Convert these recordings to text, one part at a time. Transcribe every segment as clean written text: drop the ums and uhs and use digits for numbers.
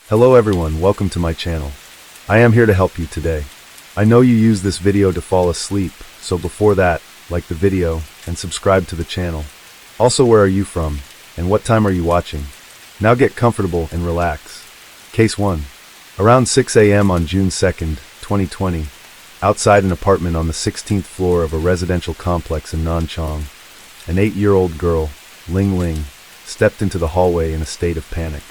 Hello everyone, welcome to my channel. I am here to help you today. I know you use this video to fall asleep, so before that, like the video and subscribe to the channel. Also, where are you from and what time are you watching? Now get comfortable and relax. Case 1. Around 6 a.m. on June 2nd, 2020, outside an apartment on the 16th floor of a residential complex in Nanchang, an 8-year-old girl, Ling Ling, stepped into the hallway in a state of panic.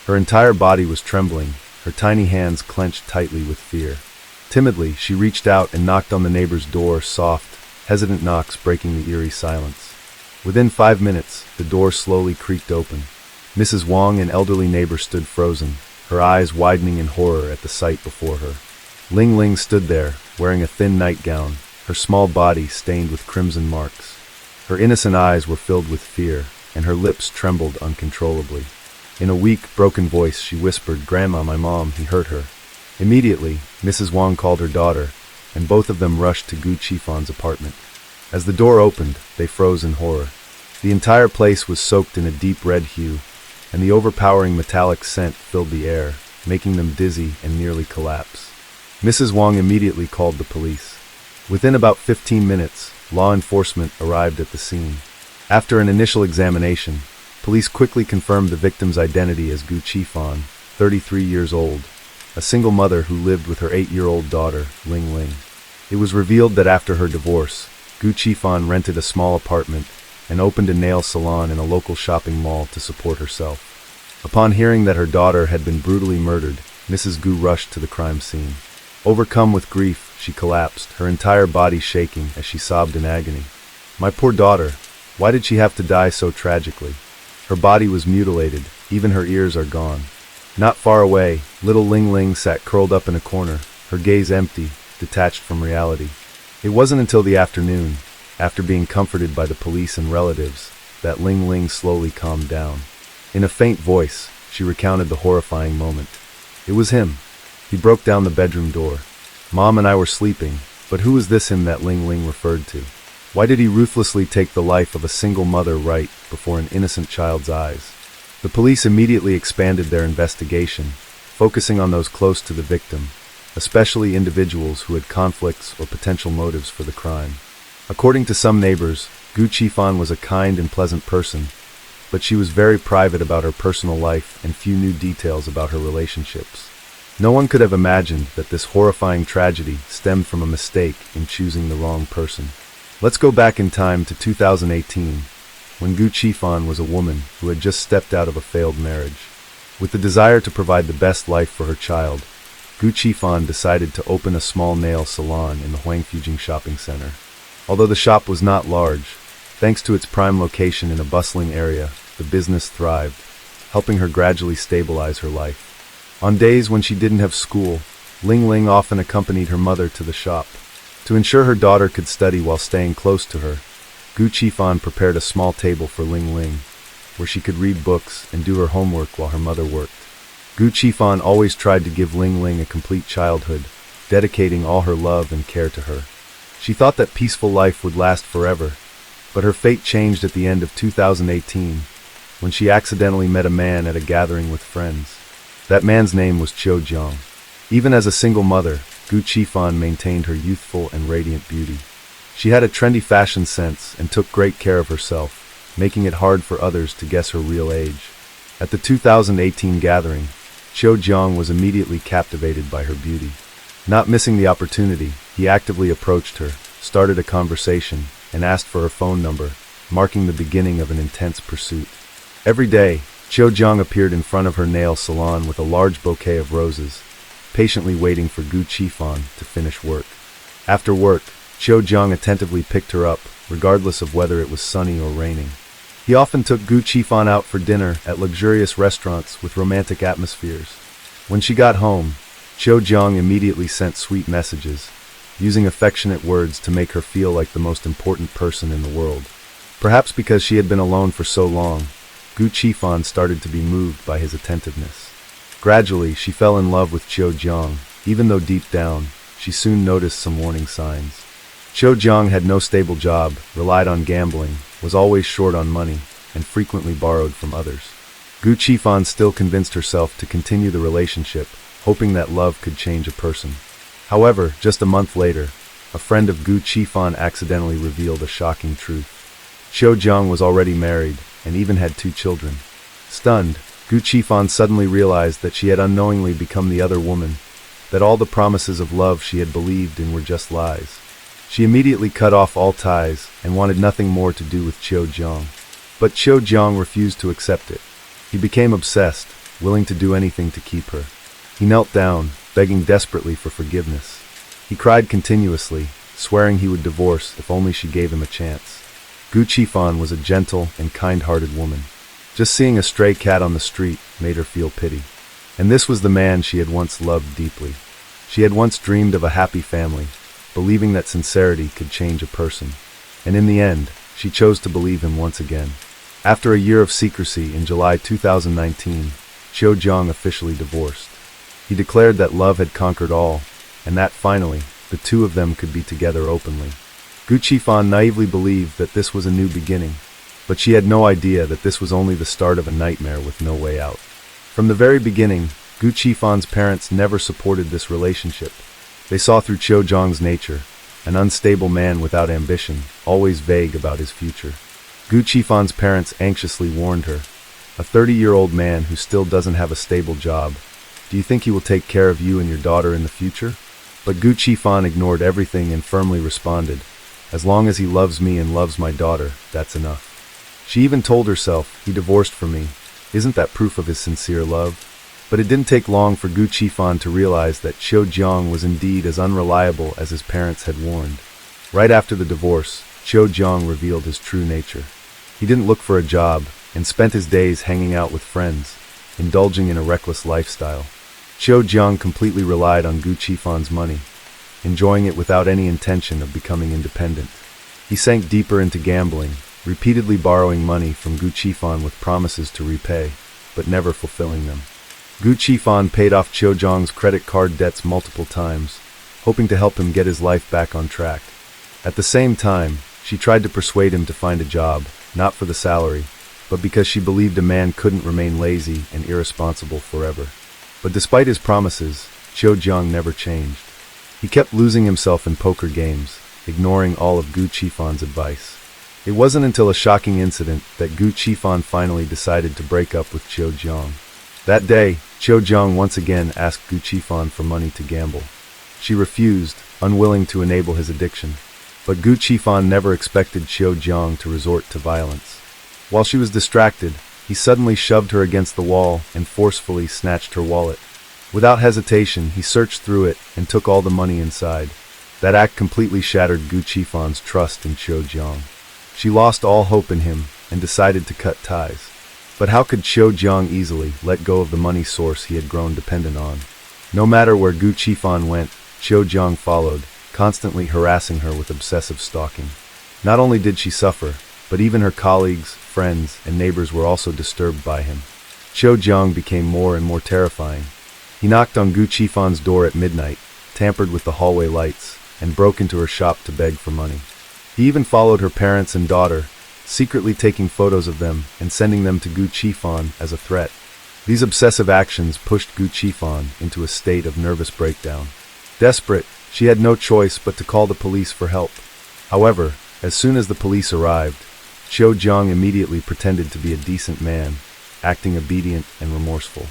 Her entire body was trembling, her tiny hands clenched tightly with fear. Timidly, she reached out and knocked on the neighbor's door, soft, hesitant knocks breaking the eerie silence. Within 5 minutes, the door slowly creaked open. Mrs. Wong, an elderly neighbor, stood frozen, her eyes widening in horror at the sight before her. Ling Ling stood there, wearing a thin nightgown, her small body stained with crimson marks. Her innocent eyes were filled with fear, and her lips trembled uncontrollably. In a weak, broken voice, she whispered, "Grandma, my mom, he hurt her." Immediately, Mrs. Wong called her daughter, and both of them rushed to Gu Qifan's apartment. As the door opened, they froze in horror. The entire place was soaked in a deep red hue, and the overpowering metallic scent filled the air, making them dizzy and nearly collapse. Mrs. Wong immediately called the police. Within about 15 minutes, law enforcement arrived at the scene. After an initial examination, police quickly confirmed the victim's identity as Gu Qifan, 33 years old, a single mother who lived with her 8-year-old daughter, Ling Ling. It was revealed that after her divorce, Gu Qifan rented a small apartment and opened a nail salon in a local shopping mall to support herself. Upon hearing that her daughter had been brutally murdered, Mrs. Gu rushed to the crime scene. Overcome with grief, she collapsed, her entire body shaking as she sobbed in agony. "My poor daughter, why did she have to die so tragically? Her body was mutilated, even her ears are gone." Not far away, little Ling Ling sat curled up in a corner, her gaze empty, detached from reality. It wasn't until the afternoon, after being comforted by the police and relatives, that Ling Ling slowly calmed down. In a faint voice, she recounted the horrifying moment. "It was him. He broke down the bedroom door. Mom and I were sleeping, but who was this him that Ling Ling referred to? Why did he ruthlessly take the life of a single mother right before an innocent child's eyes?" The police immediately expanded their investigation, focusing on those close to the victim, especially individuals who had conflicts or potential motives for the crime. According to some neighbors, Gu Qifan was a kind and pleasant person, but she was very private about her personal life and few knew details about her relationships. No one could have imagined that this horrifying tragedy stemmed from a mistake in choosing the wrong person. Let's go back in time to 2018, when Gu Qifan was a woman who had just stepped out of a failed marriage. With the desire to provide the best life for her child, Gu Qifan decided to open a small nail salon in the Huangfujing shopping center. Although the shop was not large, thanks to its prime location in a bustling area, the business thrived, helping her gradually stabilize her life. On days when she didn't have school, Ling Ling often accompanied her mother to the shop. To ensure her daughter could study while staying close to her, Gu Qifan prepared a small table for Ling Ling, where she could read books and do her homework while her mother worked. Gu Qifan always tried to give Ling Ling a complete childhood, dedicating all her love and care to her. She thought that peaceful life would last forever, but her fate changed at the end of 2018, when she accidentally met a man at a gathering with friends. That man's name was Qiu Jiang. Even as a single mother, Gu Qifan maintained her youthful and radiant beauty. She had a trendy fashion sense and took great care of herself, making it hard for others to guess her real age. At the 2018 gathering, Qiu Jiang was immediately captivated by her beauty. Not missing the opportunity, he actively approached her, started a conversation, and asked for her phone number, marking the beginning of an intense pursuit. Every day, Qiu Jiang appeared in front of her nail salon with a large bouquet of roses, patiently waiting for Gu Qifan to finish work. After work, Qiu Jiang attentively picked her up, regardless of whether it was sunny or raining. He often took Gu Qifan out for dinner at luxurious restaurants with romantic atmospheres. When she got home, Qiu Jiang immediately sent sweet messages, using affectionate words to make her feel like the most important person in the world. Perhaps because she had been alone for so long, Gu Qifan started to be moved by his attentiveness. Gradually, she fell in love with Qiu Jiang, even though deep down, she soon noticed some warning signs. Qiu Jiang had no stable job, relied on gambling, was always short on money, and frequently borrowed from others. Gu Qifan still convinced herself to continue the relationship, hoping that love could change a person. However, just a month later, a friend of Gu Qifan accidentally revealed a shocking truth. Qiu Jiang was already married, and even had 2 children. Stunned, Gu Qifan suddenly realized that she had unknowingly become the other woman, that all the promises of love she had believed in were just lies. She immediately cut off all ties, and wanted nothing more to do with Qiu Jiang. But Qiu Jiang refused to accept it. He became obsessed, willing to do anything to keep her. He knelt down, begging desperately for forgiveness. He cried continuously, swearing he would divorce if only she gave him a chance. Gu Qifan was a gentle and kind-hearted woman. Just seeing a stray cat on the street made her feel pity. And this was the man she had once loved deeply. She had once dreamed of a happy family, believing that sincerity could change a person. And in the end, she chose to believe him once again. After a year of secrecy in July 2019, Qiu Jiang officially divorced. He declared that love had conquered all, and that finally, the 2 of them could be together openly. Gu Qifan naively believed that this was a new beginning, but she had no idea that this was only the start of a nightmare with no way out. From the very beginning, Gu Qifan's parents never supported this relationship. They saw through Qiu Jiang's nature, an unstable man without ambition, always vague about his future. Gu Qifan's parents anxiously warned her, "A 30-year-old man who still doesn't have a stable job. Do you think he will take care of you and your daughter in the future?" But Gu Qifan ignored everything and firmly responded, "As long as he loves me and loves my daughter, that's enough." She even told herself, "He divorced for me. Isn't that proof of his sincere love?" But it didn't take long for Gu Qifan to realize that Qiu Jiang was indeed as unreliable as his parents had warned. Right after the divorce, Qiu Jiang revealed his true nature. He didn't look for a job, and spent his days hanging out with friends, indulging in a reckless lifestyle. Qiu Jiang completely relied on Gu Qifan's money, enjoying it without any intention of becoming independent. He sank deeper into gambling, repeatedly borrowing money from Gu Qifan with promises to repay, but never fulfilling them. Gu Qifan paid off Qiu Jiang's credit card debts multiple times, hoping to help him get his life back on track. At the same time, she tried to persuade him to find a job, not for the salary, but because she believed a man couldn't remain lazy and irresponsible forever. But despite his promises, Qiu Jiang never changed. He kept losing himself in poker games, ignoring all of Gu Qifan's advice. It wasn't until a shocking incident that Gu Qifan finally decided to break up with Qiu Jiang. That day, Qiu Jiang once again asked Gu Qifan for money to gamble. She refused, unwilling to enable his addiction. But Gu Qifan never expected Qiu Jiang to resort to violence. While she was distracted, he suddenly shoved her against the wall and forcefully snatched her wallet. Without hesitation, he searched through it and took all the money inside. That act completely shattered Gu Qifan's trust in Qiu Jiang. She lost all hope in him and decided to cut ties. But how could Qiu Jiang easily let go of the money source he had grown dependent on? No matter where Gu Qifan went, Qiu Jiang followed, constantly harassing her with obsessive stalking. Not only did she suffer, but even her colleagues, friends, and neighbors were also disturbed by him. Qiu Jiang became more and more terrifying. He knocked on Gu Qifan's door at midnight, tampered with the hallway lights, and broke into her shop to beg for money. He even followed her parents and daughter, secretly taking photos of them and sending them to Gu Qifan as a threat. These obsessive actions pushed Gu Qifan into a state of nervous breakdown. Desperate, she had no choice but to call the police for help. However, as soon as the police arrived, Qiu Jiang immediately pretended to be a decent man, acting obedient and remorseful.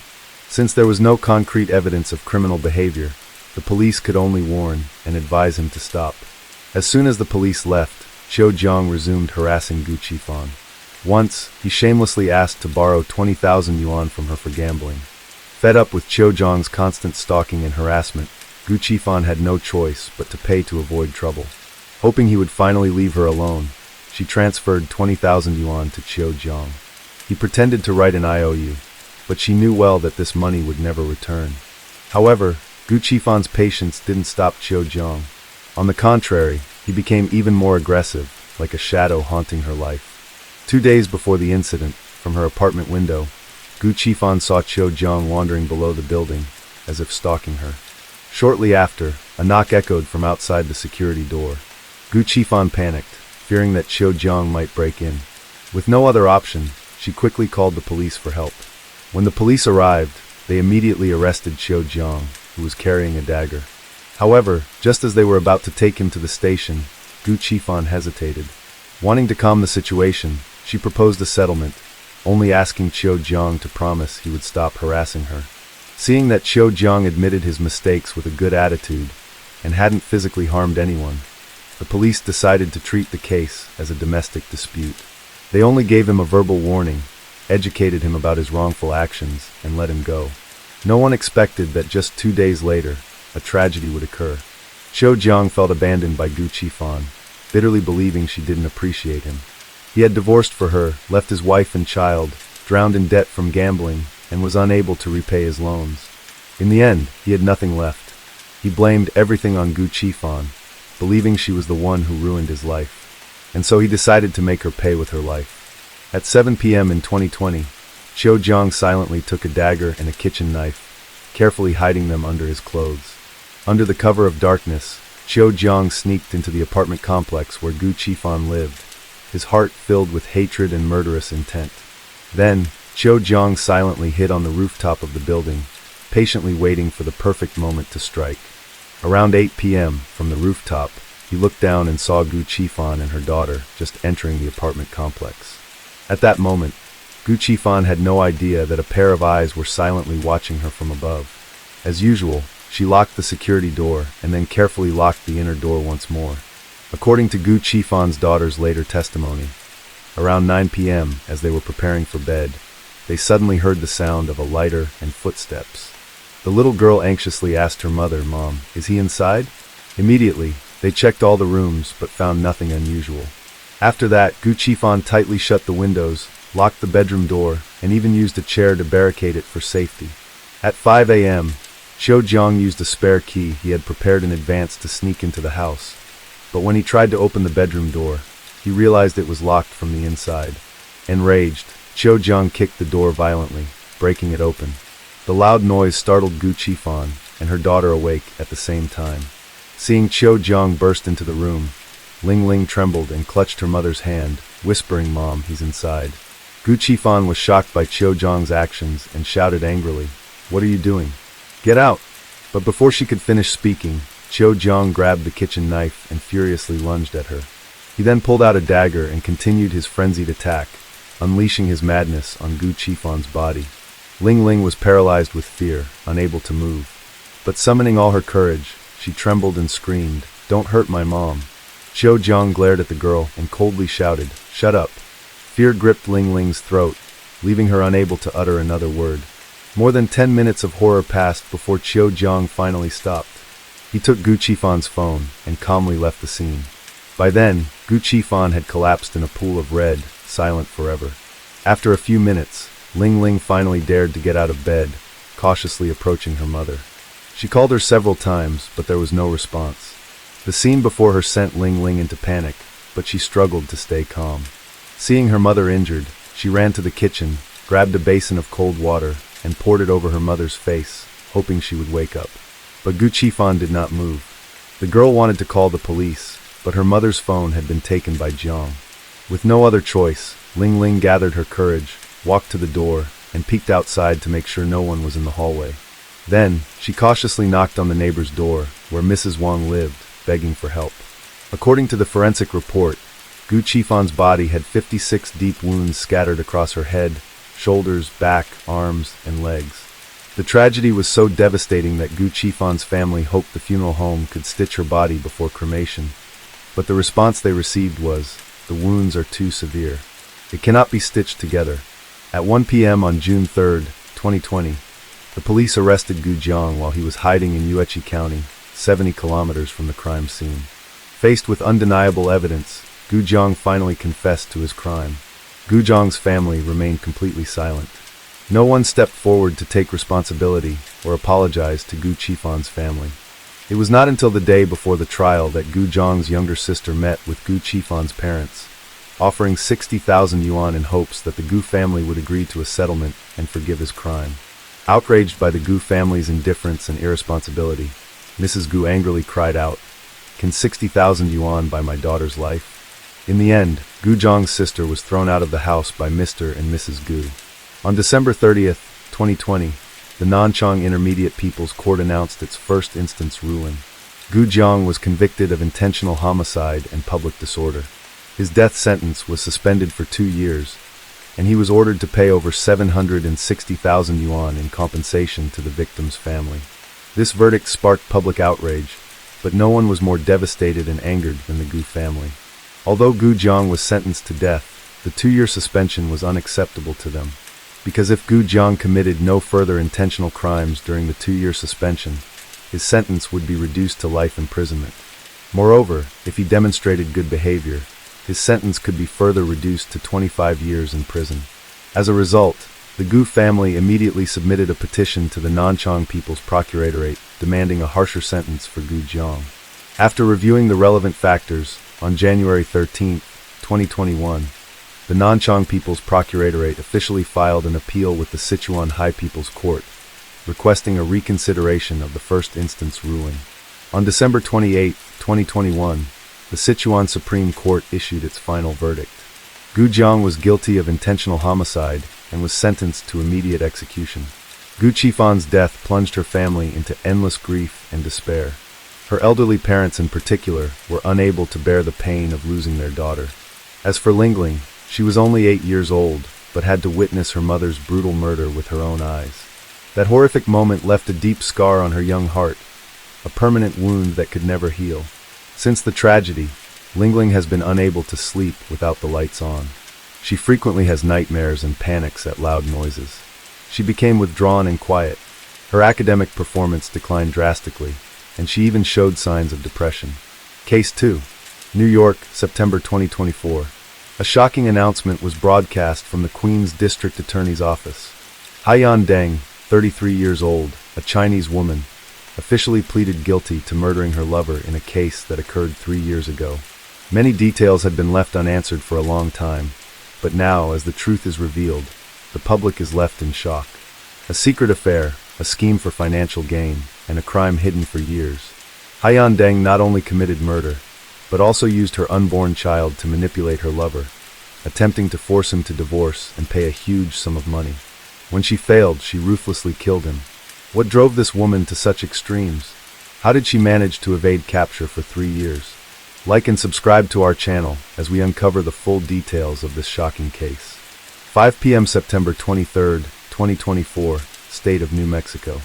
Since there was no concrete evidence of criminal behavior, the police could only warn and advise him to stop. As soon as the police left, Qiu Jiang resumed harassing Gu Qifan. Once, he shamelessly asked to borrow 20,000 yuan from her for gambling. Fed up with Qiu Jiang's constant stalking and harassment, Gu Qifan had no choice but to pay to avoid trouble. Hoping he would finally leave her alone, she transferred 20,000 yuan to Qiu Jiang. He pretended to write an IOU, but she knew well that this money would never return. However, Gu Qifan's patience didn't stop Qiu Jiang. On the contrary, he became even more aggressive, like a shadow haunting her life. 2 days before the incident, from her apartment window, Gu Qifan saw Qiu Jiang wandering below the building, as if stalking her. Shortly after, a knock echoed from outside the security door. Gu Qifan panicked, fearing that Qiu Jiang might break in. With no other option, she quickly called the police for help. When the police arrived, they immediately arrested Chiu Jiang, who was carrying a dagger. However, just as they were about to take him to the station, Gu Qifan hesitated. Wanting to calm the situation, she proposed a settlement, only asking Chiu Jiang to promise he would stop harassing her. Seeing that Chiu Jiang admitted his mistakes with a good attitude and hadn't physically harmed anyone, the police decided to treat the case as a domestic dispute. They only gave him a verbal warning, educated him about his wrongful actions, and let him go. No one expected that just 2 days later, a tragedy would occur. Chiu Jiang felt abandoned by Gu Qifan, bitterly believing she didn't appreciate him. He had divorced for her, left his wife and child, drowned in debt from gambling, and was unable to repay his loans. In the end, he had nothing left. He blamed everything on Gu Qifan, believing she was the one who ruined his life. And so he decided to make her pay with her life. At 7 p.m. in 2020, Chiu Jiang silently took a dagger and a kitchen knife, carefully hiding them under his clothes. Under the cover of darkness, Chiu Jiang sneaked into the apartment complex where Gu Qifan lived, his heart filled with hatred and murderous intent. Then, Chiu Jiang silently hid on the rooftop of the building, patiently waiting for the perfect moment to strike. Around 8 p.m., from the rooftop, he looked down and saw Gu Qifan and her daughter just entering the apartment complex. At that moment, Gu Qifan had no idea that a pair of eyes were silently watching her from above. As usual, she locked the security door and then carefully locked the inner door once more. According to Gu Qifan's daughter's later testimony, around 9 p.m., as they were preparing for bed, they suddenly heard the sound of a lighter and footsteps. The little girl anxiously asked her mother, "Mom, is he inside?" Immediately, they checked all the rooms but found nothing unusual. After that, Gu Qifan tightly shut the windows, locked the bedroom door, and even used a chair to barricade it for safety. At 5 a.m., Chiu Jiang used a spare key he had prepared in advance to sneak into the house. But when he tried to open the bedroom door, he realized it was locked from the inside. Enraged, Chiu Jiang kicked the door violently, breaking it open. The loud noise startled Gu Qifan and her daughter awake at the same time. Seeing Chiu Jiang burst into the room, Ling Ling trembled and clutched her mother's hand, whispering, "Mom, he's inside." Gu Qifan was shocked by Chiu Jiang's actions and shouted angrily, "What are you doing? Get out!" But before she could finish speaking, Chiu Jiang grabbed the kitchen knife and furiously lunged at her. He then pulled out a dagger and continued his frenzied attack, unleashing his madness on Gu Qifan's body. Ling Ling was paralyzed with fear, unable to move. But summoning all her courage, she trembled and screamed, "Don't hurt my mom." Chiu Jiang glared at the girl and coldly shouted, "Shut up." Fear gripped Ling Ling's throat, leaving her unable to utter another word. More than 10 minutes of horror passed before Chiu Jiang finally stopped. He took Gu Qifan's phone and calmly left the scene. By then, Gu Qifan had collapsed in a pool of red, silent forever. After a few minutes, Ling Ling finally dared to get out of bed, cautiously approaching her mother. She called her several times, but there was no response. The scene before her sent Ling Ling into panic, but she struggled to stay calm. Seeing her mother injured, she ran to the kitchen, grabbed a basin of cold water, and poured it over her mother's face, hoping she would wake up. But Gu Qifan did not move. The girl wanted to call the police, but her mother's phone had been taken by Jiang. With no other choice, Ling Ling gathered her courage, walked to the door, and peeked outside to make sure no one was in the hallway. Then, she cautiously knocked on the neighbor's door, where Mrs. Wang lived, begging for help. According to the forensic report, Gu Qifan's body had 56 deep wounds scattered across her head, shoulders, back, arms, and legs. The tragedy was so devastating that Gu Qifan's family hoped the funeral home could stitch her body before cremation. But the response they received was, "The wounds are too severe. It cannot be stitched together." At 1 p.m. on June 3, 2020, the police arrested Gu Jiang while he was hiding in Yueqi County, 70 kilometers from the crime scene. Faced with undeniable evidence, Gu Jiang finally confessed to his crime. Gu Jiang's family remained completely silent. No one stepped forward to take responsibility or apologize to Gu Qifan's family. It was not until the day before the trial that Gu Jiang's younger sister met with Gu Qifan's parents, offering 60,000 yuan in hopes that the Gu family would agree to a settlement and forgive his crime. Outraged by the Gu family's indifference and irresponsibility, Mrs. Gu angrily cried out, "Can 60,000 yuan buy my daughter's life?" In the end, Gu Jiang's sister was thrown out of the house by Mr. and Mrs. Gu. On December 30, 2020, the Nanchang Intermediate People's Court announced its first instance ruling. Gu Jiang was convicted of intentional homicide and public disorder. His death sentence was suspended for 2 years, and he was ordered to pay over 760,000 yuan in compensation to the victim's family. This verdict sparked public outrage, but no one was more devastated and angered than the Gu family. Although Gu Jiang was sentenced to death, the 2-year suspension was unacceptable to them, because if Gu Jiang committed no further intentional crimes during the 2-year suspension, his sentence would be reduced to life imprisonment. Moreover, if he demonstrated good behavior, his sentence could be further reduced to 25 years in prison. As a result, the Gu family immediately submitted a petition to the Nanchang People's Procuratorate demanding a harsher sentence for Gu Jiang. After reviewing the relevant factors, on January 13, 2021, the Nanchang People's Procuratorate officially filed an appeal with the Sichuan High People's Court, requesting a reconsideration of the first instance ruling. On December 28, 2021, the Sichuan Supreme Court issued its final verdict. Gu Jiang was guilty of intentional homicide and was sentenced to immediate execution. Gu Qifan's death plunged her family into endless grief and despair. Her elderly parents in particular were unable to bear the pain of losing their daughter. As for Lingling, she was only 8 years old, but had to witness her mother's brutal murder with her own eyes. That horrific moment left a deep scar on her young heart, a permanent wound that could never heal. Since the tragedy, Lingling has been unable to sleep without the lights on. She frequently has nightmares and panics at loud noises. She became withdrawn and quiet. Her academic performance declined drastically, and she even showed signs of depression. Case 2. New York, September 2024. A shocking announcement was broadcast from the Queens District Attorney's Office. Haiyan Deng, 33 years old, a Chinese woman, officially pleaded guilty to murdering her lover in a case that occurred 3 years ago. Many details had been left unanswered for a long time, but now, as the truth is revealed, the public is left in shock. A secret affair, a scheme for financial gain, and a crime hidden for years. Haiyan Deng not only committed murder, but also used her unborn child to manipulate her lover, attempting to force him to divorce and pay a huge sum of money. When she failed, she ruthlessly killed him. What drove this woman to such extremes? How did she manage to evade capture for 3 years? Like and subscribe to our channel as we uncover the full details of this shocking case. 5 p.m. September 23, 2024, State of New Mexico.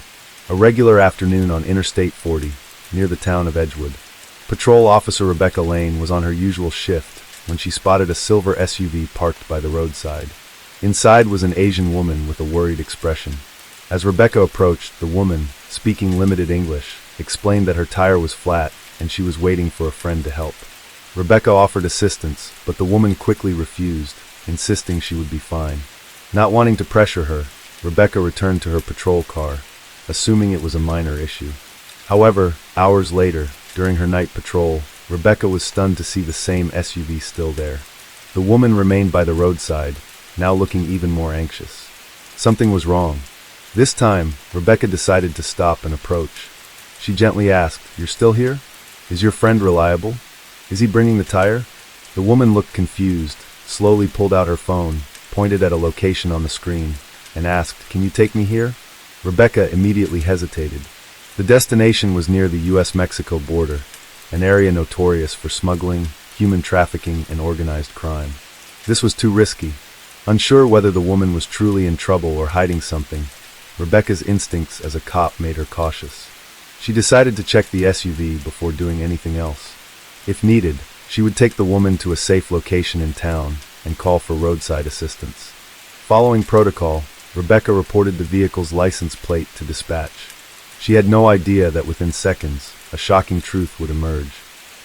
A regular afternoon on Interstate 40, near the town of Edgewood. Patrol Officer Rebecca Lane was on her usual shift when she spotted a silver SUV parked by the roadside. Inside was an Asian woman with a worried expression. As Rebecca approached, the woman, speaking limited English, explained that her tire was flat and she was waiting for a friend to help. Rebecca offered assistance, but the woman quickly refused, insisting she would be fine. Not wanting to pressure her, Rebecca returned to her patrol car, assuming it was a minor issue. However, hours later, during her night patrol, Rebecca was stunned to see the same SUV still there. The woman remained by the roadside, now looking even more anxious. Something was wrong. This time, Rebecca decided to stop and approach. She gently asked, "You're still here? Is your friend reliable? Is he bringing the tire?" The woman looked confused, slowly pulled out her phone, pointed at a location on the screen, and asked, "Can you take me here?" Rebecca immediately hesitated. The destination was near the U.S.-Mexico border, an area notorious for smuggling, human trafficking, and organized crime. This was too risky. Unsure whether the woman was truly in trouble or hiding something, Rebecca's instincts as a cop made her cautious. She decided to check the SUV before doing anything else. If needed, she would take the woman to a safe location in town and call for roadside assistance. Following protocol, Rebecca reported the vehicle's license plate to dispatch. She had no idea that within seconds, a shocking truth would emerge.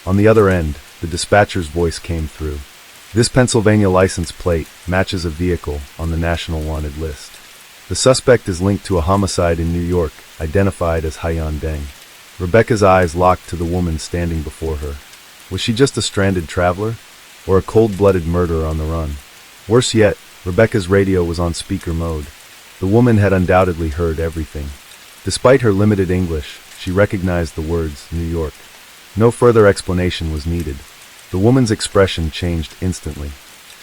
On the other end, the dispatcher's voice came through. This Pennsylvania license plate matches a vehicle on the National Wanted list. The suspect is linked to a homicide in New York, identified as Haiyan Deng. Rebecca's eyes locked to the woman standing before her. Was she just a stranded traveler? Or a cold-blooded murderer on the run? Worse yet, Rebecca's radio was on speaker mode. The woman had undoubtedly heard everything. Despite her limited English, she recognized the words, New York. No further explanation was needed. The woman's expression changed instantly.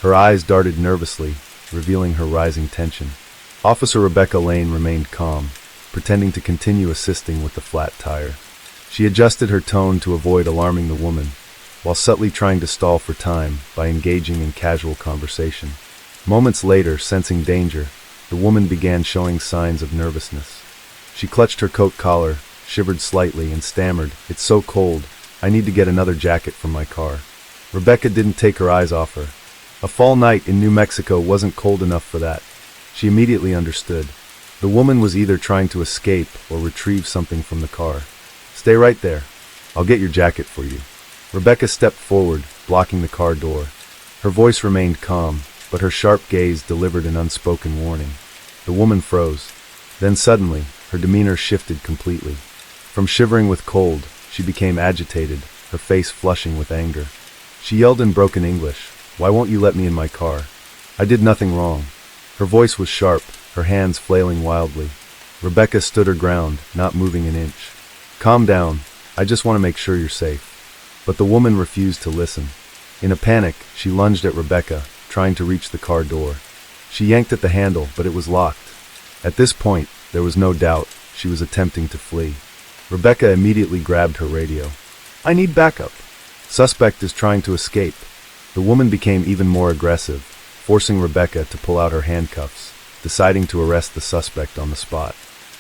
Her eyes darted nervously, revealing her rising tension. Officer Rebecca Lane remained calm, pretending to continue assisting with the flat tire. She adjusted her tone to avoid alarming the woman, while subtly trying to stall for time by engaging in casual conversation. Moments later, sensing danger, the woman began showing signs of nervousness. She clutched her coat collar, shivered slightly, and stammered, "It's so cold, I need to get another jacket from my car." Rebecca didn't take her eyes off her. A fall night in New Mexico wasn't cold enough for that. She immediately understood. The woman was either trying to escape or retrieve something from the car. "Stay right there. I'll get your jacket for you." Rebecca stepped forward, blocking the car door. Her voice remained calm, but her sharp gaze delivered an unspoken warning. The woman froze. Then suddenly, her demeanor shifted completely. From shivering with cold, she became agitated, her face flushing with anger. She yelled in broken English, "Why won't you let me in my car? I did nothing wrong." Her voice was sharp, her hands flailing wildly. Rebecca stood her ground, not moving an inch. "Calm down. I just want to make sure you're safe." But the woman refused to listen. In a panic, she lunged at Rebecca, trying to reach the car door. She yanked at the handle, but it was locked. At this point, there was no doubt she was attempting to flee. Rebecca immediately grabbed her radio. "I need backup. Suspect is trying to escape." The woman became even more aggressive, forcing Rebecca to pull out her handcuffs, deciding to arrest the suspect on the spot.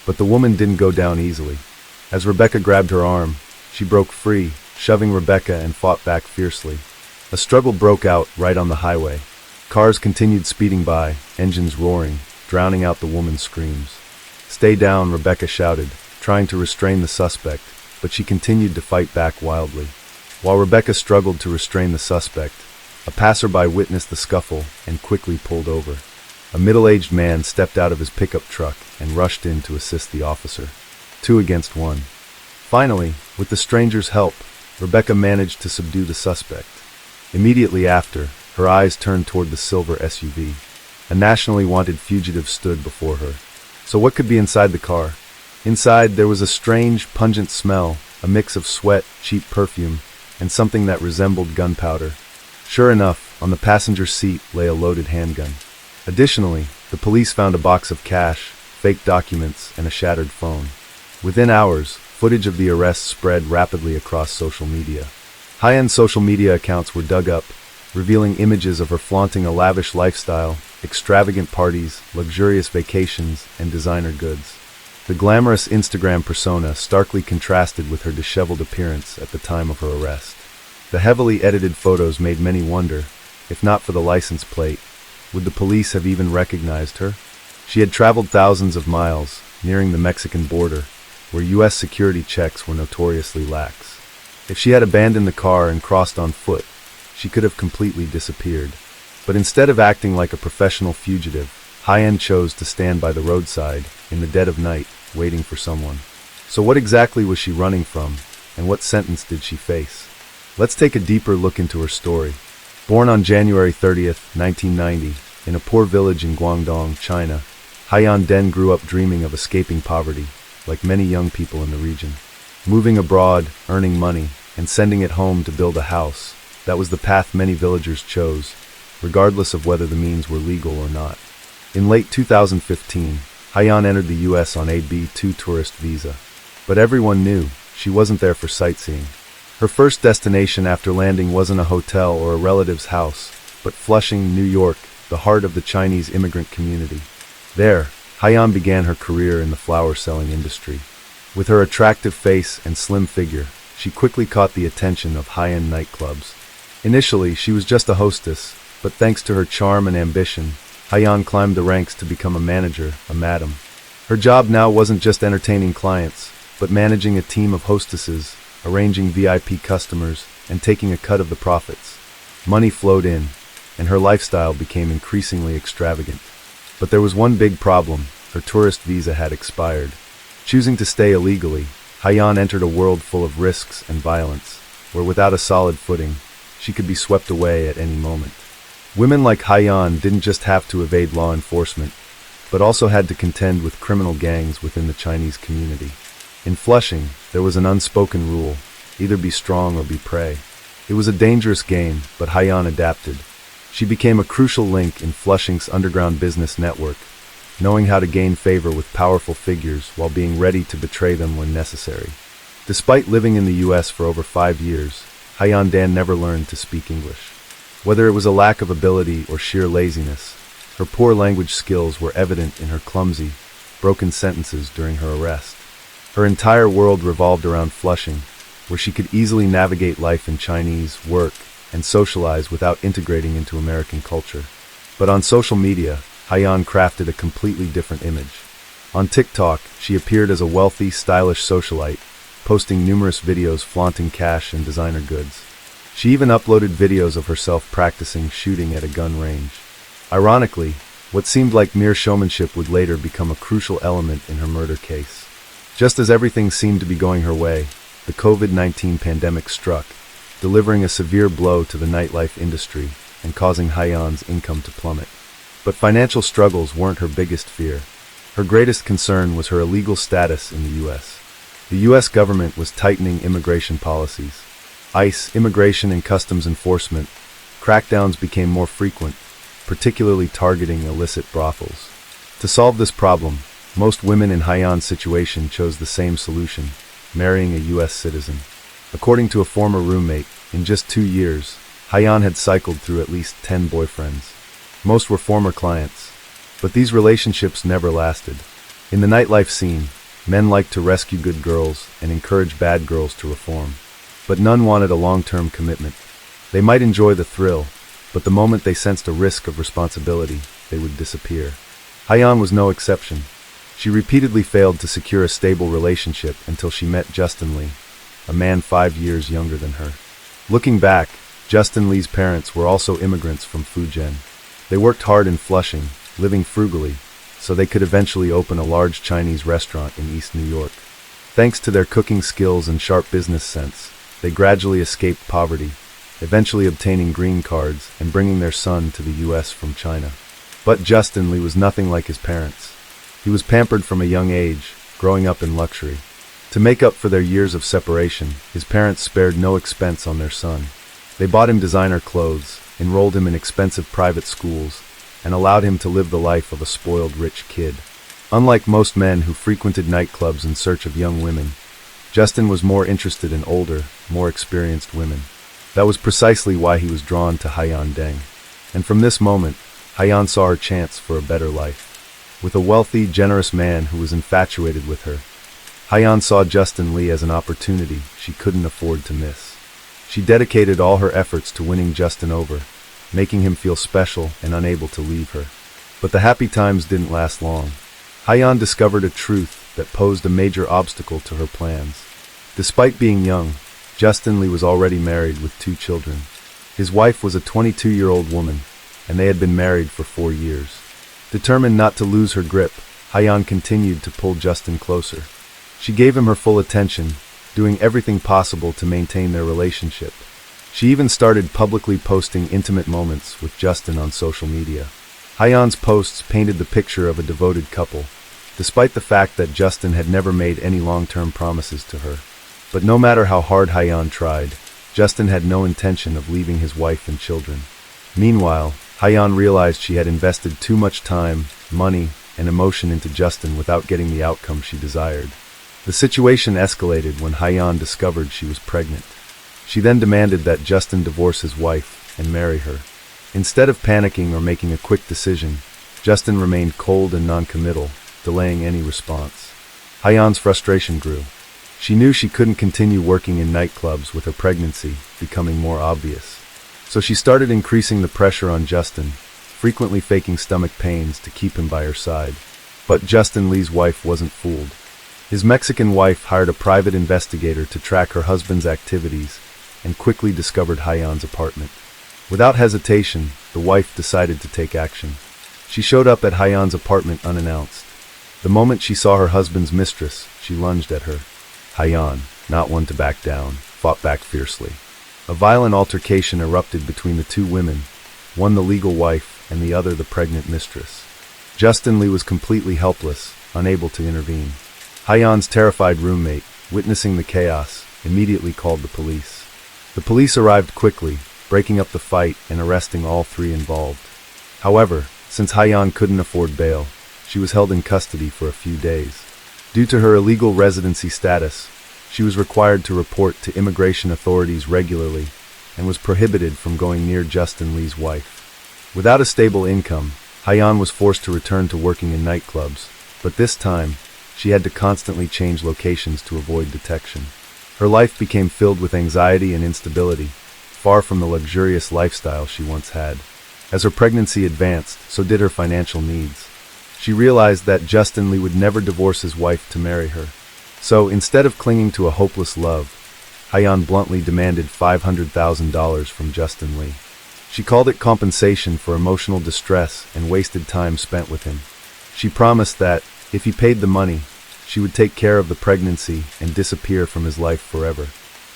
But the woman didn't go down easily. As Rebecca grabbed her arm, she broke free, shoving Rebecca, and fought back fiercely. A struggle broke out right on the highway. Cars continued speeding by, engines roaring, drowning out the woman's screams. "Stay down," Rebecca shouted, trying to restrain the suspect, but she continued to fight back wildly. While Rebecca struggled to restrain the suspect, a passerby witnessed the scuffle and quickly pulled over. A middle-aged man stepped out of his pickup truck and rushed in to assist the officer. 2 against 1. Finally, with the stranger's help, Rebecca managed to subdue the suspect. Immediately after, her eyes turned toward the silver SUV. A nationally wanted fugitive stood before her. So what could be inside the car? Inside, there was a strange, pungent smell, a mix of sweat, cheap perfume, and something that resembled gunpowder. Sure enough, on the passenger seat lay a loaded handgun. Additionally, the police found a box of cash, fake documents, and a shattered phone. Within hours, footage of the arrest spread rapidly across social media. High-end social media accounts were dug up, revealing images of her flaunting a lavish lifestyle, extravagant parties, luxurious vacations, and designer goods. The glamorous Instagram persona starkly contrasted with her disheveled appearance at the time of her arrest. The heavily edited photos made many wonder, if not for the license plate, would the police have even recognized her? She had traveled thousands of miles, nearing the Mexican border, where U.S. security checks were notoriously lax. If she had abandoned the car and crossed on foot, she could have completely disappeared. But instead of acting like a professional fugitive, High-End chose to stand by the roadside, in the dead of night, waiting for someone. So what exactly was she running from, and what sentence did she face? Let's take a deeper look into her story. Born on January 30th, 1990, in a poor village in Guangdong, China, Haiyan Den grew up dreaming of escaping poverty, like many young people in the region. Moving abroad, earning money, and sending it home to build a house, that was the path many villagers chose, regardless of whether the means were legal or not. In late 2015, Haiyan entered the U.S. on a B2 tourist visa. But everyone knew she wasn't there for sightseeing. Her first destination after landing wasn't a hotel or a relative's house, but Flushing, New York, the heart of the Chinese immigrant community. There, Haiyan began her career in the flower-selling industry. With her attractive face and slim figure, she quickly caught the attention of high-end nightclubs. Initially, she was just a hostess, but thanks to her charm and ambition, Haiyan climbed the ranks to become a manager, a madam. Her job now wasn't just entertaining clients, but managing a team of hostesses, arranging VIP customers, and taking a cut of the profits. Money flowed in, and her lifestyle became increasingly extravagant. But there was one big problem: her tourist visa had expired. Choosing to stay illegally, Haiyan entered a world full of risks and violence, where without a solid footing, she could be swept away at any moment. Women like Haiyan didn't just have to evade law enforcement, but also had to contend with criminal gangs within the Chinese community. In Flushing, there was an unspoken rule: either be strong or be prey. It was a dangerous game, but Haiyan adapted. She became a crucial link in Flushing's underground business network, knowing how to gain favor with powerful figures while being ready to betray them when necessary. Despite living in the US for over 5 years, Haiyan Dan never learned to speak English. Whether it was a lack of ability or sheer laziness, her poor language skills were evident in her clumsy, broken sentences during her arrest. Her entire world revolved around Flushing, where she could easily navigate life in Chinese, work, and socialize without integrating into American culture. But on social media, Haiyan crafted a completely different image. On TikTok, she appeared as a wealthy, stylish socialite, posting numerous videos flaunting cash and designer goods. She even uploaded videos of herself practicing shooting at a gun range. Ironically, what seemed like mere showmanship would later become a crucial element in her murder case. Just as everything seemed to be going her way, the COVID-19 pandemic struck, delivering a severe blow to the nightlife industry and causing Haiyan's income to plummet. But financial struggles weren't her biggest fear. Her greatest concern was her illegal status in the U.S. The U.S. government was tightening immigration policies. ICE, Immigration and Customs Enforcement, crackdowns became more frequent, particularly targeting illicit brothels. To solve this problem, most women in Haiyan's situation chose the same solution: marrying a U.S. citizen. According to a former roommate, in just 2 years, Haiyan had cycled through at least 10 boyfriends. Most were former clients, but these relationships never lasted. In the nightlife scene, men liked to rescue good girls and encourage bad girls to reform. But none wanted a long-term commitment. They might enjoy the thrill, but the moment they sensed a risk of responsibility, they would disappear. Haiyan was no exception. She repeatedly failed to secure a stable relationship until she met Justin Lee, a man 5 years younger than her. Looking back, Justin Lee's parents were also immigrants from Fujian. They worked hard in Flushing, living frugally, so they could eventually open a large Chinese restaurant in East New York. Thanks to their cooking skills and sharp business sense, they gradually escaped poverty, eventually obtaining green cards and bringing their son to the U.S. from China. But Justin Lee was nothing like his parents. He was pampered from a young age, growing up in luxury. To make up for their years of separation, his parents spared no expense on their son. They bought him designer clothes, enrolled him in expensive private schools, and allowed him to live the life of a spoiled rich kid. Unlike most men who frequented nightclubs in search of young women, Justin was more interested in older, more experienced women. That was precisely why he was drawn to Haiyan Deng. And from this moment, Haiyan saw her chance for a better life. With a wealthy, generous man who was infatuated with her, Haiyan saw Justin Lee as an opportunity she couldn't afford to miss. She dedicated all her efforts to winning Justin over, making him feel special and unable to leave her. But the happy times didn't last long. Haiyan discovered a truth that posed a major obstacle to her plans. Despite being young, Justin Lee was already married with 2 children. His wife was a 22-year-old woman, and they had been married for 4 years. Determined not to lose her grip, Haiyan continued to pull Justin closer. She gave him her full attention, doing everything possible to maintain their relationship. She even started publicly posting intimate moments with Justin on social media. Haiyan's posts painted the picture of a devoted couple, despite the fact that Justin had never made any long-term promises to her. But no matter how hard Haiyan tried, Justin had no intention of leaving his wife and children. Meanwhile, Haiyan realized she had invested too much time, money, and emotion into Justin without getting the outcome she desired. The situation escalated when Haiyan discovered she was pregnant. She then demanded that Justin divorce his wife and marry her. Instead of panicking or making a quick decision, Justin remained cold and non-committal, delaying any response. Haiyan's frustration grew. She knew she couldn't continue working in nightclubs with her pregnancy becoming more obvious. So she started increasing the pressure on Justin, frequently faking stomach pains to keep him by her side. But Justin Lee's wife wasn't fooled. His Mexican wife hired a private investigator to track her husband's activities and quickly discovered Haiyan's apartment. Without hesitation, the wife decided to take action. She showed up at Haiyan's apartment unannounced. The moment she saw her husband's mistress, she lunged at her. Haiyan, not one to back down, fought back fiercely. A violent altercation erupted between the 2 women, one the legal wife and the other the pregnant mistress. Justin Lee was completely helpless, unable to intervene. Haiyan's terrified roommate, witnessing the chaos, immediately called the police. The police arrived quickly, breaking up the fight and arresting all 3 involved. However, since Haiyan couldn't afford bail, she was held in custody for a few days. Due to her illegal residency status, she was required to report to immigration authorities regularly and was prohibited from going near Justin Lee's wife. Without a stable income, Hyan was forced to return to working in nightclubs, but this time, she had to constantly change locations to avoid detection. Her life became filled with anxiety and instability, far from the luxurious lifestyle she once had. As her pregnancy advanced, so did her financial needs. She realized that Justin Lee would never divorce his wife to marry her. So, instead of clinging to a hopeless love, Hyan bluntly demanded $500,000 from Justin Lee. She called it compensation for emotional distress and wasted time spent with him. She promised that, if he paid the money, she would take care of the pregnancy and disappear from his life forever.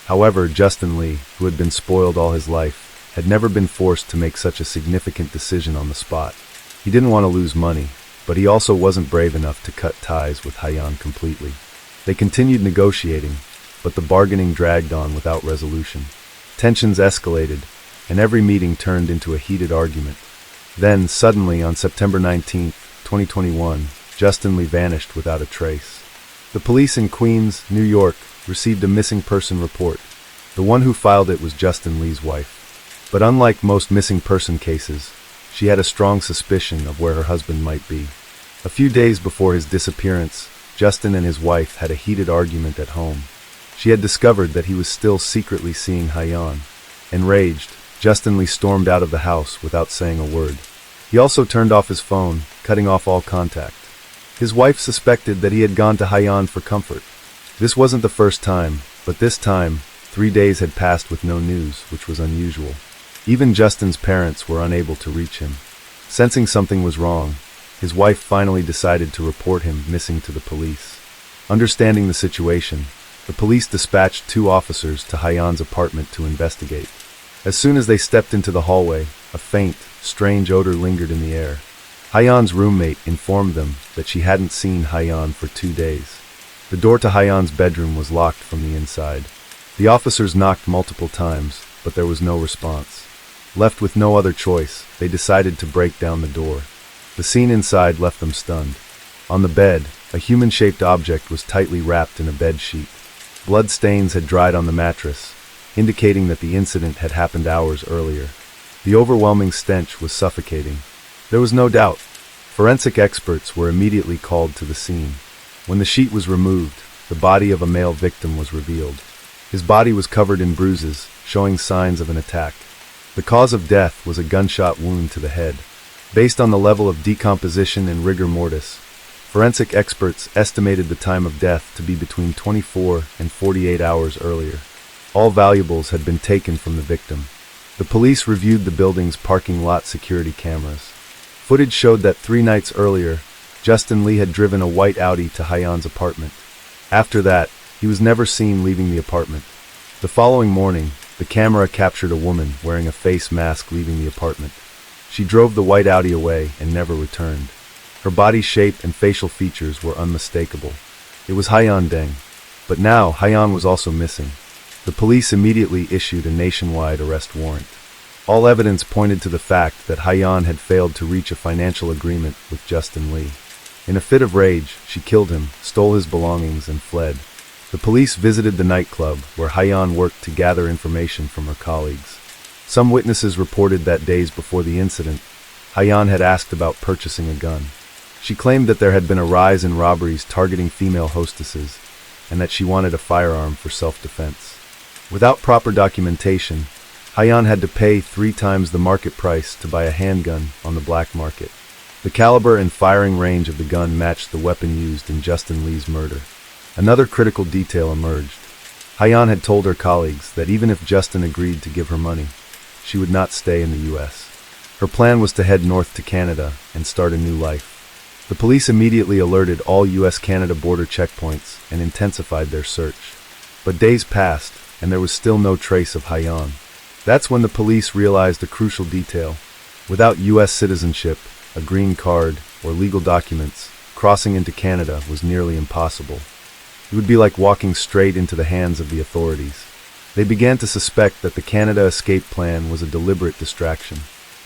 However, Justin Lee, who had been spoiled all his life, had never been forced to make such a significant decision on the spot. He didn't want to lose money, but he also wasn't brave enough to cut ties with Hyan completely. They continued negotiating, but the bargaining dragged on without resolution. Tensions escalated, and every meeting turned into a heated argument. Then, suddenly, on September 19, 2021, Justin Lee vanished without a trace. The police in Queens, New York, received a missing person report. The one who filed it was Justin Lee's wife. But unlike most missing person cases, she had a strong suspicion of where her husband might be. A few days before his disappearance, Justin and his wife had a heated argument at home. She had discovered that he was still secretly seeing Hyan. Enraged, Justin Lee stormed out of the house without saying a word. He also turned off his phone, cutting off all contact. His wife suspected that he had gone to Hyan for comfort. This wasn't the first time, but this time, 3 days had passed with no news, which was unusual. Even Justin's parents were unable to reach him. Sensing something was wrong, his wife finally decided to report him missing to the police. Understanding the situation, the police dispatched 2 officers to Hyan's apartment to investigate. As soon as they stepped into the hallway, a faint, strange odor lingered in the air. Hyan's roommate informed them that she hadn't seen Hyan for 2 days. The door to Hyan's bedroom was locked from the inside. The officers knocked multiple times, but there was no response. Left with no other choice, they decided to break down the door. The scene inside left them stunned. On the bed, a human-shaped object was tightly wrapped in a bed sheet. Blood stains had dried on the mattress, indicating that the incident had happened hours earlier. The overwhelming stench was suffocating. There was no doubt. Forensic experts were immediately called to the scene. When the sheet was removed, the body of a male victim was revealed. His body was covered in bruises, showing signs of an attack. The cause of death was a gunshot wound to the head. Based on the level of decomposition and rigor mortis, forensic experts estimated the time of death to be between 24 and 48 hours earlier. All valuables had been taken from the victim. The police reviewed the building's parking lot security cameras. Footage showed that 3 nights earlier, Justin Lee had driven a white Audi to Hyan's apartment. After that, he was never seen leaving the apartment. The following morning, the camera captured a woman wearing a face mask leaving the apartment. She drove the white Audi away and never returned. Her body shape and facial features were unmistakable. It was Hyan Deng. But now, Hyan was also missing. The police immediately issued a nationwide arrest warrant. All evidence pointed to the fact that Hyan had failed to reach a financial agreement with Justin Lee. In a fit of rage, she killed him, stole his belongings, and fled. The police visited the nightclub where Hyan worked to gather information from her colleagues. Some witnesses reported that days before the incident, Hyan had asked about purchasing a gun. She claimed that there had been a rise in robberies targeting female hostesses, and that she wanted a firearm for self-defense. Without proper documentation, Hyan had to pay 3 times the market price to buy a handgun on the black market. The caliber and firing range of the gun matched the weapon used in Justin Lee's murder. Another critical detail emerged. Hyan had told her colleagues that even if Justin agreed to give her money, she would not stay in the U.S. Her plan was to head north to Canada and start a new life. The police immediately alerted all U.S.-Canada border checkpoints and intensified their search. But days passed, and there was still no trace of Hyan. That's when the police realized a crucial detail. Without U.S. citizenship, a green card, or legal documents, crossing into Canada was nearly impossible. It would be like walking straight into the hands of the authorities. They began to suspect that the Canada escape plan was a deliberate distraction.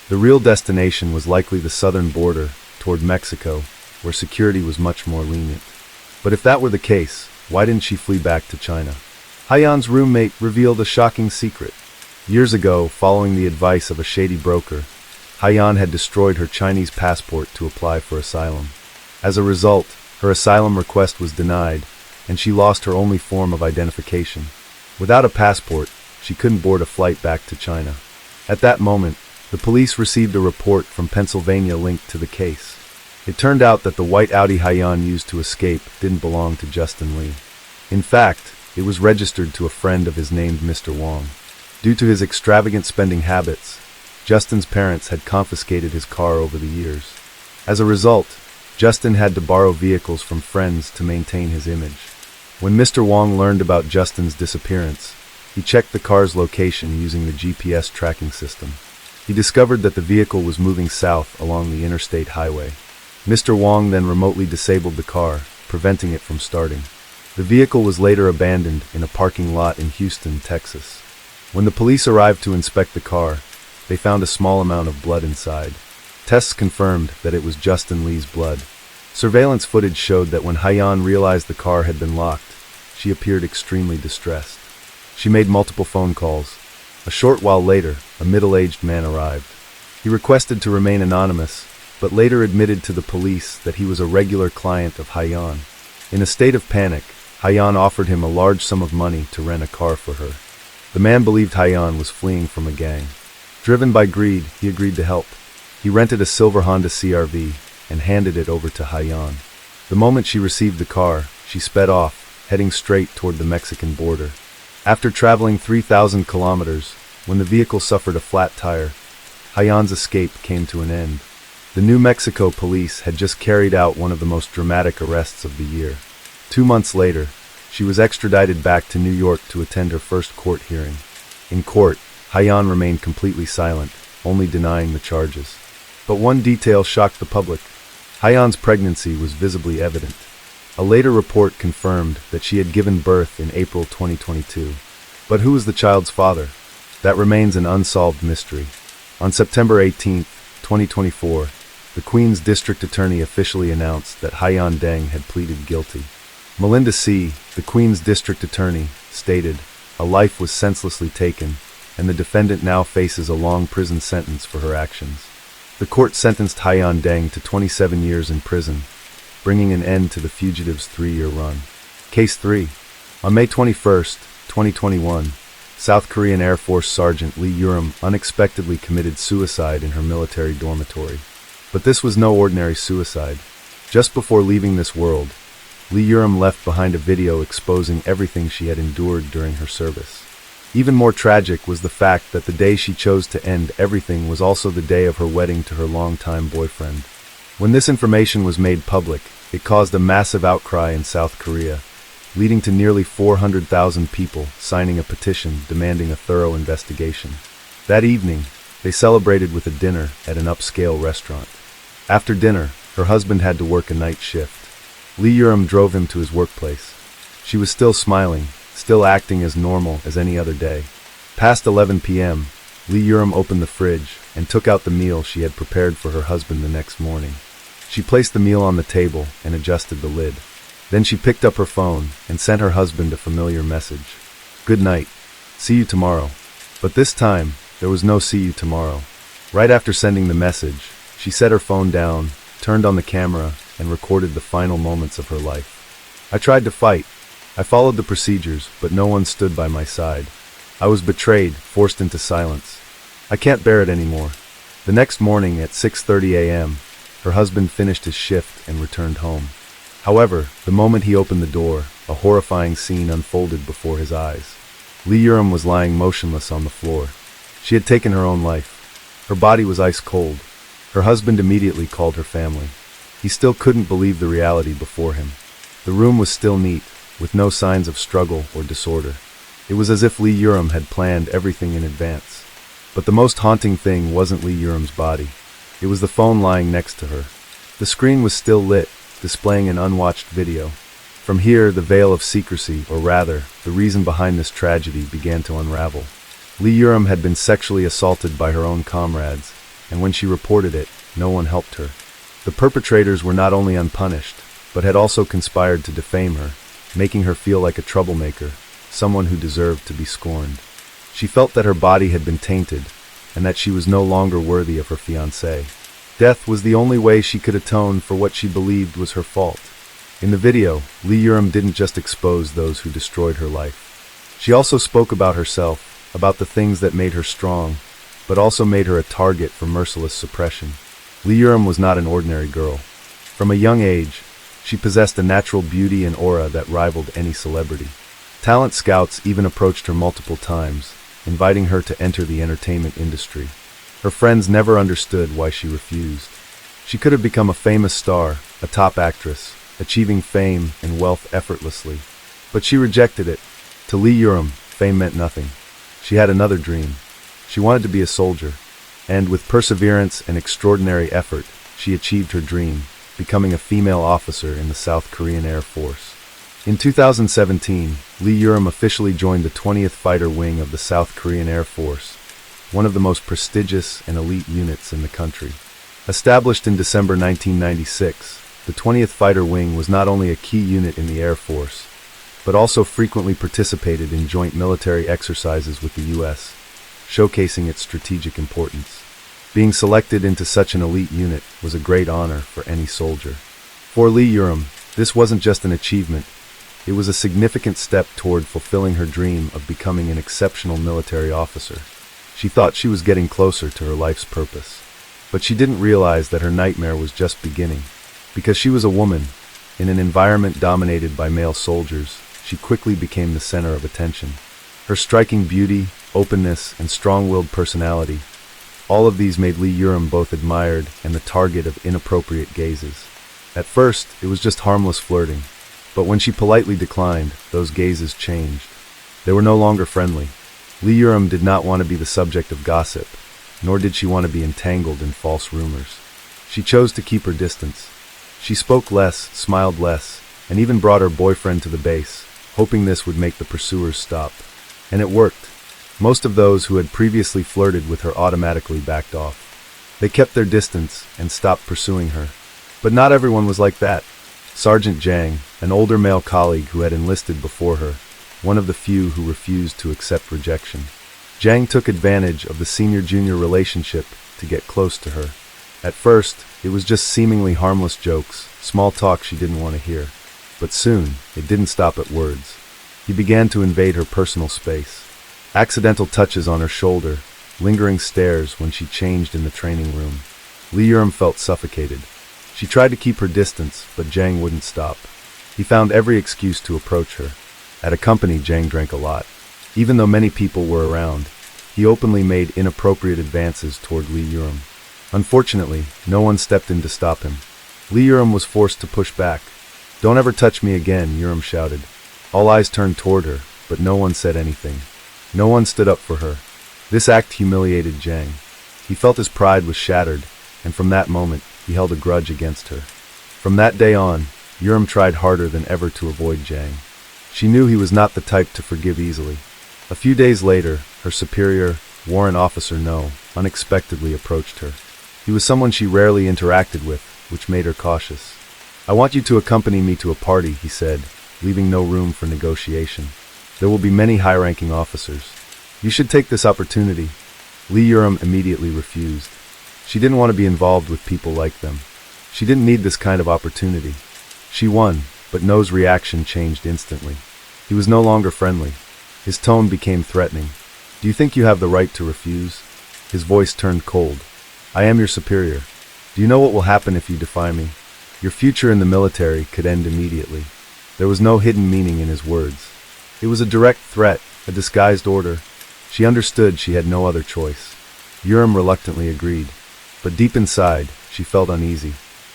The real destination was likely the southern border, toward Mexico, where security was much more lenient. But if that were the case, why didn't she flee back to China? Haiyan's roommate revealed a shocking secret. Years ago, following the advice of a shady broker, Haiyan had destroyed her Chinese passport to apply for asylum. As a result, her asylum request was denied, and she lost her only form of identification. Without a passport, she couldn't board a flight back to China. At that moment, the police received a report from Pennsylvania linked to the case. It turned out that the white Audi Haiyan used to escape didn't belong to Justin Lee. In fact, it was registered to a friend of his named Mr. Wong. Due to his extravagant spending habits, Justin's parents had confiscated his car over the years. As a result, Justin had to borrow vehicles from friends to maintain his image. When Mr. Wong learned about Justin's disappearance, he checked the car's location using the GPS tracking system. He discovered that the vehicle was moving south along the interstate highway. Mr. Wong then remotely disabled the car, preventing it from starting. The vehicle was later abandoned in a parking lot in Houston, Texas. When the police arrived to inspect the car, they found a small amount of blood inside. Tests confirmed that it was Justin Lee's blood. Surveillance footage showed that when Haiyan realized the car had been locked, she appeared extremely distressed. She made multiple phone calls. A short while later, a middle-aged man arrived. He requested to remain anonymous, but later admitted to the police that he was a regular client of Haiyan. In a state of panic, Haiyan offered him a large sum of money to rent a car for her. The man believed Haiyan was fleeing from a gang. Driven by greed, he agreed to help. He rented a silver Honda CR-V and handed it over to Haiyan. The moment she received the car, she sped off, heading straight toward the Mexican border. After traveling 3,000 kilometers, when the vehicle suffered a flat tire, Haiyan's escape came to an end. The New Mexico police had just carried out one of the most dramatic arrests of the year. 2 months later, she was extradited back to New York to attend her first court hearing. In court, Haiyan remained completely silent, only denying the charges. But one detail shocked the public. Haiyan's pregnancy was visibly evident. A later report confirmed that she had given birth in April 2022. But who was the child's father? That remains an unsolved mystery. On September 18, 2024, the Queens District Attorney officially announced that Haiyan Deng had pleaded guilty. Melinda C., the Queens District Attorney, stated, "A life was senselessly taken, and the defendant now faces a long prison sentence for her actions." The court sentenced Haiyan Deng to 27 years in prison, bringing an end to the fugitive's 3-year run. Case 3. On May 21, 2021, South Korean Air Force Sergeant Lee Urim unexpectedly committed suicide in her military dormitory. But this was no ordinary suicide. Just before leaving this world, Lee Urim left behind a video exposing everything she had endured during her service. Even more tragic was the fact that the day she chose to end everything was also the day of her wedding to her longtime boyfriend. When this information was made public, it caused a massive outcry in South Korea, leading to nearly 400,000 people signing a petition demanding a thorough investigation. That evening, they celebrated with a dinner at an upscale restaurant. After dinner, her husband had to work a night shift. Lee Urim drove him to his workplace. She was still smiling, still acting as normal as any other day. Past 11 p.m., Lee Urim opened the fridge and took out the meal she had prepared for her husband the next morning. She placed the meal on the table and adjusted the lid. Then she picked up her phone and sent her husband a familiar message. "Good night. See you tomorrow." But this time, there was no "see you tomorrow." Right after sending the message, she set her phone down, turned on the camera, and recorded the final moments of her life. "I tried to fight. I followed the procedures, but no one stood by my side. I was betrayed, forced into silence. I can't bear it anymore." The next morning at 6:30 a.m., her husband finished his shift and returned home. However, the moment he opened the door, a horrifying scene unfolded before his eyes. Lee Urim was lying motionless on the floor. She had taken her own life. Her body was ice cold. Her husband immediately called her family. He still couldn't believe the reality before him. The room was still neat, with no signs of struggle or disorder. It was as if Lee Urim had planned everything in advance. But the most haunting thing wasn't Lee Urim's body. It was the phone lying next to her. The screen was still lit, displaying an unwatched video. From here, the veil of secrecy, or rather, the reason behind this tragedy, began to unravel. Lee Urim had been sexually assaulted by her own comrades, and when she reported it, no one helped her. The perpetrators were not only unpunished, but had also conspired to defame her, making her feel like a troublemaker, someone who deserved to be scorned. She felt that her body had been tainted, and that she was no longer worthy of her fiancé. Death was the only way she could atone for what she believed was her fault. In the video, Lee Urim didn't just expose those who destroyed her life. She also spoke about herself, about the things that made her strong, but also made her a target for merciless suppression. Lee Urim was not an ordinary girl. From a young age, she possessed a natural beauty and aura that rivaled any celebrity. Talent scouts even approached her multiple times, inviting her to enter the entertainment industry. Her friends never understood why she refused. She could have become a famous star, a top actress, achieving fame and wealth effortlessly. But she rejected it. To Lee Urim, fame meant nothing. She had another dream. She wanted to be a soldier. And with perseverance and extraordinary effort, she achieved her dream, becoming a female officer in the South Korean Air Force. In 2017, Lee Urim officially joined the 20th Fighter Wing of the South Korean Air Force, one of the most prestigious and elite units in the country. Established in December 1996, the 20th Fighter Wing was not only a key unit in the Air Force, but also frequently participated in joint military exercises with the U.S., showcasing its strategic importance. Being selected into such an elite unit was a great honor for any soldier. For Lee Urim, this wasn't just an achievement, it was a significant step toward fulfilling her dream of becoming an exceptional military officer. She thought she was getting closer to her life's purpose. But she didn't realize that her nightmare was just beginning. Because she was a woman, in an environment dominated by male soldiers, she quickly became the center of attention. Her striking beauty, openness, and strong-willed personality, all of these made Lee Urim both admired and the target of inappropriate gazes. At first, it was just harmless flirting. But when she politely declined, those gazes changed. They were no longer friendly. Lee Urim did not want to be the subject of gossip, nor did she want to be entangled in false rumors. She chose to keep her distance. She spoke less, smiled less, and even brought her boyfriend to the base, hoping this would make the pursuers stop. And it worked. Most of those who had previously flirted with her automatically backed off. They kept their distance and stopped pursuing her. But not everyone was like that. Sergeant Jang, an older male colleague who had enlisted before her, one of the few who refused to accept rejection. Jang took advantage of the senior-junior relationship to get close to her. At first, it was just seemingly harmless jokes, small talk she didn't want to hear. But soon, it didn't stop at words. He began to invade her personal space. Accidental touches on her shoulder, lingering stares when she changed in the training room. Lee Urim felt suffocated. She tried to keep her distance, but Jang wouldn't stop. He found every excuse to approach her. At a company, Jang drank a lot. Even though many people were around, he openly made inappropriate advances toward Lee Urim. Unfortunately, no one stepped in to stop him. Lee Urim was forced to push back. "Don't ever touch me again," Urim shouted. All eyes turned toward her, but no one said anything. No one stood up for her. This act humiliated Jang. He felt his pride was shattered, and from that moment, he held a grudge against her. From that day on, Urim tried harder than ever to avoid Jang. She knew he was not the type to forgive easily. A few days later, her superior, Warrant Officer No, unexpectedly approached her. He was someone she rarely interacted with, which made her cautious. "I want you to accompany me to a party," he said, leaving no room for negotiation. "There will be many high-ranking officers. You should take this opportunity." Lee Urim immediately refused. She didn't want to be involved with people like them. She didn't need this kind of opportunity. She won, but No's reaction changed instantly. He was no longer friendly. His tone became threatening. "Do you think you have the right to refuse?" His voice turned cold. "I am your superior. Do you know what will happen if you defy me? Your future in the military could end immediately." There was no hidden meaning in his words. It was a direct threat, a disguised order. She understood she had no other choice. Urim reluctantly agreed. But deep inside, she felt uneasy.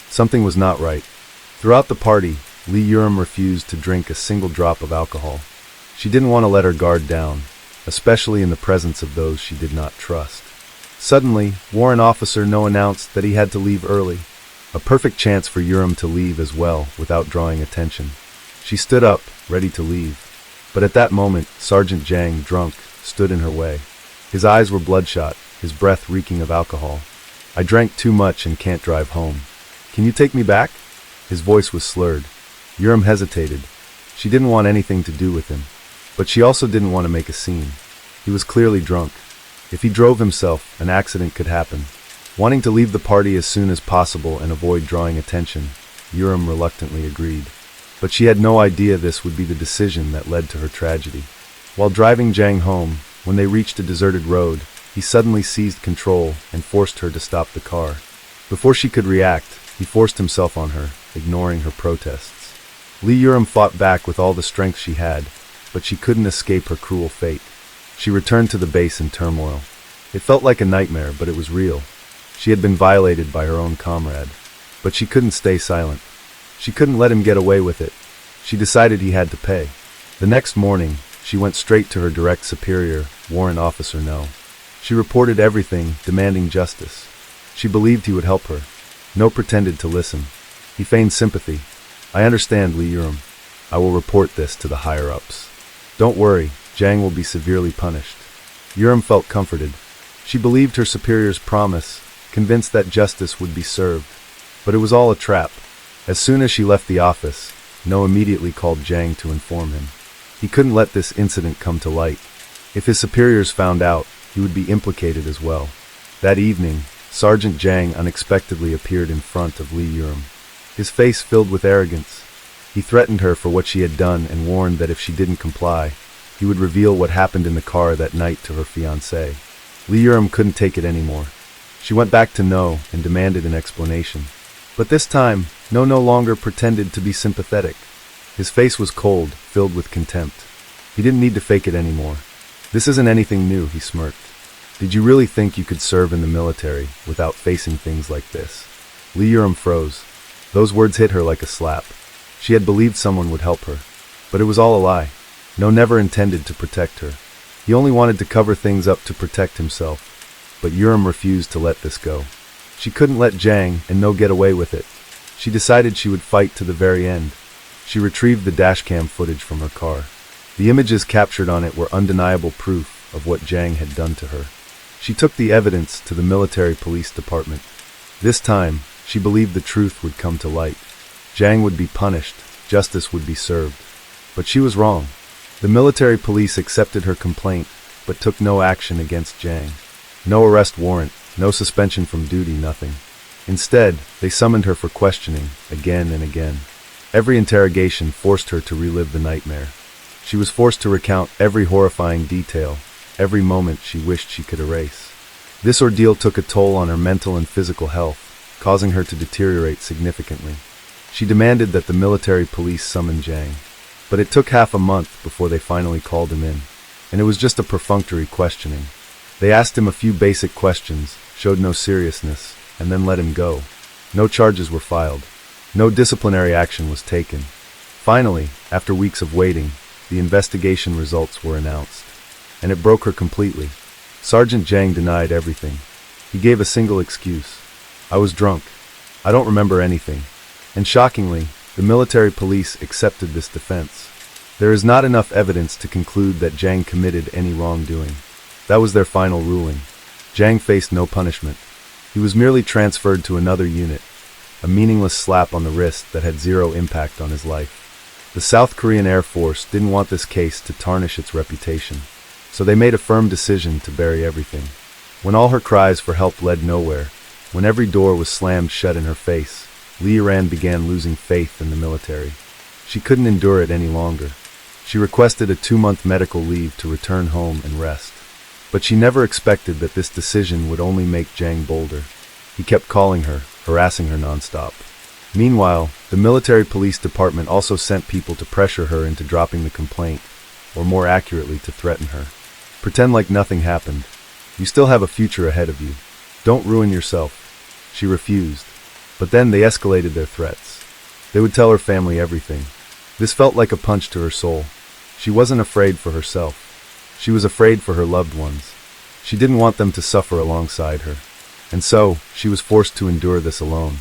Something was not right. Throughout the party, Lee Urim refused to drink a single drop of alcohol. She didn't want to let her guard down, especially in the presence of those she did not trust. Suddenly, Warrant Officer No announced that he had to leave early. A perfect chance for Urim to leave as well, without drawing attention. She stood up, ready to leave. But at that moment, Sergeant Jang, drunk, stood in her way. His eyes were bloodshot, his breath reeking of alcohol. "I drank too much and can't drive home." Can you take me back? His voice was slurred. Urim hesitated. She didn't want anything to do with him, but she also didn't want to make a scene. He was clearly drunk. If he drove himself, an accident could happen. Wanting to leave the party as soon as possible and avoid drawing attention, Urim reluctantly agreed. But she had no idea this would be the decision that led to her tragedy. While driving Jang home, when they reached a deserted road, he suddenly seized control and forced her to stop the car. Before she could react, he forced himself on her, ignoring her protests. Lee Urim fought back with all the strength she had, but she couldn't escape her cruel fate. She returned to the base in turmoil. It felt like a nightmare, but it was real. She had been violated by her own comrade. But she couldn't stay silent. She couldn't let him get away with it. She decided he had to pay. The next morning, she went straight to her direct superior, Warrant Officer No. She reported everything, demanding justice. She believed he would help her. No pretended to listen. He feigned sympathy. I understand, Lee Urim. I will report this to the higher-ups. Don't worry, Jang will be severely punished. Urim felt comforted. She believed her superior's promise, convinced that justice would be served. But it was all a trap. As soon as she left the office, No immediately called Jang to inform him. He couldn't let this incident come to light. If his superiors found out, he would be implicated as well. That evening, Sergeant Jang unexpectedly appeared in front of Lee Urim. His face filled with arrogance. He threatened her for what she had done and warned that if she didn't comply, he would reveal what happened in the car that night to her fiancé. Lee Urim couldn't take it anymore. She went back to No and demanded an explanation. But this time, No longer pretended to be sympathetic. His face was cold, filled with contempt. He didn't need to fake it anymore. This isn't anything new, he smirked. Did you really think you could serve in the military without facing things like this? Lee Urim froze. Those words hit her like a slap. She had believed someone would help her. But it was all a lie. No never intended to protect her. He only wanted to cover things up to protect himself. But Urim refused to let this go. She couldn't let Jang and No get away with it. She decided she would fight to the very end. She retrieved the dashcam footage from her car. The images captured on it were undeniable proof of what Jang had done to her. She took the evidence to the military police department. This time, she believed the truth would come to light. Jang would be punished, justice would be served. But she was wrong. The military police accepted her complaint, but took no action against Jang. No arrest warrant, no suspension from duty, nothing. Instead, they summoned her for questioning, again and again. Every interrogation forced her to relive the nightmare. She was forced to recount every horrifying detail, every moment she wished she could erase. This ordeal took a toll on her mental and physical health, causing her to deteriorate significantly. She demanded that the military police summon Jang. But it took half a month before they finally called him in. And it was just a perfunctory questioning. They asked him a few basic questions, showed no seriousness, and then let him go. No charges were filed. No disciplinary action was taken. Finally, after weeks of waiting, the investigation results were announced. And it broke her completely. Sergeant Jang denied everything. He gave a single excuse. I was drunk. I don't remember anything. And shockingly, the military police accepted this defense. There is not enough evidence to conclude that Jang committed any wrongdoing. That was their final ruling. Jang faced no punishment. He was merely transferred to another unit, a meaningless slap on the wrist that had zero impact on his life. The South Korean Air Force didn't want this case to tarnish its reputation, so they made a firm decision to bury everything. When all her cries for help led nowhere, when every door was slammed shut in her face, Lee Urim began losing faith in the military. She couldn't endure it any longer. She requested a 2-month medical leave to return home and rest. But she never expected that this decision would only make Jang bolder. He kept calling her, harassing her nonstop. Meanwhile, the military police department also sent people to pressure her into dropping the complaint, or more accurately, to threaten her. Pretend like nothing happened. You still have a future ahead of you. Don't ruin yourself. She refused. But then they escalated their threats. They would tell her family everything. This felt like a punch to her soul. She wasn't afraid for herself. She was afraid for her loved ones. She didn't want them to suffer alongside her. And so, she was forced to endure this alone.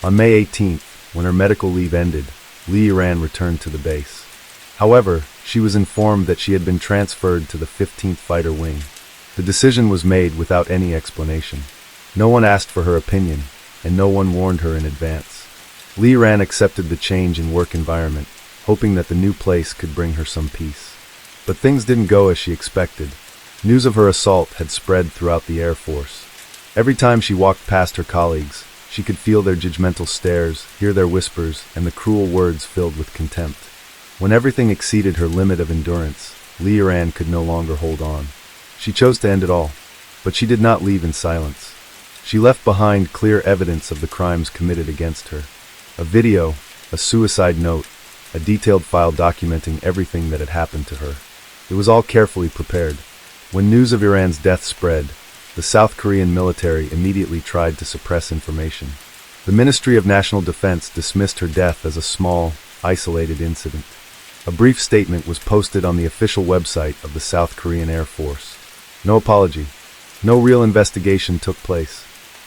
On May 18th, when her medical leave ended, Lee Urim returned to the base. However, she was informed that she had been transferred to the 15th Fighter Wing. The decision was made without any explanation. No one asked for her opinion, and no one warned her in advance. Lee Ran accepted the change in work environment, hoping that the new place could bring her some peace. But things didn't go as she expected. News of her assault had spread throughout the Air Force. Every time she walked past her colleagues, she could feel their judgmental stares, hear their whispers, and the cruel words filled with contempt. When everything exceeded her limit of endurance, Lee Ran could no longer hold on. She chose to end it all, but she did not leave in silence. She left behind clear evidence of the crimes committed against her. A video, a suicide note, a detailed file documenting everything that had happened to her. It was all carefully prepared. When news of Iran's death spread, the South Korean military immediately tried to suppress information. The Ministry of National Defense dismissed her death as a small, isolated incident. A brief statement was posted on the official website of the South Korean Air Force. No apology. No real investigation took place.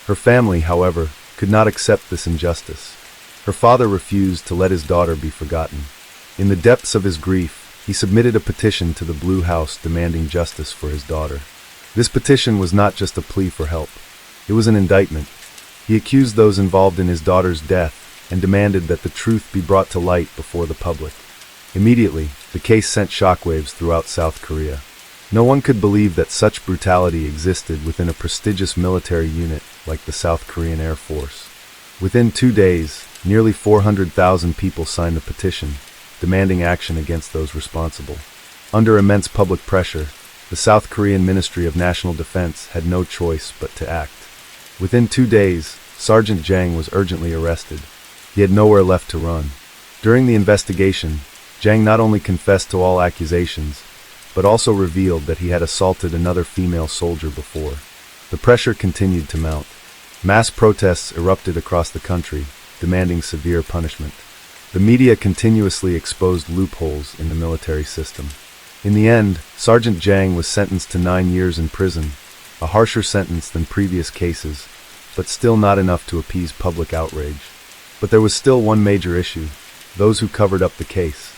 Her family, however, could not accept this injustice. Her father refused to let his daughter be forgotten. In the depths of his grief, he submitted a petition to the Blue House demanding justice for his daughter. This petition was not just a plea for help. It was an indictment. He accused those involved in his daughter's death and demanded that the truth be brought to light before the public. Immediately, the case sent shockwaves throughout South Korea. No one could believe that such brutality existed within a prestigious military unit like the South Korean Air Force. Within 2 days, nearly 400,000 people signed the petition, demanding action against those responsible. Under immense public pressure, the South Korean Ministry of National Defense had no choice but to act. Within 2 days, Sergeant Jang was urgently arrested. He had nowhere left to run. During the investigation, Jang not only confessed to all accusations, but also revealed that he had assaulted another female soldier before. The pressure continued to mount. Mass protests erupted across the country, demanding severe punishment. The media continuously exposed loopholes in the military system. In the end, Sergeant Jang was sentenced to 9 years in prison, a harsher sentence than previous cases, but still not enough to appease public outrage. But there was still one major issue: those who covered up the case.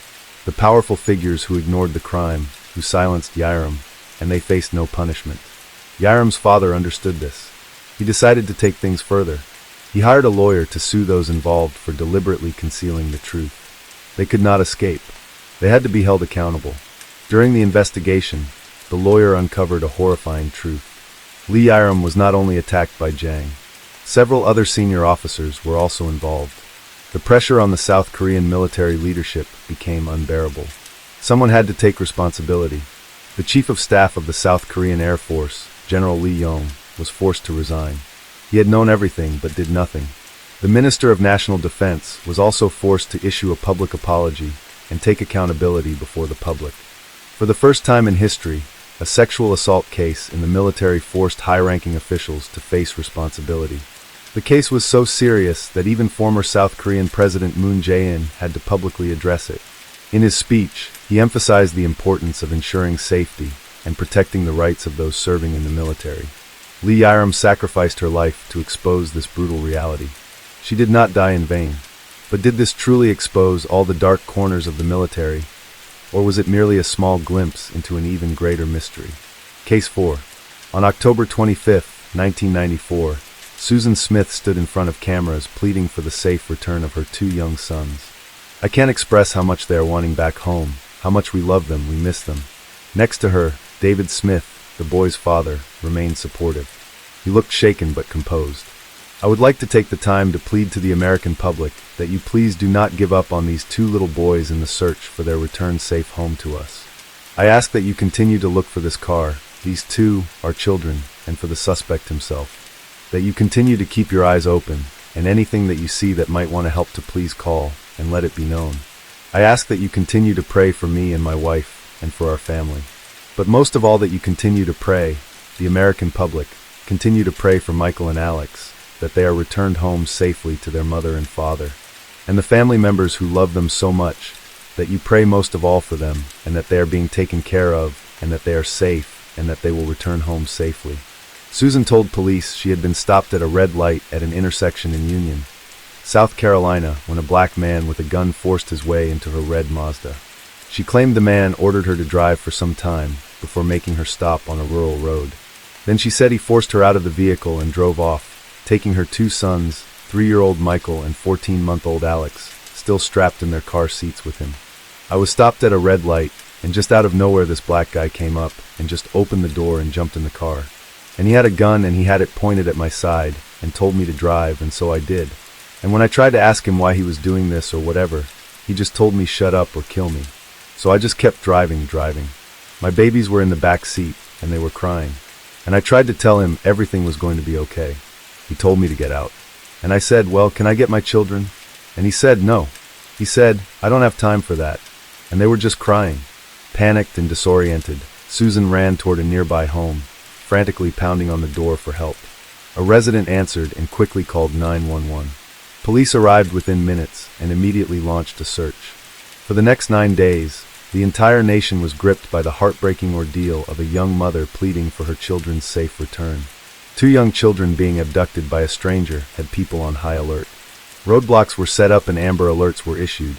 The powerful figures who ignored the crime, who silenced Yairam, and they faced no punishment. Yairam's father understood this. He decided to take things further. He hired a lawyer to sue those involved for deliberately concealing the truth. They could not escape. They had to be held accountable. During the investigation, the lawyer uncovered a horrifying truth. Lee Yairam was not only attacked by Jang. Several other senior officers were also involved. The pressure on the South Korean military leadership became unbearable. Someone had to take responsibility. The Chief of Staff of the South Korean Air Force, General Lee Yong, was forced to resign. He had known everything but did nothing. The Minister of National Defense was also forced to issue a public apology and take accountability before the public. For the first time in history, a sexual assault case in the military forced high-ranking officials to face responsibility. The case was so serious that even former South Korean President Moon Jae-in had to publicly address it. In his speech, he emphasized the importance of ensuring safety and protecting the rights of those serving in the military. Lee Yairam sacrificed her life to expose this brutal reality. She did not die in vain. But did this truly expose all the dark corners of the military, or was it merely a small glimpse into an even greater mystery? Case 4. On October 25, 1994, Susan Smith stood in front of cameras pleading for the safe return of her 2 young sons. "I can't express how much they are wanting back home, how much we love them, we miss them." Next to her, David Smith, the boy's father, remained supportive. He looked shaken but composed. "I would like to take the time to plead to the American public that you please do not give up on these 2 little boys in the search for their return safe home to us. I ask that you continue to look for this car, these 2, our children, and for the suspect himself. That you continue to keep your eyes open, and anything that you see that might want to help to please call, and let it be known. I ask that you continue to pray for me and my wife, and for our family. But most of all that you continue to pray, the American public, continue to pray for Michael and Alex, that they are returned home safely to their mother and father, and the family members who love them so much, that you pray most of all for them, and that they are being taken care of, and that they are safe, and that they will return home safely." Susan told police she had been stopped at a red light at an intersection in Union, South Carolina, when a black man with a gun forced his way into her red Mazda. She claimed the man ordered her to drive for some time before making her stop on a rural road. Then she said he forced her out of the vehicle and drove off, taking her 2 sons 3-year-old Michael and 14-month-old Alex, still strapped in their car seats with him. I was stopped at a red light, and just out of nowhere this black guy came up and just opened the door and jumped in the car. And he had a gun and he had it pointed at my side and told me to drive, and so I did. And when I tried to ask him why he was doing this or whatever, he just told me shut up or kill me. So I just kept driving. My babies were in the back seat and they were crying. And I tried to tell him everything was going to be okay. He told me to get out. And I said, well, can I get my children? And he said no. He said, I don't have time for that. And they were just crying. Panicked and disoriented, Susan ran toward a nearby home, frantically pounding on the door for help. A resident answered and quickly called 911. Police arrived within minutes and immediately launched a search. For the next 9 days, the entire nation was gripped by the heartbreaking ordeal of a young mother pleading for her children's safe return. 2 young children being abducted by a stranger had people on high alert. Roadblocks were set up and Amber Alerts were issued,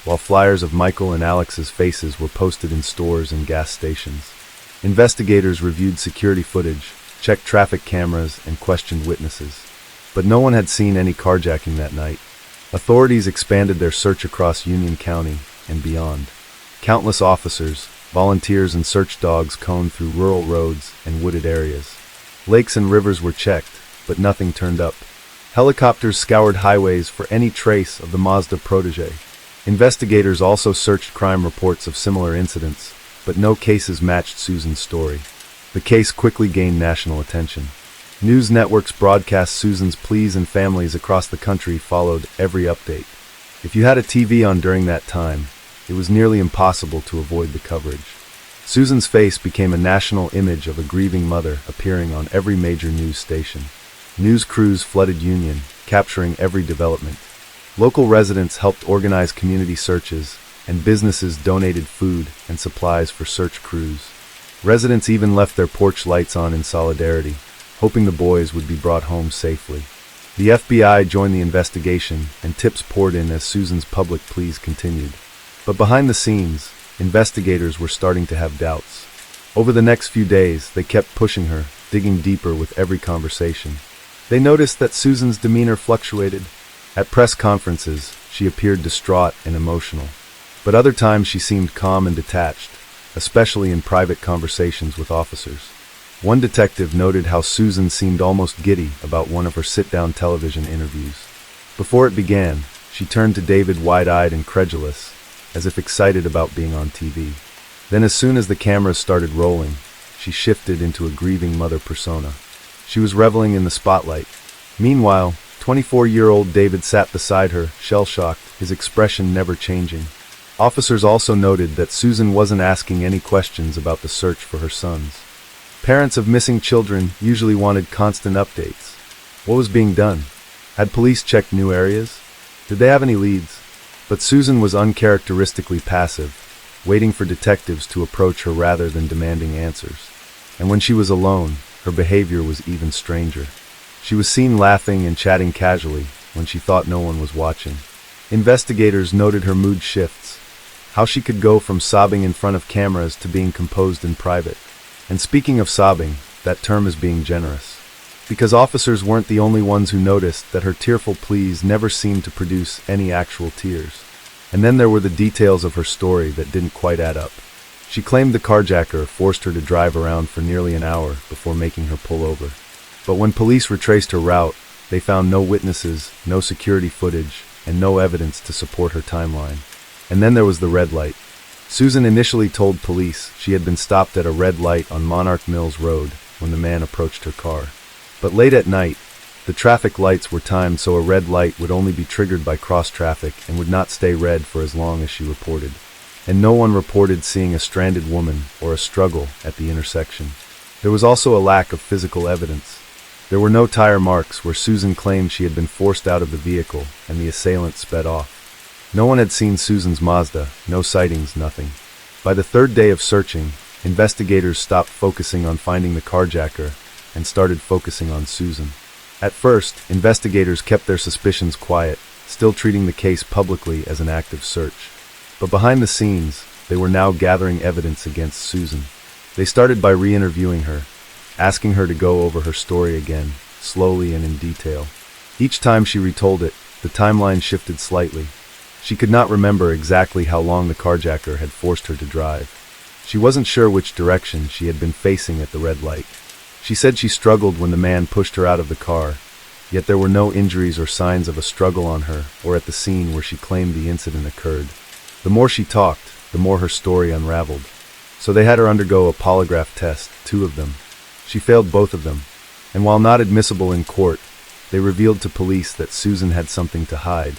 while flyers of Michael and Alex's faces were posted in stores and gas stations. Investigators reviewed security footage, checked traffic cameras, and questioned witnesses. But no one had seen any carjacking that night. Authorities expanded their search across Union County and beyond. Countless officers, volunteers, and search dogs combed through rural roads and wooded areas. Lakes and rivers were checked, but nothing turned up. Helicopters scoured highways for any trace of the Mazda protege. Investigators also searched crime reports of similar incidents, but no cases matched Susan's story. The case quickly gained national attention. News networks broadcast Susan's pleas and families across the country followed every update. If you had a TV on during that time, it was nearly impossible to avoid the coverage. Susan's face became a national image of a grieving mother appearing on every major news station. News crews flooded Union, capturing every development. Local residents helped organize community searches, and businesses donated food and supplies for search crews. Residents even left their porch lights on in solidarity, hoping the boys would be brought home safely. The FBI joined the investigation, and tips poured in as Susan's public pleas continued. But behind the scenes, investigators were starting to have doubts. Over the next few days, they kept pushing her, digging deeper with every conversation. They noticed that Susan's demeanor fluctuated. At press conferences, she appeared distraught and emotional. But other times she seemed calm and detached, especially in private conversations with officers. One detective noted how Susan seemed almost giddy about one of her sit-down television interviews. Before it began, she turned to David wide-eyed and credulous, as if excited about being on TV. Then as soon as the cameras started rolling, she shifted into a grieving mother persona. She was reveling in the spotlight. Meanwhile, 24-year-old David sat beside her, shell-shocked, his expression never changing. Officers also noted that Susan wasn't asking any questions about the search for her sons. Parents of missing children usually wanted constant updates. What was being done? Had police checked new areas? Did they have any leads? But Susan was uncharacteristically passive, waiting for detectives to approach her rather than demanding answers. And when she was alone, her behavior was even stranger. She was seen laughing and chatting casually when she thought no one was watching. Investigators noted her mood shifts, how she could go from sobbing in front of cameras to being composed in private. And speaking of sobbing, that term is being generous. Because officers weren't the only ones who noticed that her tearful pleas never seemed to produce any actual tears. And then there were the details of her story that didn't quite add up. She claimed the carjacker forced her to drive around for nearly an hour before making her pull over. But when police retraced her route, they found no witnesses, no security footage, and no evidence to support her timeline. And then there was the red light. Susan initially told police she had been stopped at a red light on Monarch Mills Road when the man approached her car. But late at night, the traffic lights were timed so a red light would only be triggered by cross traffic and would not stay red for as long as she reported. And no one reported seeing a stranded woman or a struggle at the intersection. There was also a lack of physical evidence. There were no tire marks where Susan claimed she had been forced out of the vehicle and the assailant sped off. No one had seen Susan's Mazda, no sightings, nothing. By the third day of searching, investigators stopped focusing on finding the carjacker and started focusing on Susan. At first, investigators kept their suspicions quiet, still treating the case publicly as an active search. But behind the scenes, they were now gathering evidence against Susan. They started by re-interviewing her, asking her to go over her story again, slowly and in detail. Each time she retold it, the timeline shifted slightly. She could not remember exactly how long the carjacker had forced her to drive. She wasn't sure which direction she had been facing at the red light. She said she struggled when the man pushed her out of the car, yet there were no injuries or signs of a struggle on her or at the scene where she claimed the incident occurred. The more she talked, the more her story unraveled. So they had her undergo a polygraph test, 2 of them. She failed both of them, and while not admissible in court, they revealed to police that Susan had something to hide.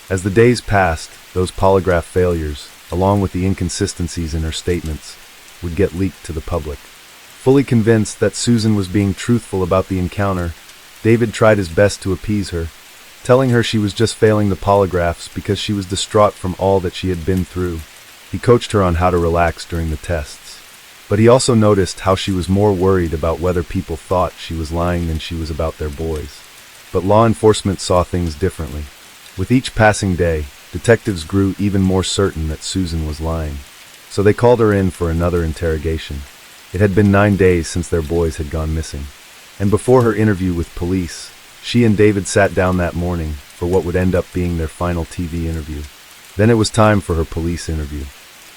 As the days passed, those polygraph failures, along with the inconsistencies in her statements, would get leaked to the public. Fully convinced that Susan was being truthful about the encounter, David tried his best to appease her, telling her she was just failing the polygraphs because she was distraught from all that she had been through. He coached her on how to relax during the tests. But he also noticed how she was more worried about whether people thought she was lying than she was about their boys. But law enforcement saw things differently. With each passing day, detectives grew even more certain that Susan was lying. So they called her in for another interrogation. It had been 9 days since their boys had gone missing. And before her interview with police, she and David sat down that morning for what would end up being their final TV interview. Then it was time for her police interview.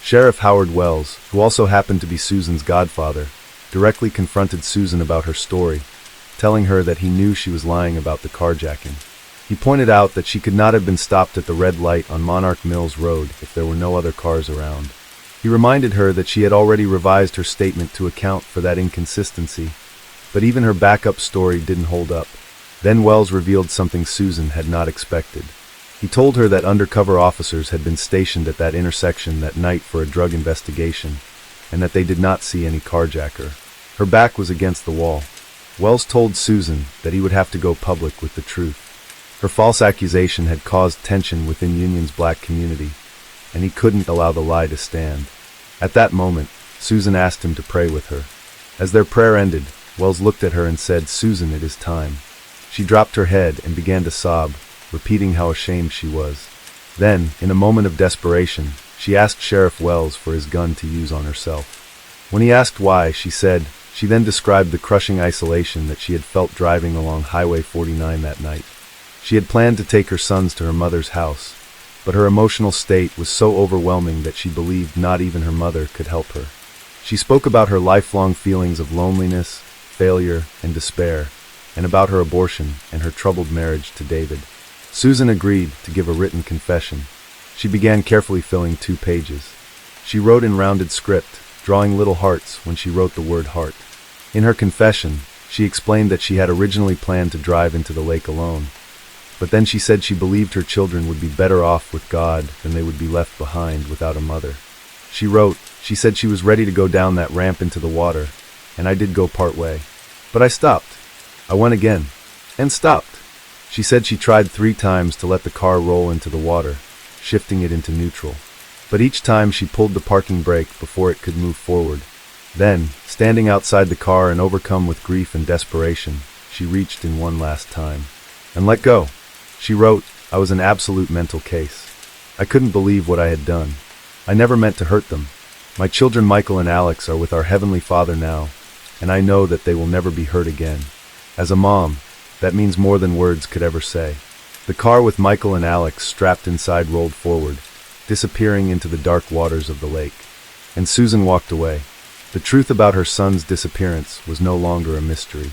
Sheriff Howard Wells, who also happened to be Susan's godfather, directly confronted Susan about her story, telling her that he knew she was lying about the carjacking. He pointed out that she could not have been stopped at the red light on Monarch Mills Road if there were no other cars around. He reminded her that she had already revised her statement to account for that inconsistency, but even her backup story didn't hold up. Then Wells revealed something Susan had not expected. He told her that undercover officers had been stationed at that intersection that night for a drug investigation, and that they did not see any carjacker. Her back was against the wall. Wells told Susan that he would have to go public with the truth. Her false accusation had caused tension within Union's black community, and he couldn't allow the lie to stand. At that moment, Susan asked him to pray with her. As their prayer ended, Wells looked at her and said, "Susan, it is time." She dropped her head and began to sob, repeating how ashamed she was. Then, in a moment of desperation, she asked Sheriff Wells for his gun to use on herself. When he asked why, she said, she then described the crushing isolation that she had felt driving along Highway 49 that night. She had planned to take her sons to her mother's house, but her emotional state was so overwhelming that she believed not even her mother could help her. She spoke about her lifelong feelings of loneliness, failure, and despair, and about her abortion and her troubled marriage to David. Susan agreed to give a written confession. She began carefully filling 2 pages. She wrote in rounded script, drawing little hearts when she wrote the word heart. In her confession, she explained that she had originally planned to drive into the lake alone, but then she said she believed her children would be better off with God than they would be left behind without a mother. She wrote, she said she was ready to go down that ramp into the water, and I did go part way. But I stopped. I went again, and stopped. She said she tried 3 times to let the car roll into the water, shifting it into neutral. But each time she pulled the parking brake before it could move forward. Then, standing outside the car and overcome with grief and desperation, she reached in one last time. And let go. She wrote, I was an absolute mental case. I couldn't believe what I had done. I never meant to hurt them. My children Michael and Alex are with our Heavenly Father now, and I know that they will never be hurt again. As a mom, that means more than words could ever say. The car with Michael and Alex strapped inside rolled forward, disappearing into the dark waters of the lake. And Susan walked away. The truth about her son's disappearance was no longer a mystery.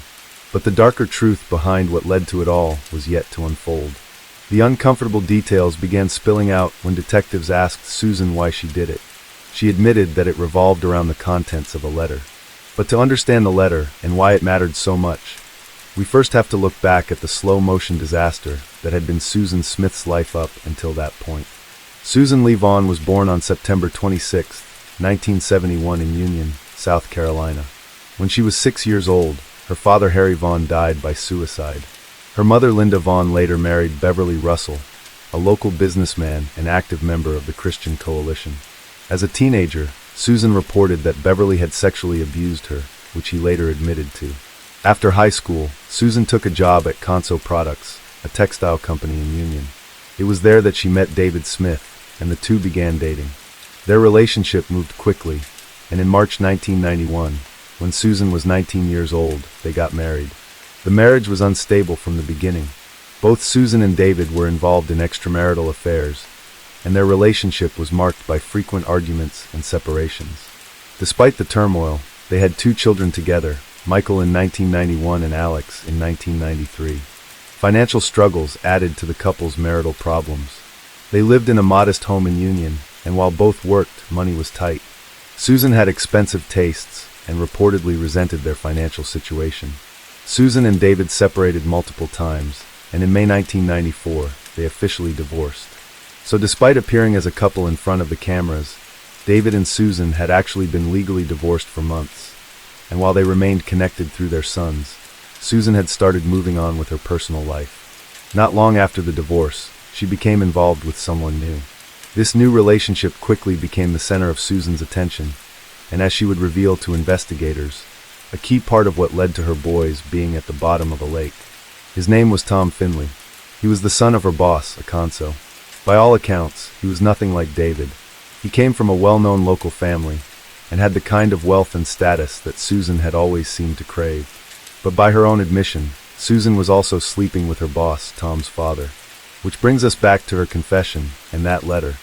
But the darker truth behind what led to it all was yet to unfold. The uncomfortable details began spilling out when detectives asked Susan why she did it. She admitted that it revolved around the contents of a letter. But to understand the letter and why it mattered so much, we first have to look back at the slow-motion disaster that had been Susan Smith's life up until that point. Susan Lee Vaughn was born on September 26, 1971 in Union, South Carolina. When she was 6 years old, her father Harry Vaughn died by suicide. Her mother Linda Vaughn later married Beverly Russell, a local businessman and active member of the Christian Coalition. As a teenager, Susan reported that Beverly had sexually abused her, which he later admitted to. After high school, Susan took a job at Conso Products, a textile company in Union. It was there that she met David Smith, and the two began dating. Their relationship moved quickly, and in March 1991, when Susan was 19 years old, they got married. The marriage was unstable from the beginning. Both Susan and David were involved in extramarital affairs, and their relationship was marked by frequent arguments and separations. Despite the turmoil, they had 2 children together, Michael in 1991 and Alex in 1993. Financial struggles added to the couple's marital problems. They lived in a modest home in Union, and while both worked, money was tight. Susan had expensive tastes and reportedly resented their financial situation. Susan and David separated multiple times, and in May 1994, they officially divorced. So despite appearing as a couple in front of the cameras, David and Susan had actually been legally divorced for months. And while they remained connected through their sons, Susan had started moving on with her personal life. Not long after the divorce, she became involved with someone new. This new relationship quickly became the center of Susan's attention, and as she would reveal to investigators, a key part of what led to her boys being at the bottom of a lake. His name was Tom Finley. He was the son of her boss, a conso. By all accounts, he was nothing like David. He came from a well-known local family, and had the kind of wealth and status that Susan had always seemed to crave. But by her own admission, Susan was also sleeping with her boss, Tom's father. Which brings us back to her confession and that letter.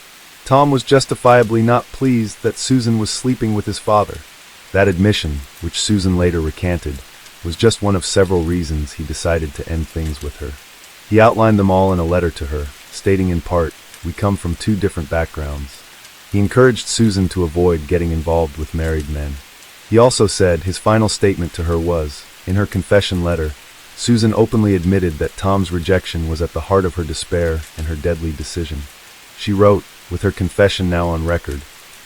Tom was justifiably not pleased that Susan was sleeping with his father. That admission, which Susan later recanted, was just one of several reasons he decided to end things with her. He outlined them all in a letter to her, stating in part, "We come from 2 different backgrounds." He encouraged Susan to avoid getting involved with married men. He also said his final statement to her was, in her confession letter, Susan openly admitted that Tom's rejection was at the heart of her despair and her deadly decision. She wrote, with her confession now on record,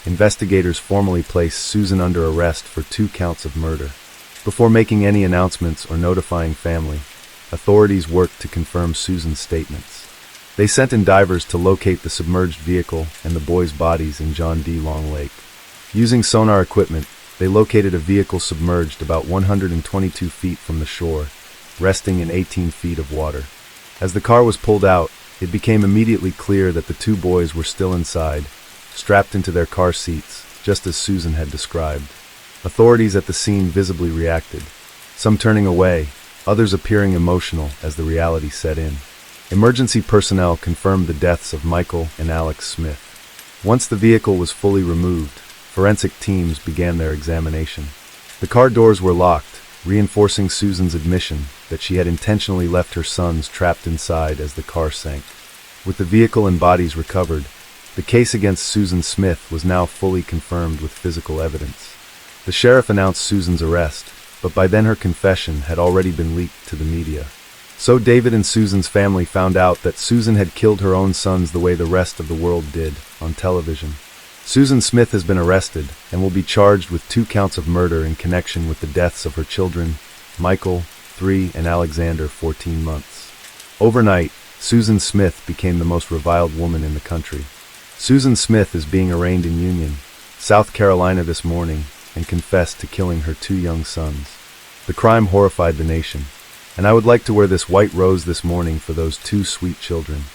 investigators formally placed Susan under arrest for 2 counts of murder. Before making any announcements or notifying family, authorities worked to confirm Susan's statements. They sent in divers to locate the submerged vehicle and the boys' bodies in John D. Long Lake. Using sonar equipment, they located a vehicle submerged about 122 feet from the shore, resting in 18 feet of water. As the car was pulled out, it became immediately clear that the 2 boys were still inside, strapped into their car seats, just as Susan had described. Authorities at the scene visibly reacted, some turning away, others appearing emotional as the reality set in. Emergency personnel confirmed the deaths of Michael and Alex Smith. Once the vehicle was fully removed, forensic teams began their examination. The car doors were locked, reinforcing Susan's admission that she had intentionally left her sons trapped inside as the car sank. With the vehicle and bodies recovered, the case against Susan Smith was now fully confirmed with physical evidence. The sheriff announced Susan's arrest, but by then her confession had already been leaked to the media. So David and Susan's family found out that Susan had killed her own sons the way the rest of the world did, on television. Susan Smith has been arrested and will be charged with 2 counts of murder in connection with the deaths of her children, Michael, 3, and Alexander, 14 months. Overnight, Susan Smith became the most reviled woman in the country. Susan Smith is being arraigned in Union, South Carolina this morning, and confessed to killing her 2 young sons. The crime horrified the nation. And I would like to wear this white rose this morning for those 2 sweet children.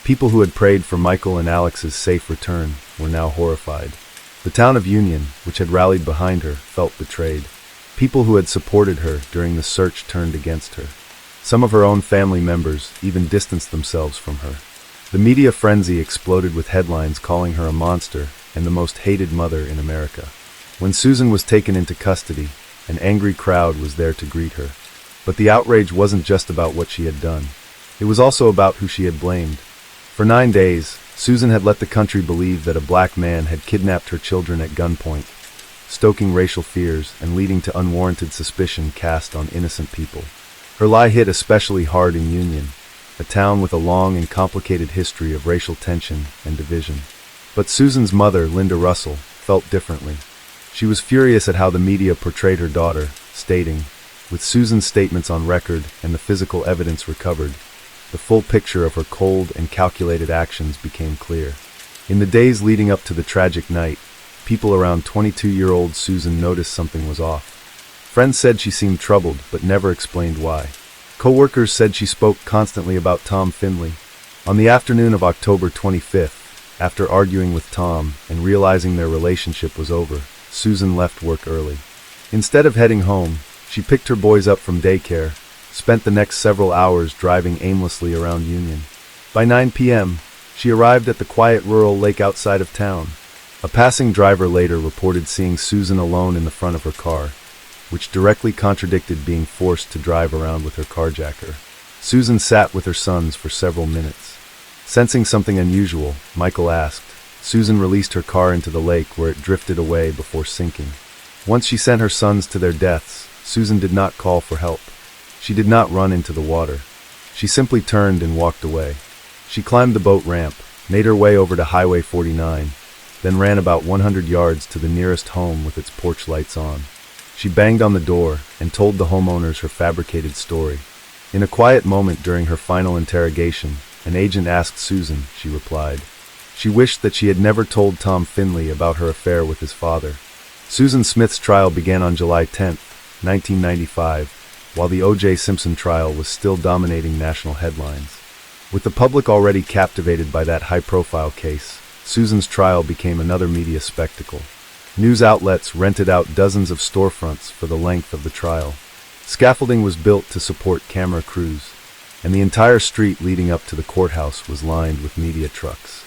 People who had prayed for Michael and Alex's safe return were now horrified. The town of Union, which had rallied behind her, felt betrayed. People who had supported her during the search turned against her. Some of her own family members even distanced themselves from her. The media frenzy exploded with headlines calling her a monster and the most hated mother in America. When Susan was taken into custody, an angry crowd was there to greet her. But the outrage wasn't just about what she had done. It was also about who she had blamed. For 9 days, Susan had let the country believe that a black man had kidnapped her children at gunpoint, stoking racial fears and leading to unwarranted suspicion cast on innocent people. Her lie hit especially hard in Union, a town with a long and complicated history of racial tension and division. But Susan's mother, Linda Russell, felt differently. She was furious at how the media portrayed her daughter, stating, "With Susan's statements on record and the physical evidence recovered, the full picture of her cold and calculated actions became clear." In the days leading up to the tragic night, people around 22-year-old Susan noticed something was off. Friends said she seemed troubled, but never explained why. Co-workers said she spoke constantly about Tom Finley. On the afternoon of October 25th, after arguing with Tom and realizing their relationship was over, Susan left work early. Instead of heading home, she picked her boys up from daycare, spent the next several hours driving aimlessly around Union. By 9 p.m., she arrived at the quiet rural lake outside of town. A passing driver later reported seeing Susan alone in the front of her car, which directly contradicted being forced to drive around with her carjacker. Susan sat with her sons for several minutes. Sensing something unusual, Michael asked. Susan released her car into the lake where it drifted away before sinking. Once she sent her sons to their deaths, Susan did not call for help. She did not run into the water. She simply turned and walked away. She climbed the boat ramp, made her way over to Highway 49, then ran about 100 yards to the nearest home with its porch lights on. She banged on the door and told the homeowners her fabricated story. In a quiet moment during her final interrogation, an agent asked Susan, she replied. She wished that she had never told Tom Finley about her affair with his father. Susan Smith's trial began on July 10, 1995, while the O.J. Simpson trial was still dominating national headlines. With the public already captivated by that high-profile case, Susan's trial became another media spectacle. News outlets rented out dozens of storefronts for the length of the trial. Scaffolding was built to support camera crews, and the entire street leading up to the courthouse was lined with media trucks.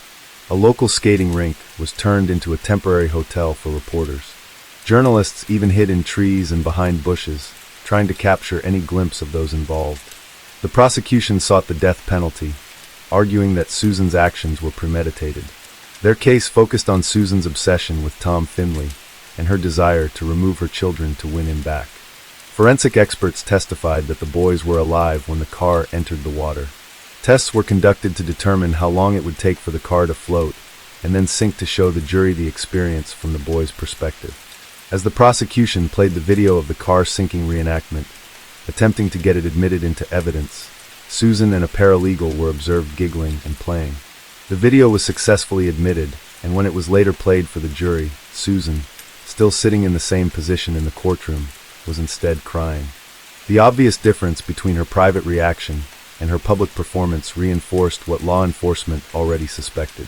A local skating rink was turned into a temporary hotel for reporters. Journalists even hid in trees and behind bushes, trying to capture any glimpse of those involved. The prosecution sought the death penalty, arguing that Susan's actions were premeditated. Their case focused on Susan's obsession with Tom Finley and her desire to remove her children to win him back. Forensic experts testified that the boys were alive when the car entered the water. Tests were conducted to determine how long it would take for the car to float, and then sink to show the jury the experience from the boys' perspective. As the prosecution played the video of the car sinking reenactment, attempting to get it admitted into evidence, Susan and a paralegal were observed giggling and playing. The video was successfully admitted, and when it was later played for the jury, Susan, still sitting in the same position in the courtroom, was instead crying. The obvious difference between her private reaction and her public performance reinforced what law enforcement already suspected: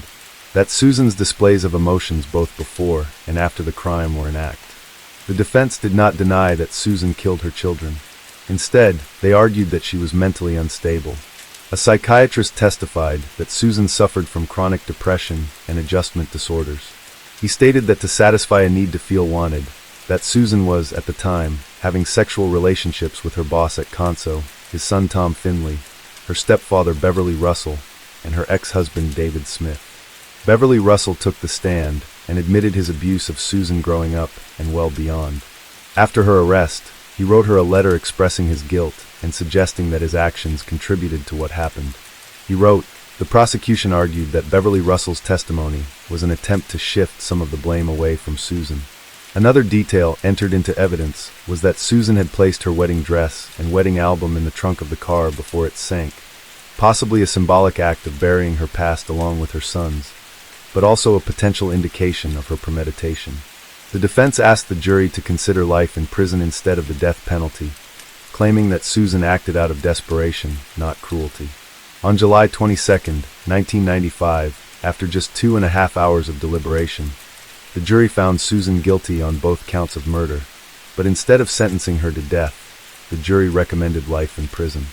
that Susan's displays of emotions both before and after the crime were an act. The defense did not deny that Susan killed her children. Instead, they argued that she was mentally unstable. A psychiatrist testified that Susan suffered from chronic depression and adjustment disorders. He stated that to satisfy a need to feel wanted, that Susan was, at the time, having sexual relationships with her boss at Conso, his son Tom Finley, her stepfather Beverly Russell, and her ex-husband David Smith. Beverly Russell took the stand and admitted his abuse of Susan growing up and well beyond. After her arrest, he wrote her a letter expressing his guilt and suggesting that his actions contributed to what happened. He wrote, "The prosecution argued that Beverly Russell's testimony was an attempt to shift some of the blame away from Susan. Another detail entered into evidence was that Susan had placed her wedding dress and wedding album in the trunk of the car before it sank, possibly a symbolic act of burying her past along with her sons, but also a potential indication of her premeditation." The defense asked the jury to consider life in prison instead of the death penalty, claiming that Susan acted out of desperation, not cruelty. On July 22, 1995, after just 2.5 hours of deliberation, the jury found Susan guilty on both counts of murder, but instead of sentencing her to death, the jury recommended life in prison.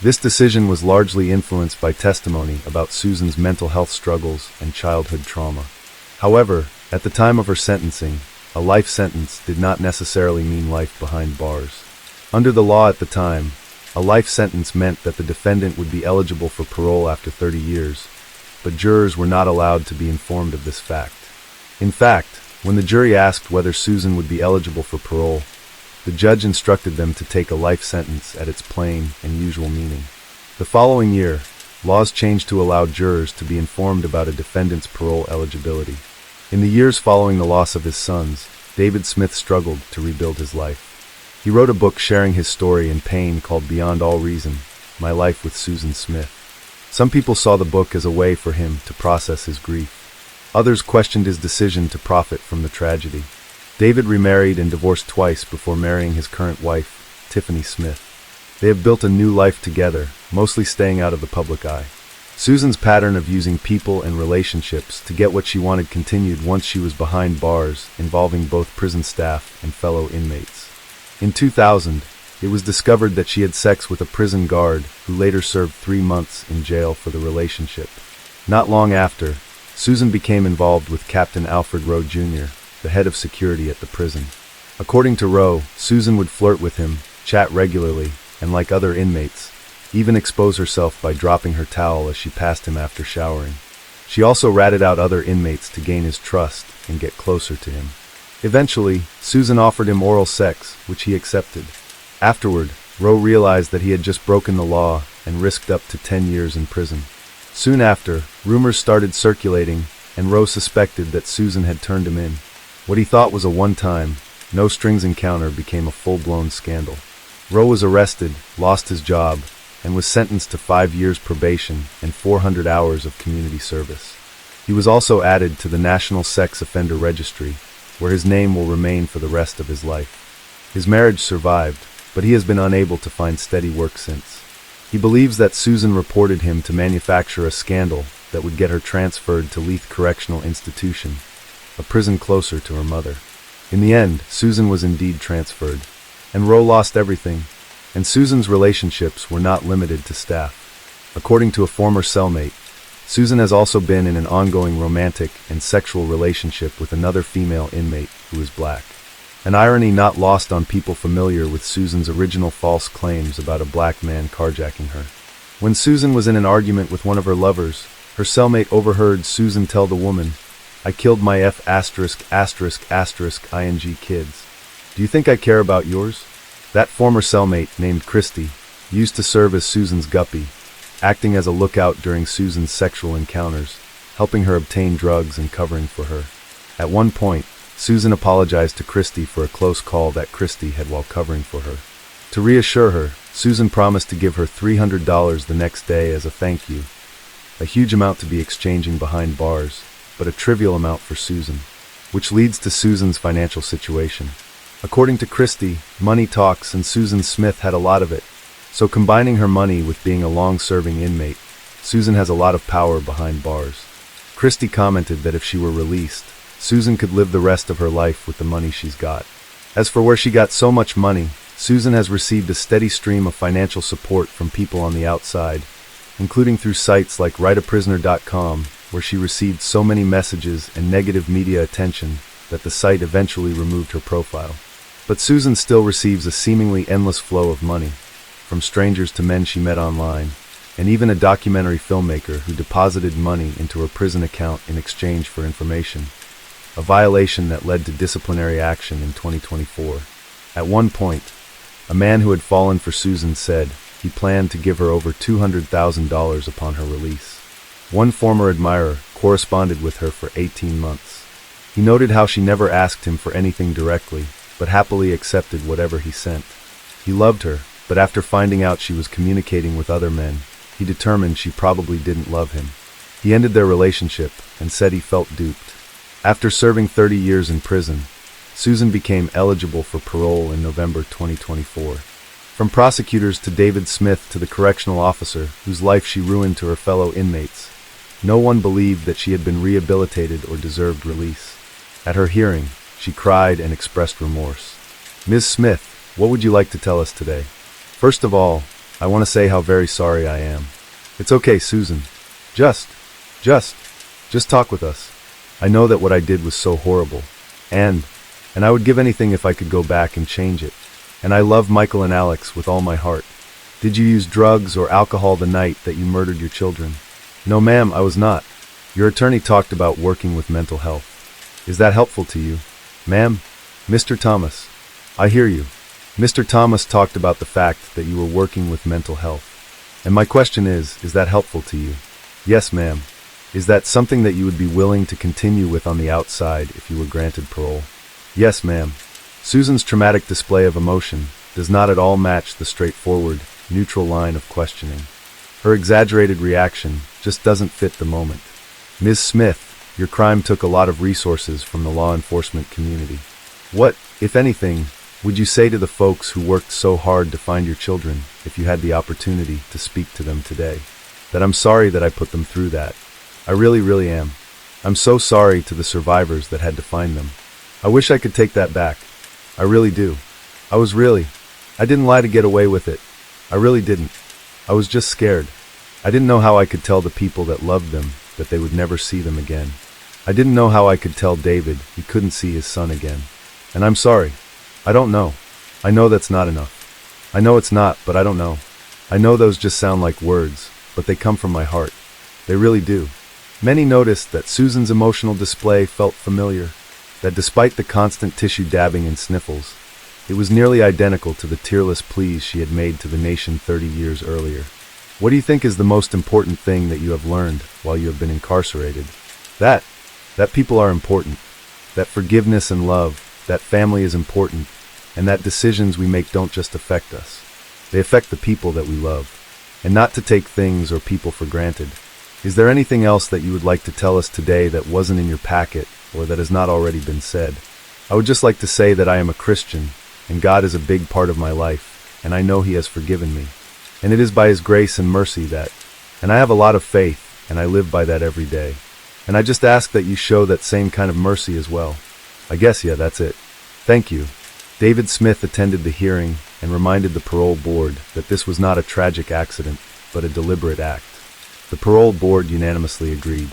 This decision was largely influenced by testimony about Susan's mental health struggles and childhood trauma. However, at the time of her sentencing, a life sentence did not necessarily mean life behind bars. Under the law at the time, a life sentence meant that the defendant would be eligible for parole after 30 years, but jurors were not allowed to be informed of this fact. In fact, when the jury asked whether Susan would be eligible for parole, the judge instructed them to take a life sentence at its plain and usual meaning. The following year, laws changed to allow jurors to be informed about a defendant's parole eligibility. In the years following the loss of his sons, David Smith struggled to rebuild his life. He wrote a book sharing his story and pain called Beyond All Reason, My Life with Susan Smith. Some people saw the book as a way for him to process his grief. Others questioned his decision to profit from the tragedy. David remarried and divorced twice before marrying his current wife, Tiffany Smith. They have built a new life together, mostly staying out of the public eye. Susan's pattern of using people and relationships to get what she wanted continued once she was behind bars, involving both prison staff and fellow inmates. In 2000, It was discovered that she had sex with a prison guard who later served 3 months in jail for the relationship. Not long after, Susan became involved with Captain Alfred Rowe Jr., the head of security at the prison. According to Rowe, Susan would flirt with him, chat regularly, and like other inmates, even expose herself by dropping her towel as she passed him after showering. She also ratted out other inmates to gain his trust and get closer to him. Eventually, Susan offered him oral sex, which he accepted. Afterward, Rowe realized that he had just broken the law and risked up to 10 years in prison. Soon after, rumors started circulating, and Rowe suspected that Susan had turned him in. What he thought was a one-time, no-strings encounter became a full-blown scandal. Rowe was arrested, lost his job, and was sentenced to 5 years probation and 400 hours of community service. He was also added to the National Sex Offender Registry, where his name will remain for the rest of his life. His marriage survived, but he has been unable to find steady work since. He believes that Susan reported him to manufacture a scandal that would get her transferred to Leith Correctional Institution, a prison closer to her mother. In the end, Susan was indeed transferred, and Rowe lost everything, and Susan's relationships were not limited to staff. According to a former cellmate, Susan has also been in an ongoing romantic and sexual relationship with another female inmate who is black. An irony not lost on people familiar with Susan's original false claims about a black man carjacking her. When Susan was in an argument with one of her lovers, her cellmate overheard Susan tell the woman, "I killed my ing kids. Do you think I care about yours?" That former cellmate, named Christy, used to serve as Susan's guppy, acting as a lookout during Susan's sexual encounters, helping her obtain drugs and covering for her. At one point, Susan apologized to Christy for a close call that Christy had while covering for her. To reassure her, Susan promised to give her $300 the next day as a thank you, a huge amount to be exchanging behind bars, but a trivial amount for Susan, which leads to Susan's financial situation. According to Christy, money talks, and Susan Smith had a lot of it, so combining her money with being a long-serving inmate, Susan has a lot of power behind bars. Christy commented that if she were released, Susan could live the rest of her life with the money she's got. As for where she got so much money, Susan has received a steady stream of financial support from people on the outside, including through sites like writeaprisoner.com, where she received so many messages and negative media attention that the site eventually removed her profile. But Susan still receives a seemingly endless flow of money, from strangers to men she met online, and even a documentary filmmaker who deposited money into her prison account in exchange for information, a violation that led to disciplinary action in 2024. At one point, a man who had fallen for Susan said he planned to give her over $200,000 upon her release. One former admirer corresponded with her for 18 months. He noted how she never asked him for anything directly, but happily accepted whatever he sent. He loved her, but after finding out she was communicating with other men, he determined she probably didn't love him. He ended their relationship and said he felt duped. After serving 30 years in prison, Susan became eligible for parole in November 2024. From prosecutors to David Smith to the correctional officer whose life she ruined to her fellow inmates, no one believed that she had been rehabilitated or deserved release. At her hearing, she cried and expressed remorse. Ms. Smith, what would you like to tell us today? First of all, I want to say how very sorry I am. It's okay, Susan. Just talk with us. I know that what I did was so horrible, and I would give anything if I could go back and change it. And I love Michael and Alex with all my heart. Did you use drugs or alcohol the night that you murdered your children? No, ma'am, I was not. Your attorney talked about working with mental health. Is that helpful to you? Ma'am, Mr. Thomas. I hear you. Mr. Thomas talked about the fact that you were working with mental health. And my question is that helpful to you? Yes, ma'am. Is that something that you would be willing to continue with on the outside if you were granted parole? Yes, ma'am. Susan's traumatic display of emotion does not at all match the straightforward, neutral line of questioning. Her exaggerated reaction just doesn't fit the moment. Ms. Smith, your crime took a lot of resources from the law enforcement community. What, if anything, would you say to the folks who worked so hard to find your children if you had the opportunity to speak to them today? That I'm sorry that I put them through that. I really am. I'm so sorry to the survivors that had to find them. I wish I could take that back. I really do. I was really, I didn't lie to get away with it. I really didn't. I was just scared. I didn't know how I could tell the people that loved them that they would never see them again. I didn't know how I could tell David he couldn't see his son again. And I'm sorry. I don't know. I know that's not enough. I know it's not, but I don't know. I know those just sound like words, but they come from my heart. They really do. Many noticed that Susan's emotional display felt familiar, that despite the constant tissue dabbing and sniffles, it was nearly identical to the tearless pleas she had made to the nation 30 years earlier. What do you think is the most important thing that you have learned while you have been incarcerated? That people are important, that forgiveness and love, that family is important, and that decisions we make don't just affect us. They affect the people that we love, and not to take things or people for granted. Is there anything else that you would like to tell us today that wasn't in your packet or that has not already been said? I would just like to say that I am a Christian, and God is a big part of my life, and I know He has forgiven me. And it is by His grace and mercy and I have a lot of faith, and I live by that every day. And I just ask that you show that same kind of mercy as well. I guess, yeah, that's it. Thank you. David Smith attended the hearing and reminded the parole board that this was not a tragic accident, but a deliberate act. The parole board unanimously agreed.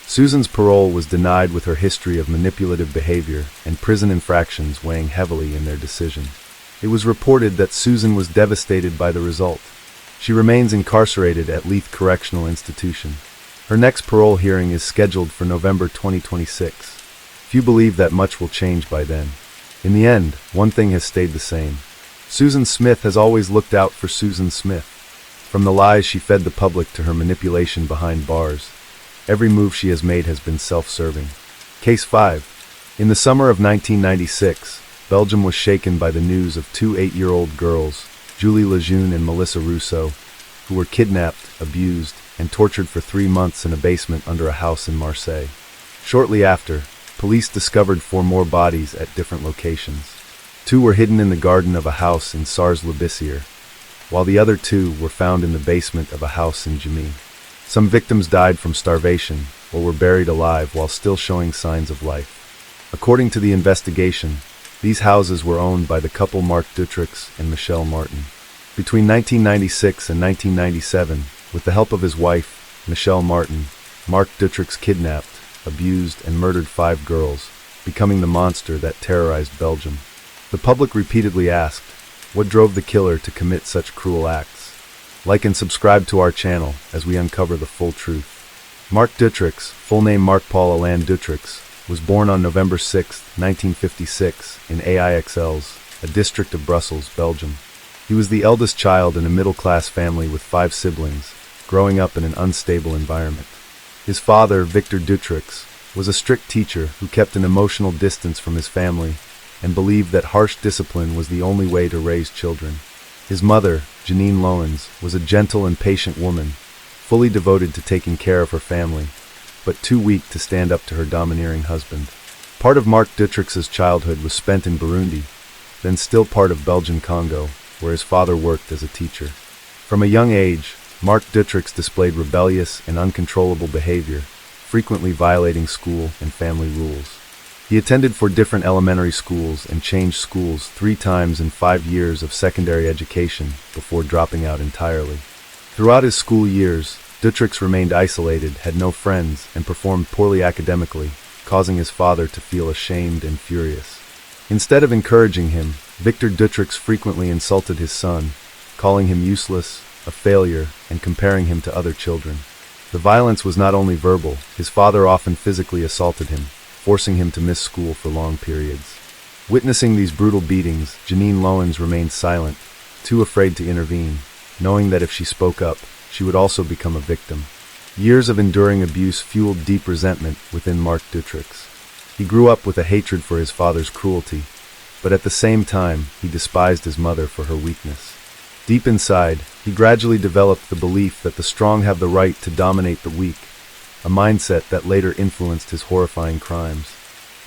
Susan's parole was denied with her history of manipulative behavior and prison infractions weighing heavily in their decision. It was reported that Susan was devastated by the result. She remains incarcerated at Leith Correctional Institution. Her next parole hearing is scheduled for November 2026. Few believe that much will change by then. In the end, one thing has stayed the same. Susan Smith has always looked out for Susan Smith. From the lies she fed the public to her manipulation behind bars, every move she has made has been self-serving. Case 5. In the summer of 1996, Belgium was shaken by the news of two 8-year-old girls, Julie Lejeune and Melissa Rousseau, who were kidnapped, abused, and tortured for 3 months in a basement under a house in Marseille. Shortly after, police discovered 4 more bodies at different locations. 2 were hidden in the garden of a house in Sars-le-Bessières, while the other 2 were found in the basement of a house in Jamy. Some victims died from starvation or were buried alive while still showing signs of life. According to the investigation, these houses were owned by the couple Marc Dutroux and Michelle Martin. Between 1996 and 1997, with the help of his wife, Michelle Martin, Marc Dutroux kidnapped, abused, and murdered 5 girls, becoming the monster that terrorized Belgium. The public repeatedly asked, what drove the killer to commit such cruel acts? Like and subscribe to our channel as we uncover the full truth. Marc Dutroux, full name Marc-Paul Alain Dutroux, was born on November 6, 1956, in Aix-les-Bains, a district of Brussels, Belgium. He was the eldest child in a middle-class family with 5 siblings, growing up in an unstable environment. His father, Victor Dutroux, was a strict teacher who kept an emotional distance from his family and believed that harsh discipline was the only way to raise children. His mother, Janine Loans, was a gentle and patient woman, fully devoted to taking care of her family, but too weak to stand up to her domineering husband. Part of Marc Dutroux's childhood was spent in Burundi, then still part of Belgian Congo, where his father worked as a teacher. From a young age, Marc Dutroux displayed rebellious and uncontrollable behavior, frequently violating school and family rules. He attended 4 different elementary schools and changed schools 3 times in 5 years of secondary education before dropping out entirely. Throughout his school years, Dutroux remained isolated, had no friends, and performed poorly academically, causing his father to feel ashamed and furious. Instead of encouraging him, Victor Dutroux frequently insulted his son, calling him useless, a failure, and comparing him to other children. The violence was not only verbal, his father often physically assaulted him, forcing him to miss school for long periods. Witnessing these brutal beatings, Janine Loans remained silent, too afraid to intervene, knowing that if she spoke up, she would also become a victim. Years of enduring abuse fueled deep resentment within Marc Dutroux. He grew up with a hatred for his father's cruelty, but at the same time, he despised his mother for her weakness. Deep inside, he gradually developed the belief that the strong have the right to dominate the weak, a mindset that later influenced his horrifying crimes.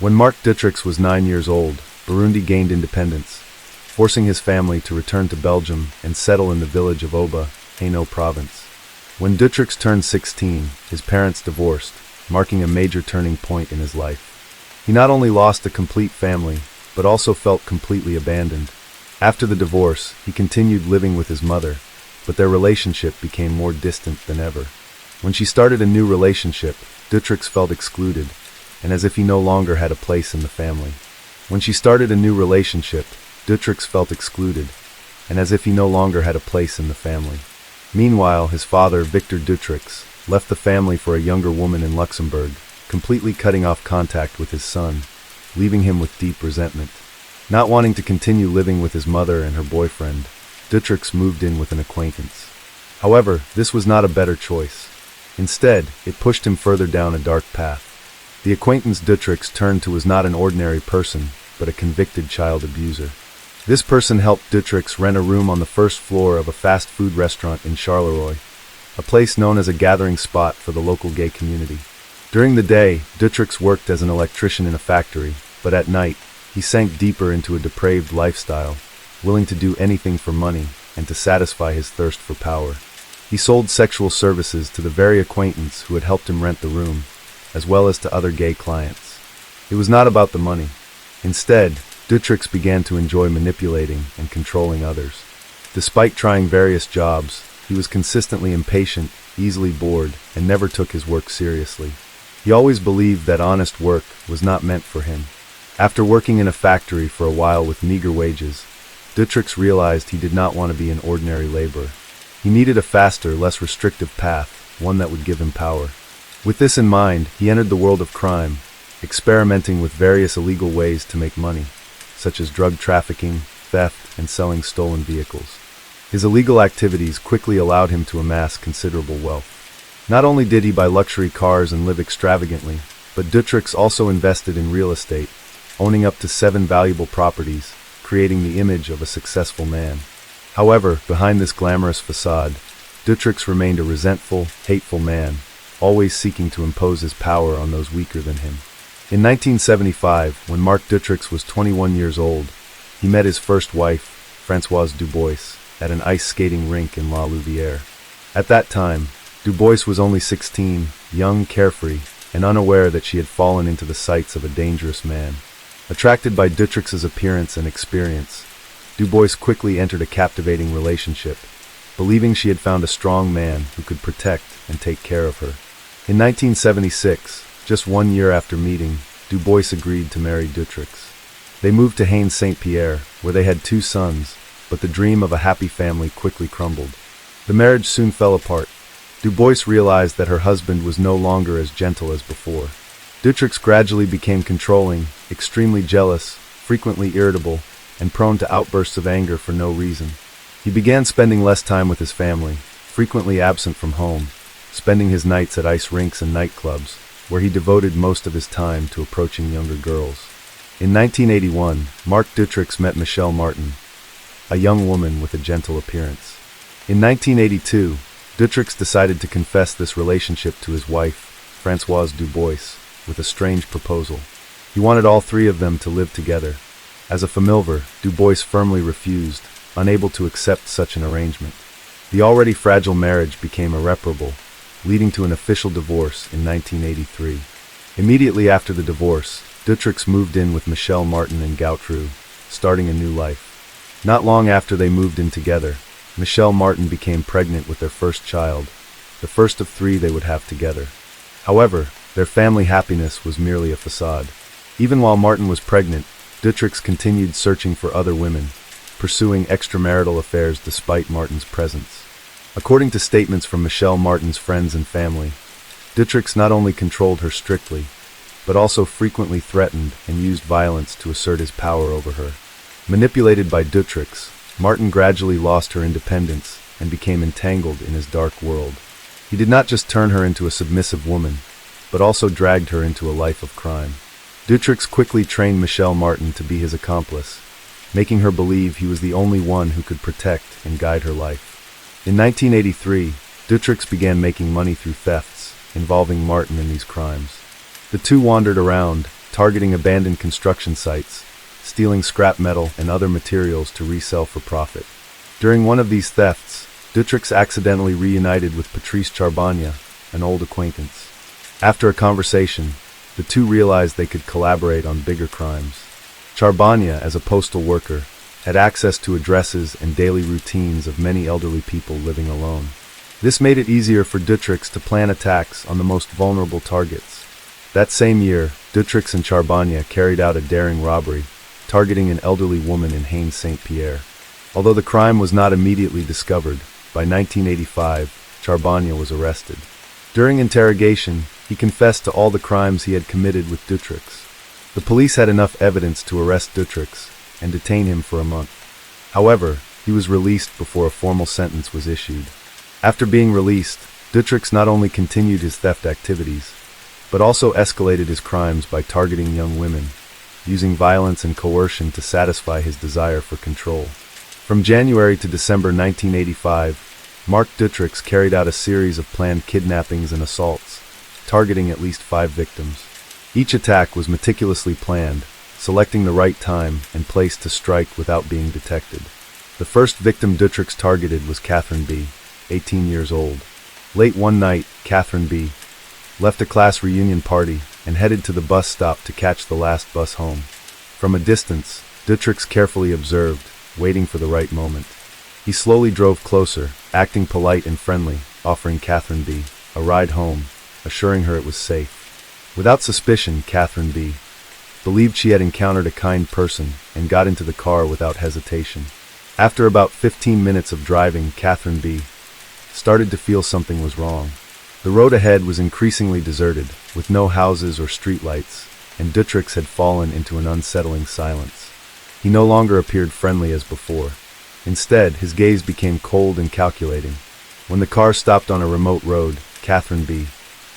When Marc Dutroux was 9 years old, Burundi gained independence, forcing his family to return to Belgium and settle in the village of Oba, Hainaut province. When Dutroux turned 16, his parents divorced, marking a major turning point in his life. He not only lost a complete family, but also felt completely abandoned. After the divorce, he continued living with his mother, but their relationship became more distant than ever. When she started a new relationship, Dutroux felt excluded, and as if he no longer had a place in the family. When she started a new relationship, Dutroux felt excluded, and as if he no longer had a place in the family. Meanwhile, his father, Victor Dutroux, left the family for a younger woman in Luxembourg, completely cutting off contact with his son, leaving him with deep resentment. Not wanting to continue living with his mother and her boyfriend, Dutroux moved in with an acquaintance. However, this was not a better choice. Instead, it pushed him further down a dark path. The acquaintance Dutroux turned to was not an ordinary person, but a convicted child abuser. This person helped Dutroux rent a room on the first floor of a fast food restaurant in Charleroi, a place known as a gathering spot for the local gay community. During the day, Dutroux worked as an electrician in a factory, but at night, he sank deeper into a depraved lifestyle, willing to do anything for money and to satisfy his thirst for power. He sold sexual services to the very acquaintance who had helped him rent the room, as well as to other gay clients. It was not about the money. Instead, Dutroux began to enjoy manipulating and controlling others. Despite trying various jobs, he was consistently impatient, easily bored, and never took his work seriously. He always believed that honest work was not meant for him. After working in a factory for a while with meager wages, Dutroux realized he did not want to be an ordinary laborer. He needed a faster, less restrictive path, one that would give him power. With this in mind, he entered the world of crime, experimenting with various illegal ways to make money, such as drug trafficking, theft, and selling stolen vehicles. His illegal activities quickly allowed him to amass considerable wealth. Not only did he buy luxury cars and live extravagantly, but Dutroux also invested in real estate, owning up to 7 valuable properties, creating the image of a successful man. However, behind this glamorous facade, Dutroux remained a resentful, hateful man, always seeking to impose his power on those weaker than him. In 1975, when Marc Dutroux was 21 years old, he met his first wife, Françoise Dubois, at an ice skating rink in La Louvière. At that time, Dubois was only 16, young, carefree, and unaware that she had fallen into the sights of a dangerous man. Attracted by Dutroux's appearance and experience, Dubois quickly entered a captivating relationship, believing she had found a strong man who could protect and take care of her. In 1976, just 1 year after meeting, Dubois agreed to marry Dutroux. They moved to Haines-Saint-Pierre, where they had 2 sons, but the dream of a happy family quickly crumbled. The marriage soon fell apart. Dubois realized that her husband was no longer as gentle as before. Dutroux gradually became controlling, extremely jealous, frequently irritable, and prone to outbursts of anger for no reason. He began spending less time with his family, frequently absent from home, spending his nights at ice rinks and nightclubs, where he devoted most of his time to approaching younger girls. In 1981, Marc Dutroux met Michelle Martin, a young woman with a gentle appearance. In 1982, Dutroux decided to confess this relationship to his wife, Françoise Dubois, with a strange proposal. He wanted all 3 of them to live together. As a familiar, Dubois firmly refused, unable to accept such an arrangement. The already fragile marriage became irreparable, leading to an official divorce in 1983. Immediately after the divorce, Dutroux moved in with Michelle Martin in Dutroux, starting a new life. Not long after they moved in together, Michelle Martin became pregnant with their first child, the first of 3 they would have together. However, their family happiness was merely a facade. Even while Martin was pregnant, Dutroux continued searching for other women, pursuing extramarital affairs despite Martin's presence. According to statements from Michelle Martin's friends and family, Dutroux not only controlled her strictly, but also frequently threatened and used violence to assert his power over her. Manipulated by Dutroux, Martin gradually lost her independence and became entangled in his dark world. He did not just turn her into a submissive woman, but also dragged her into a life of crime. Dutroux quickly trained Michelle Martin to be his accomplice, making her believe he was the only one who could protect and guide her life. In 1983, Dutroux began making money through thefts, involving Martin in these crimes. The 2 wandered around, targeting abandoned construction sites, stealing scrap metal and other materials to resell for profit. During one of these thefts, Dutroux accidentally reunited with Patrice Charbonnier, an old acquaintance. After a conversation, the 2 realized they could collaborate on bigger crimes. Charbonnier, as a postal worker, had access to addresses and daily routines of many elderly people living alone. This made it easier for Dutroux to plan attacks on the most vulnerable targets. That same year, Dutroux and Charbonnier carried out a daring robbery, targeting an elderly woman in Haines Saint-Pierre. Although the crime was not immediately discovered, by 1985, Charbonnier was arrested. During interrogation, he confessed to all the crimes he had committed with Dutroux. The police had enough evidence to arrest Dutroux and detain him for a month. However, he was released before a formal sentence was issued. After being released, Dutroux not only continued his theft activities, but also escalated his crimes by targeting young women, using violence and coercion to satisfy his desire for control. From January to December 1985, Marc Dutroux carried out a series of planned kidnappings and assaults, targeting at least 5 victims. Each attack was meticulously planned, selecting the right time and place to strike without being detected. The first victim Dutroux targeted was Catherine B., 18 years old. Late one night, Catherine B. left a class reunion party and headed to the bus stop to catch the last bus home. From a distance, Dutroux carefully observed, waiting for the right moment. He slowly drove closer, acting polite and friendly, offering Catherine B. a ride home, assuring her it was safe. Without suspicion, Catherine B. believed she had encountered a kind person and got into the car without hesitation. After about 15 minutes of driving, Catherine B. started to feel something was wrong. The road ahead was increasingly deserted, with no houses or streetlights, and Dutroux had fallen into an unsettling silence. He no longer appeared friendly as before. Instead, his gaze became cold and calculating. When the car stopped on a remote road, Catherine B.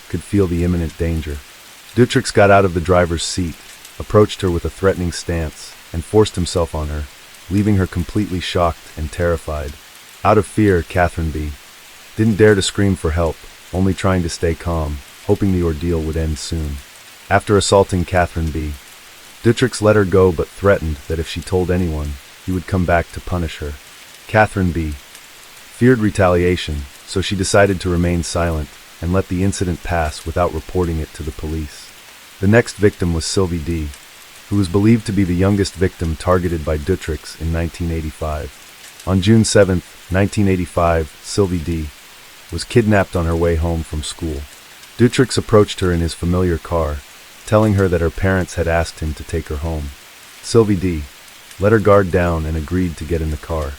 could feel the imminent danger. Dutroux got out of the driver's seat, approached her with a threatening stance, and forced himself on her, leaving her completely shocked and terrified. Out of fear, Catherine B. didn't dare to scream for help, only trying to stay calm, hoping the ordeal would end soon. After assaulting Catherine B., Dutroux let her go but threatened that if she told anyone, he would come back to punish her. Catherine B. feared retaliation, so she decided to remain silent and let the incident pass without reporting it to the police. The next victim was Sylvie D., who was believed to be the youngest victim targeted by Dutroux in 1985. On June 7, 1985, Sylvie D. was kidnapped on her way home from school. Dutroux approached her in his familiar car, telling her that her parents had asked him to take her home. Sylvie D. let her guard down and agreed to get in the car.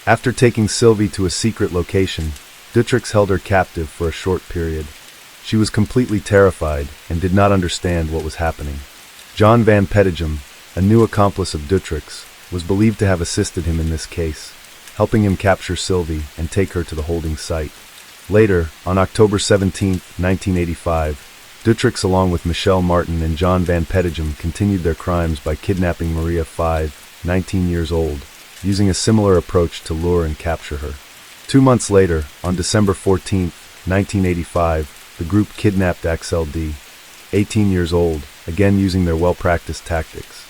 After taking Sylvie to a secret location, Dutroux held her captive for a short period. She was completely terrified and did not understand what was happening. John Van Petegem, a new accomplice of Dutroux, was believed to have assisted him in this case, helping him capture Sylvie and take her to the holding site. Later, on October 17, 1985, Dutroux along with Michelle Martin and John Van Petegem continued their crimes by kidnapping Maria 5, 19 years old, using a similar approach to lure and capture her. 2 months later, on December 14, 1985, the group kidnapped Axel D., 18 years old, again using their well-practiced tactics.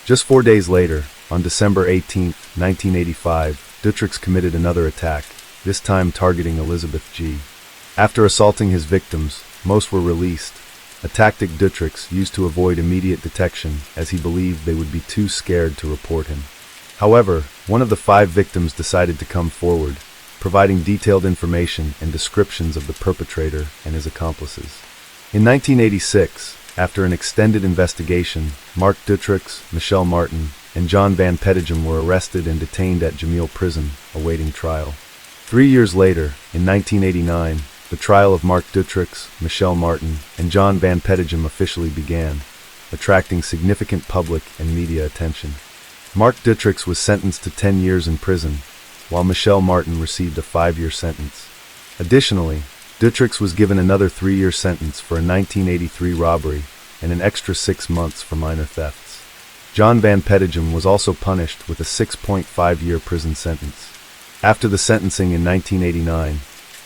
Just 4 days later, on December 18, 1985, Dutroux committed another attack, this time targeting Elizabeth G. After assaulting his victims, most were released, a tactic Dutroux used to avoid immediate detection as he believed they would be too scared to report him. However, one of the 5 victims decided to come forward, providing detailed information and descriptions of the perpetrator and his accomplices. In 1986, after an extended investigation, Marc Dutroux, Michelle Martin, and John Van Petegem were arrested and detained at Jamil Prison, awaiting trial. 3 years later, in 1989, the trial of Marc Dutroux, Michelle Martin, and John Van Petegem officially began, attracting significant public and media attention. Marc Dutroux was sentenced to 10 years in prison, while Michelle Martin received a 5-year sentence. Additionally, Dutroux was given another 3-year sentence for a 1983 robbery and an extra 6 months for minor thefts. John Van Petegem was also punished with a 6.5-year prison sentence. After the sentencing in 1989,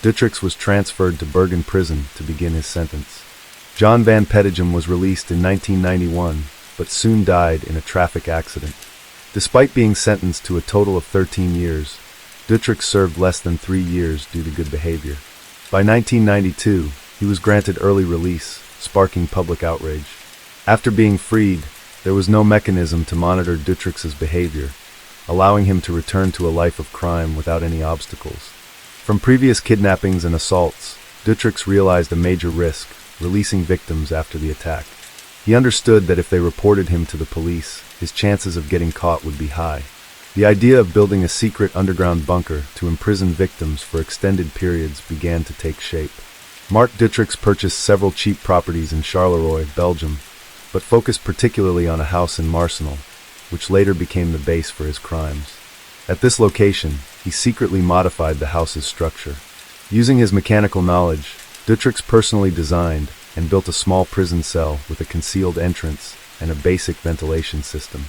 Dutroux was transferred to Bergen Prison to begin his sentence. John Van Petegem was released in 1991, but soon died in a traffic accident. Despite being sentenced to a total of 13 years, Dutroux served less than 3 years due to good behavior. By 1992, he was granted early release, sparking public outrage. After being freed, there was no mechanism to monitor Dutroux's behavior, allowing him to return to a life of crime without any obstacles. From previous kidnappings and assaults, Dutroux realized a major risk, releasing victims after the attack. He understood that if they reported him to the police, his chances of getting caught would be high. The idea of building a secret underground bunker to imprison victims for extended periods began to take shape. Marc Dutroux purchased several cheap properties in Charleroi, Belgium, but focused particularly on a house in Marseille, which later became the base for his crimes. At this location, he secretly modified the house's structure. Using his mechanical knowledge, Dutroux personally designed and built a small prison cell with a concealed entrance and a basic ventilation system.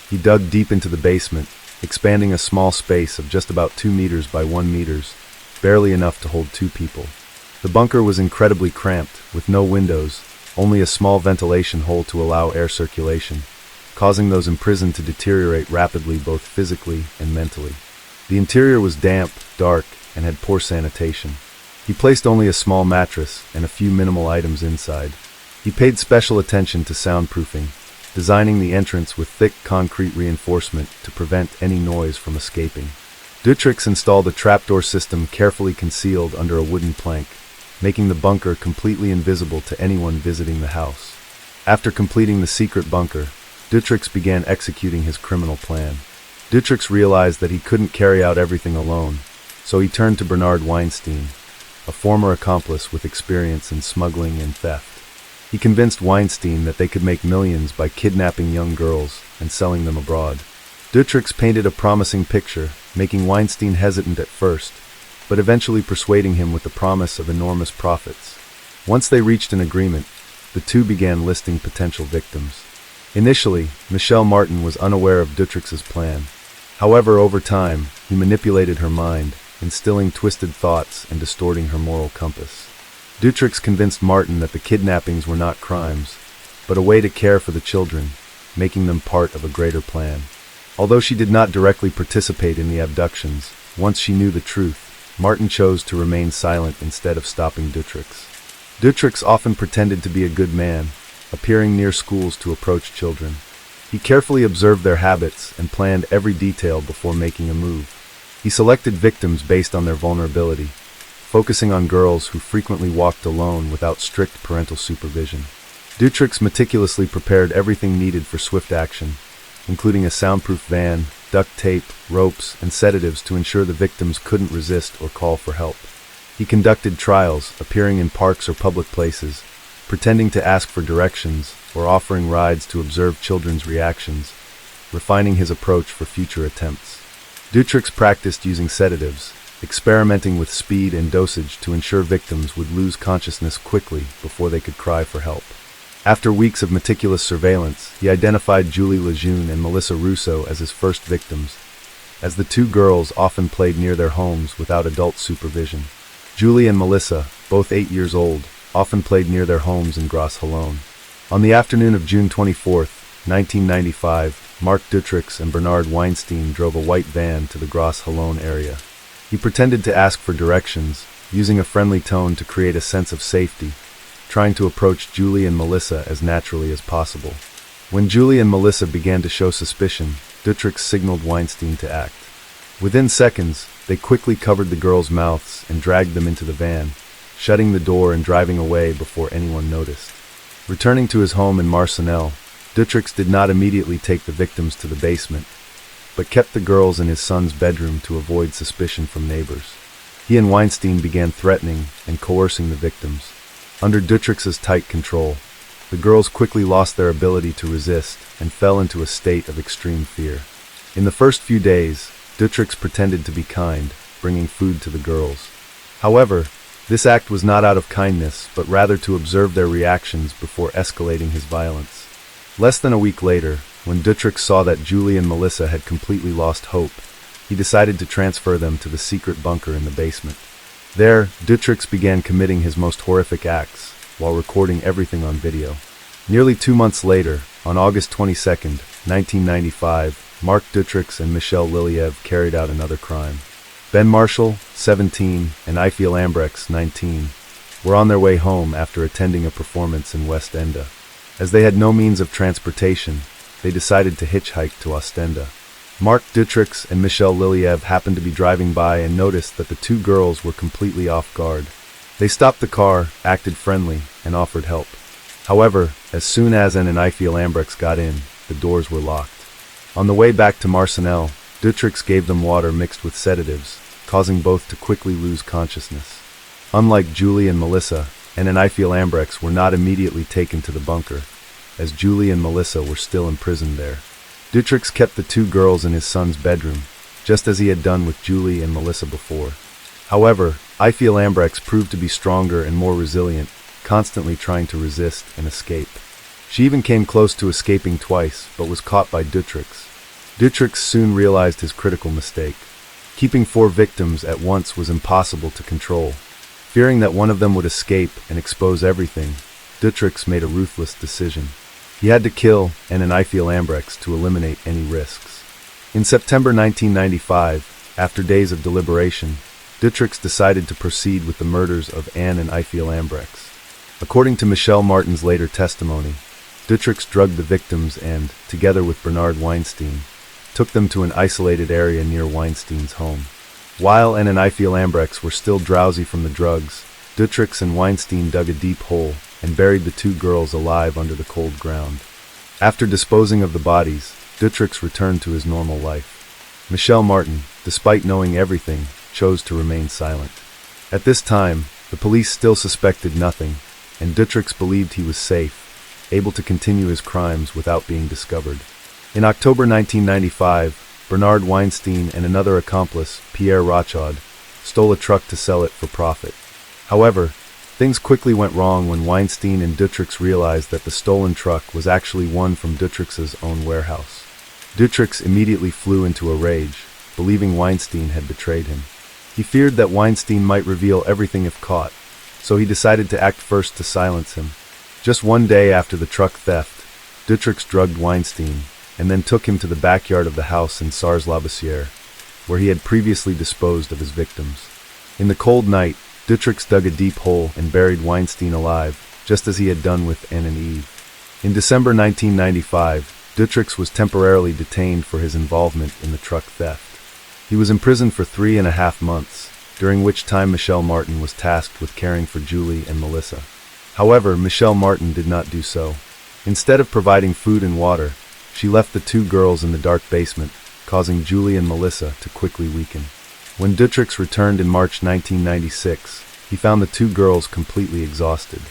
He dug deep into the basement, expanding a small space of just about 2 meters by 1 meters, barely enough to hold 2 people. The bunker was incredibly cramped, with no windows, only a small ventilation hole to allow air circulation, causing those imprisoned to deteriorate rapidly both physically and mentally. The interior was damp, dark, and had poor sanitation. He placed only a small mattress and a few minimal items inside. He paid special attention to soundproofing, designing the entrance with thick concrete reinforcement to prevent any noise from escaping. Dutroux installed a trapdoor system carefully concealed under a wooden plank, making the bunker completely invisible to anyone visiting the house. After completing the secret bunker, Dutroux began executing his criminal plan. Dutroux realized that he couldn't carry out everything alone, so he turned to Bernard Weinstein, a former accomplice with experience in smuggling and theft. He convinced Weinstein that they could make millions by kidnapping young girls and selling them abroad. Dutroux painted a promising picture, making Weinstein hesitant at first, but eventually persuading him with the promise of enormous profits. Once they reached an agreement, the two began listing potential victims. Initially, Michelle Martin was unaware of Dutroux's plan. However, over time, he manipulated her mind, instilling twisted thoughts and distorting her moral compass. Dutroux convinced Martin that the kidnappings were not crimes, but a way to care for the children, making them part of a greater plan. Although she did not directly participate in the abductions, once she knew the truth, Martin chose to remain silent instead of stopping Dutroux. Dutroux often pretended to be a good man, appearing near schools to approach children. He carefully observed their habits and planned every detail before making a move. He selected victims based on their vulnerability, focusing on girls who frequently walked alone without strict parental supervision. Dutroux meticulously prepared everything needed for swift action, including a soundproof van, duct tape, ropes, and sedatives to ensure the victims couldn't resist or call for help. He conducted trials, appearing in parks or public places, pretending to ask for directions or offering rides to observe children's reactions, refining his approach for future attempts. Dutroux practiced using sedatives, experimenting with speed and dosage to ensure victims would lose consciousness quickly before they could cry for help. After weeks of meticulous surveillance, he identified Julie Lejeune and Melissa Rousseau as his first victims, as the two girls often played near their homes without adult supervision. Julie and Melissa, both 8 years old, often played near their homes in Gros Hallon. On the afternoon of June 24, 1995, Marc Dutroux and Bernard Weinstein drove a white van to the Gros Hallon area. He pretended to ask for directions, using a friendly tone to create a sense of safety, trying to approach Julie and Melissa as naturally as possible. When Julie and Melissa began to show suspicion, Dutroux signaled Weinstein to act. Within seconds, they quickly covered the girls' mouths and dragged them into the van, shutting the door and driving away before anyone noticed. Returning to his home in Marseille, Dutroux did not immediately take the victims to the basement, but kept the girls in his son's bedroom to avoid suspicion from neighbors. He and Weinstein began threatening and coercing the victims. Under Dutroux's tight control, the girls quickly lost their ability to resist and fell into a state of extreme fear. In the first few days, Dutroux pretended to be kind, bringing food to the girls. However, this act was not out of kindness, but rather to observe their reactions before escalating his violence. Less than a week later, when Dutroux saw that Julie and Melissa had completely lost hope, he decided to transfer them to the secret bunker in the basement. There, Dutroux began committing his most horrific acts, while recording everything on video. Nearly 2 months later, on August 22, 1995, Marc Dutroux and Michelle Liliev carried out another crime. Ben Marshall, 17, and Eiffel Ambrechts, 19, were on their way home after attending a performance in West Enda. As they had no means of transportation, they decided to hitchhike to Ostende. Mark Dutroux and Michelle Liliev happened to be driving by and noticed that the two girls were completely off guard. They stopped the car, acted friendly, and offered help. However, as soon as Anne and Ifeel Ambrex got in, the doors were locked. On the way back to Marcinelle, Dutroux gave them water mixed with sedatives, causing both to quickly lose consciousness. Unlike Julie and Melissa, Anne and Ifeel Ambrex were not immediately taken to the bunker, as Julie and Melissa were still imprisoned there. Dutroux kept the two girls in his son's bedroom, just as he had done with Julie and Melissa before. However, Ifeel Ambrex proved to be stronger and more resilient, constantly trying to resist and escape. She even came close to escaping twice, but was caught by Dutroux. Dutroux soon realized his critical mistake. Keeping 4 victims at once was impossible to control. Fearing that one of them would escape and expose everything, Dutroux made a ruthless decision. He had to kill Anne and Ifeel Ambrex to eliminate any risks. In September 1995, after days of deliberation, Dutroux decided to proceed with the murders of Anne and Ifeel Ambrex. According to Michelle Martin's later testimony, Dutroux drugged the victims and, together with Bernard Weinstein, took them to an isolated area near Weinstein's home. While Anne and Ifeel Ambrex were still drowsy from the drugs, Dutroux and Weinstein dug a deep hole and buried the two girls alive under the cold ground. After disposing of the bodies, Dutroux returned to his normal life. Michelle Martin, despite knowing everything, chose to remain silent. At this time, the police still suspected nothing, and Dutroux believed he was safe, able to continue his crimes without being discovered. In October 1995, Bernard Weinstein and another accomplice, Pierre Rochaud, stole a truck to sell it for profit. However, things quickly went wrong when Weinstein and Dutroux realized that the stolen truck was actually one from Dutroux's own warehouse. Dutroux immediately flew into a rage, believing Weinstein had betrayed him. He feared that Weinstein might reveal everything if caught, so he decided to act first to silence him. Just one day after the truck theft, Dutroux drugged Weinstein and then took him to the backyard of the house in Sars-la-Bussière, where he had previously disposed of his victims. In the cold night, Dutroux dug a deep hole and buried Weinstein alive, just as he had done with Anne and Eve. In December 1995, Dutroux was temporarily detained for his involvement in the truck theft. He was imprisoned for 3.5 months, during which time Michelle Martin was tasked with caring for Julie and Melissa. However, Michelle Martin did not do so. Instead of providing food and water, she left the two girls in the dark basement, causing Julie and Melissa to quickly weaken. When Dutroux returned in March 1996, he found the two girls completely exhausted.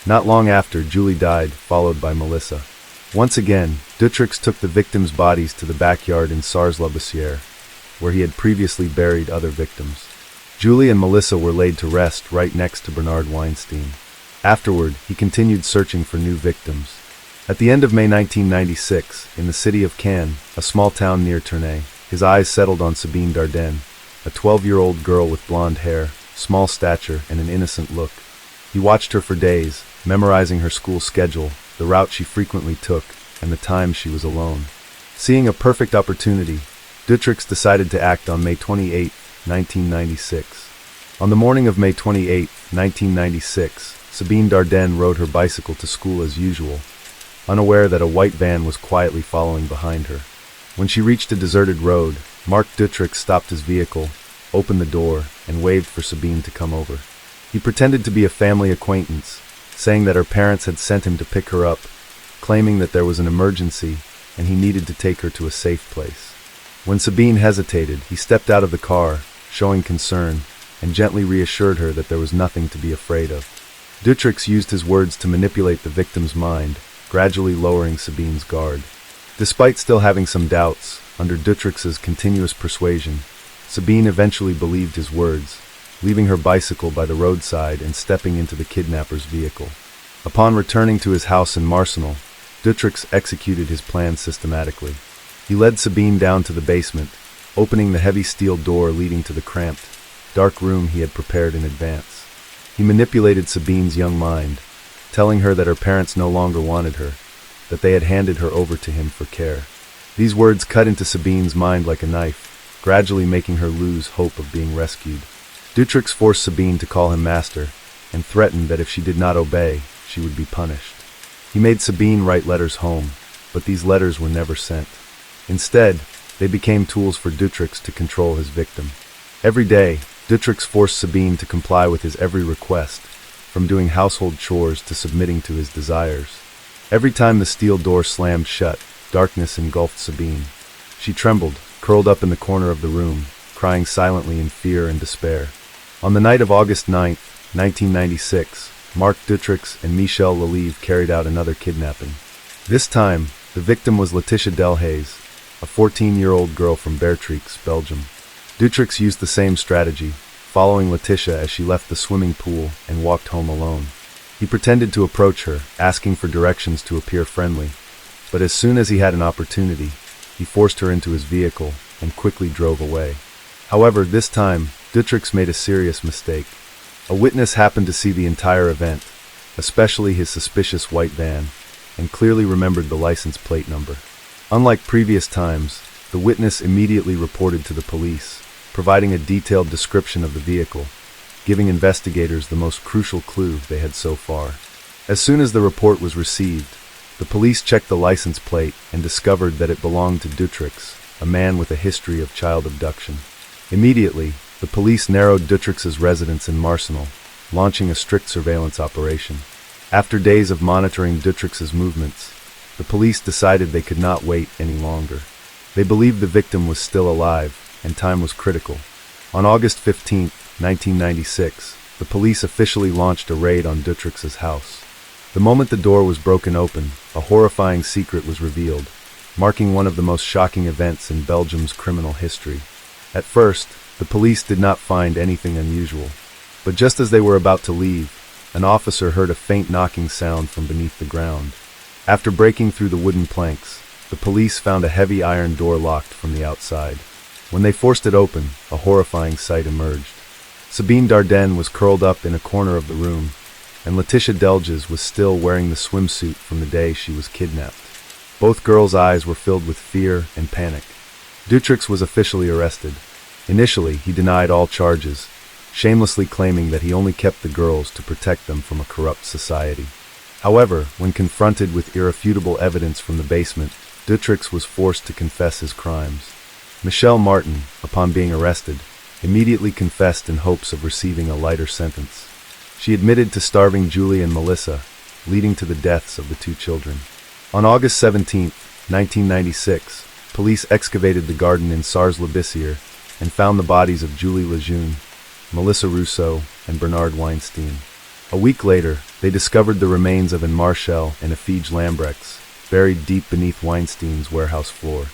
Not long after, Julie died, followed by Melissa. Once again, Dutroux took the victims' bodies to the backyard in Sars-la-Bussière, where he had previously buried other victims. Julie and Melissa were laid to rest right next to Bernard Weinstein. Afterward, he continued searching for new victims. At the end of May 1996, in the city of Cannes, a small town near Tournai, his eyes settled on Sabine Dardenne, a 12-year-old girl with blonde hair, small stature, and an innocent look. He watched her for days, memorizing her school schedule, the route she frequently took, and the times she was alone. Seeing a perfect opportunity, Dutroux decided to act on May 28, 1996. On the morning of May 28, 1996, Sabine Dardenne rode her bicycle to school as usual, unaware that a white van was quietly following behind her. When she reached a deserted road, Mark Dutroux stopped his vehicle, opened the door, and waved for Sabine to come over. He pretended to be a family acquaintance, saying that her parents had sent him to pick her up, claiming that there was an emergency and he needed to take her to a safe place. When Sabine hesitated, he stepped out of the car, showing concern, and gently reassured her that there was nothing to be afraid of. Dutroux used his words to manipulate the victim's mind, gradually lowering Sabine's guard. Despite still having some doubts, under Dutroux's continuous persuasion, Sabine eventually believed his words, leaving her bicycle by the roadside and stepping into the kidnapper's vehicle. Upon returning to his house in Marcinelle, Dutroux executed his plan systematically. He led Sabine down to the basement, opening the heavy steel door leading to the cramped, dark room he had prepared in advance. He manipulated Sabine's young mind, telling her that her parents no longer wanted her, that they had handed her over to him for care. These words cut into Sabine's mind like a knife, gradually making her lose hope of being rescued. Dutroux forced Sabine to call him master, and threatened that if she did not obey, she would be punished. He made Sabine write letters home, but these letters were never sent. Instead, They became tools for Dutroux to control his victim. Every day, Dutroux forced Sabine to comply with his every request, from doing household chores to submitting to his desires. Every time the steel door slammed shut, darkness engulfed Sabine. She trembled, curled up in the corner of the room, crying silently in fear and despair. On the night of August 9, 1996, Marc Dutroux and Michel Lelive carried out another kidnapping. This time, the victim was Laetitia Delhaze, a 14-year-old girl from Dutroux, Belgium. Dutroux used the same strategy, following Laetitia as she left the swimming pool and walked home alone. He pretended to approach her, asking for directions to appear friendly, but as soon as he had an opportunity, he forced her into his vehicle and quickly drove away. However, this time, Dutroux made a serious mistake. A witness happened to see the entire event, especially his suspicious white van, and clearly remembered the license plate number. Unlike previous times, the witness immediately reported to the police, providing a detailed description of the vehicle, giving investigators the most crucial clue they had so far. As soon as the report was received, the police checked the license plate and discovered that it belonged to Dutroux, a man with a history of child abduction. Immediately, the police narrowed Dutroux's residence in Marsenal, launching a strict surveillance operation. After days of monitoring Dutroux's movements, the police decided they could not wait any longer. They believed the victim was still alive, and time was critical. On August 15, 1996, the police officially launched a raid on Dutroux's house. The moment the door was broken open, a horrifying secret was revealed, marking one of the most shocking events in Belgium's criminal history. At first, the police did not find anything unusual, but just as they were about to leave, an officer heard a faint knocking sound from beneath the ground. After breaking through the wooden planks, the police found a heavy iron door locked from the outside. When they forced it open, a horrifying sight emerged. Sabine Dardenne was curled up in a corner of the room, and Laetitia Delhaze was still wearing the swimsuit from the day she was kidnapped. Both girls' eyes were filled with fear and panic. Dutroux was officially arrested. Initially, he denied all charges, shamelessly claiming that he only kept the girls to protect them from a corrupt society. However, when confronted with irrefutable evidence from the basement, Dutroux was forced to confess his crimes. Michelle Martin, upon being arrested, immediately confessed in hopes of receiving a lighter sentence. She admitted to starving Julie and Melissa, leading to the deaths of the two children. On August 17, 1996, police excavated the garden in Sars-le-Bissière and found the bodies of Julie Lejeune, Melissa Rousseau, and Bernard Weinstein. A week later, they discovered the remains of Marshall and Effigie Lambrechts, buried deep beneath Weinstein's warehouse floor.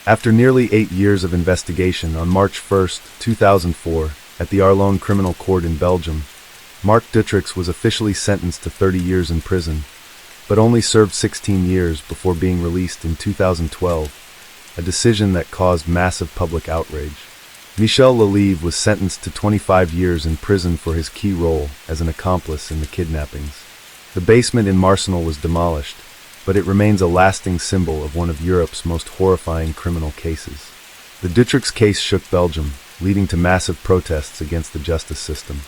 After nearly 8 years of investigation, on March 1, 2004, at the Arlon Criminal Court in Belgium, Marc Dutroux was officially sentenced to 30 years in prison, but only served 16 years before being released in 2012, a decision that caused massive public outrage. Michel Lelive was sentenced to 25 years in prison for his key role as an accomplice in the kidnappings. The basement in Marsenal was demolished, but it remains a lasting symbol of one of Europe's most horrifying criminal cases. The Dutroux case shook Belgium, leading to massive protests against the justice system.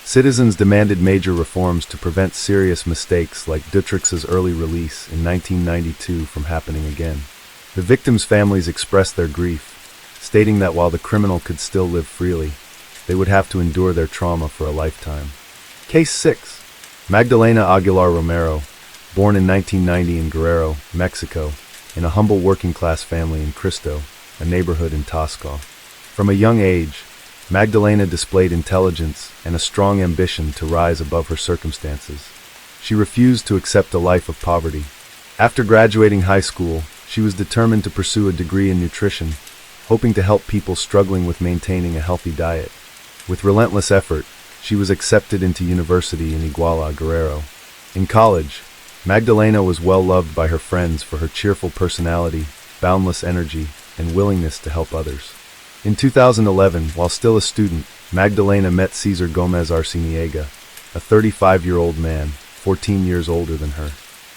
Citizens demanded major reforms to prevent serious mistakes like Dutroux's early release in 1992 from happening again. The victims' families expressed their grief, stating that while the criminal could still live freely, they would have to endure their trauma for a lifetime. Case 6. Magdalena Aguilar Romero, born in 1990 in Guerrero, Mexico, in a humble working-class family in Cristo, a neighborhood in Tosca. From a young age, Magdalena displayed intelligence and a strong ambition to rise above her circumstances. She refused to accept a life of poverty. After graduating high school, she was determined to pursue a degree in nutrition, hoping to help people struggling with maintaining a healthy diet. With relentless effort, she was accepted into university in Iguala, Guerrero. In college, Magdalena was well loved by her friends for her cheerful personality, boundless energy, and willingness to help others. In 2011, while still a student, Magdalena met Cesar Gomez Arciniega, a 35-year-old man, 14 years older than her.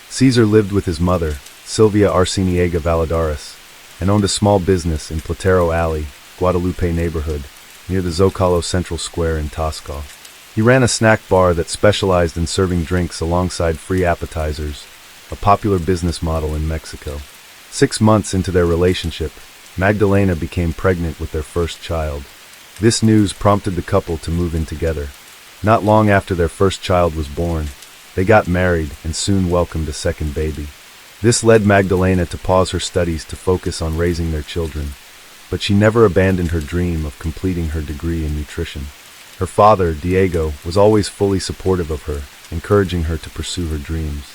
Cesar lived with his mother, Silvia Arciniega Valladares, and owned a small business in Platero Alley, Guadalupe neighborhood, near the Zocalo Central Square in Tosca. He ran a snack bar that specialized in serving drinks alongside free appetizers, a popular business model in Mexico. 6 months into their relationship, Magdalena became pregnant with their first child. This news prompted the couple to move in together. Not long after their first child was born, they got married and soon welcomed a second baby. This led Magdalena to pause her studies to focus on raising their children, but she never abandoned her dream of completing her degree in nutrition. Her father, Diego, was always fully supportive of her, encouraging her to pursue her dreams.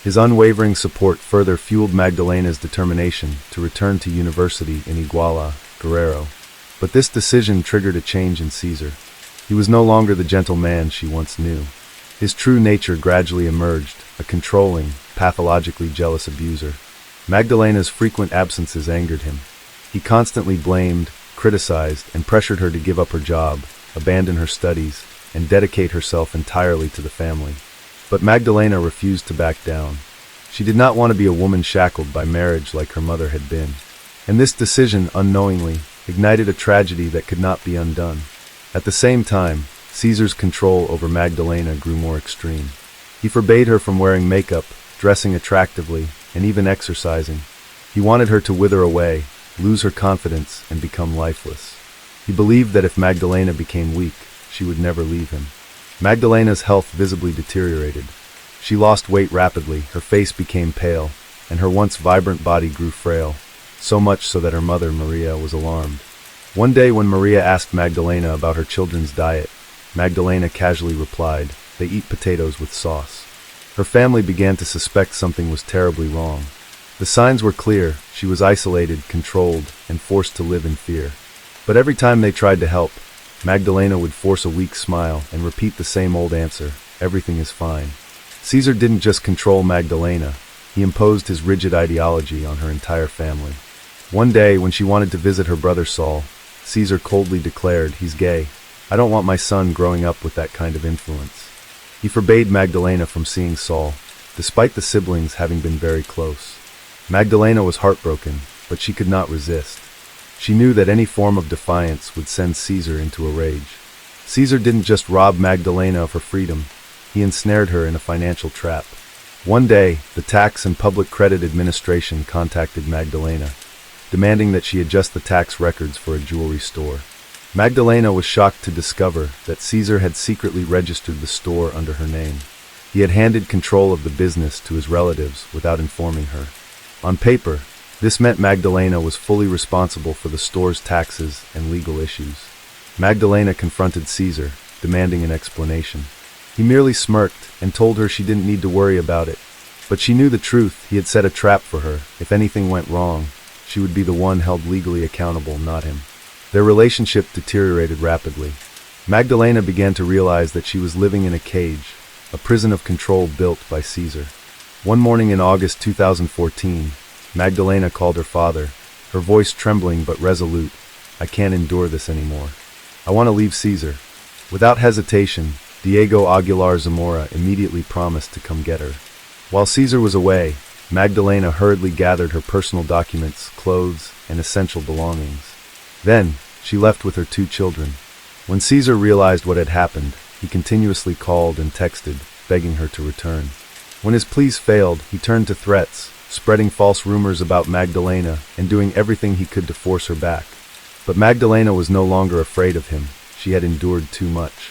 His unwavering support further fueled Magdalena's determination to return to university in Iguala, Guerrero. But this decision triggered a change in Caesar. He was no longer the gentle man she once knew. His true nature gradually emerged, a controlling, pathologically jealous abuser. Magdalena's frequent absences angered him. He constantly blamed, criticized, and pressured her to give up her job, abandon her studies, and dedicate herself entirely to the family. But Magdalena refused to back down. She did not want to be a woman shackled by marriage like her mother had been. And this decision, unknowingly, ignited a tragedy that could not be undone. At the same time, Caesar's control over Magdalena grew more extreme. He forbade her from wearing makeup, dressing attractively, and even exercising. He wanted her to wither away, lose her confidence, and become lifeless. He believed that if Magdalena became weak, she would never leave him. Magdalena's health visibly deteriorated. She lost weight rapidly, her face became pale, and her once vibrant body grew frail, so much so that her mother, Maria, was alarmed. One day when Maria asked Magdalena about her children's diet, Magdalena casually replied, "They eat potatoes with sauce." Her family began to suspect something was terribly wrong. The signs were clear: she was isolated, controlled, and forced to live in fear. But every time they tried to help, Magdalena would force a weak smile and repeat the same old answer: "Everything is fine." Caesar didn't just control Magdalena, he imposed his rigid ideology on her entire family. One day, when she wanted to visit her brother Saul, Caesar coldly declared, "He's gay. I don't want my son growing up with that kind of influence." He forbade Magdalena from seeing Saul, despite the siblings having been very close. Magdalena was heartbroken, but she could not resist. She knew that any form of defiance would send Caesar into a rage. Caesar didn't just rob Magdalena of her freedom, he ensnared her in a financial trap. One day, the Tax and Public Credit Administration contacted Magdalena, demanding that she adjust the tax records for a jewelry store. Magdalena was shocked to discover that Caesar had secretly registered the store under her name. He had handed control of the business to his relatives without informing her. On paper, this meant Magdalena was fully responsible for the store's taxes and legal issues. Magdalena confronted Caesar, demanding an explanation. He merely smirked and told her she didn't need to worry about it. But she knew the truth: he had set a trap for her. If anything went wrong, she would be the one held legally accountable, not him. Their relationship deteriorated rapidly. Magdalena began to realize that she was living in a cage, a prison of control built by Caesar. One morning in August 2014, Magdalena called her father, her voice trembling but resolute. "I can't endure this anymore. I want to leave Caesar." Without hesitation, Diego Aguilar Zamora immediately promised to come get her. While Caesar was away, Magdalena hurriedly gathered her personal documents, clothes, and essential belongings. Then, she left with her 2 children. When Caesar realized what had happened, he continuously called and texted, begging her to return. When his pleas failed, he turned to threats, spreading false rumors about Magdalena and doing everything he could to force her back. But Magdalena was no longer afraid of him. She had endured too much.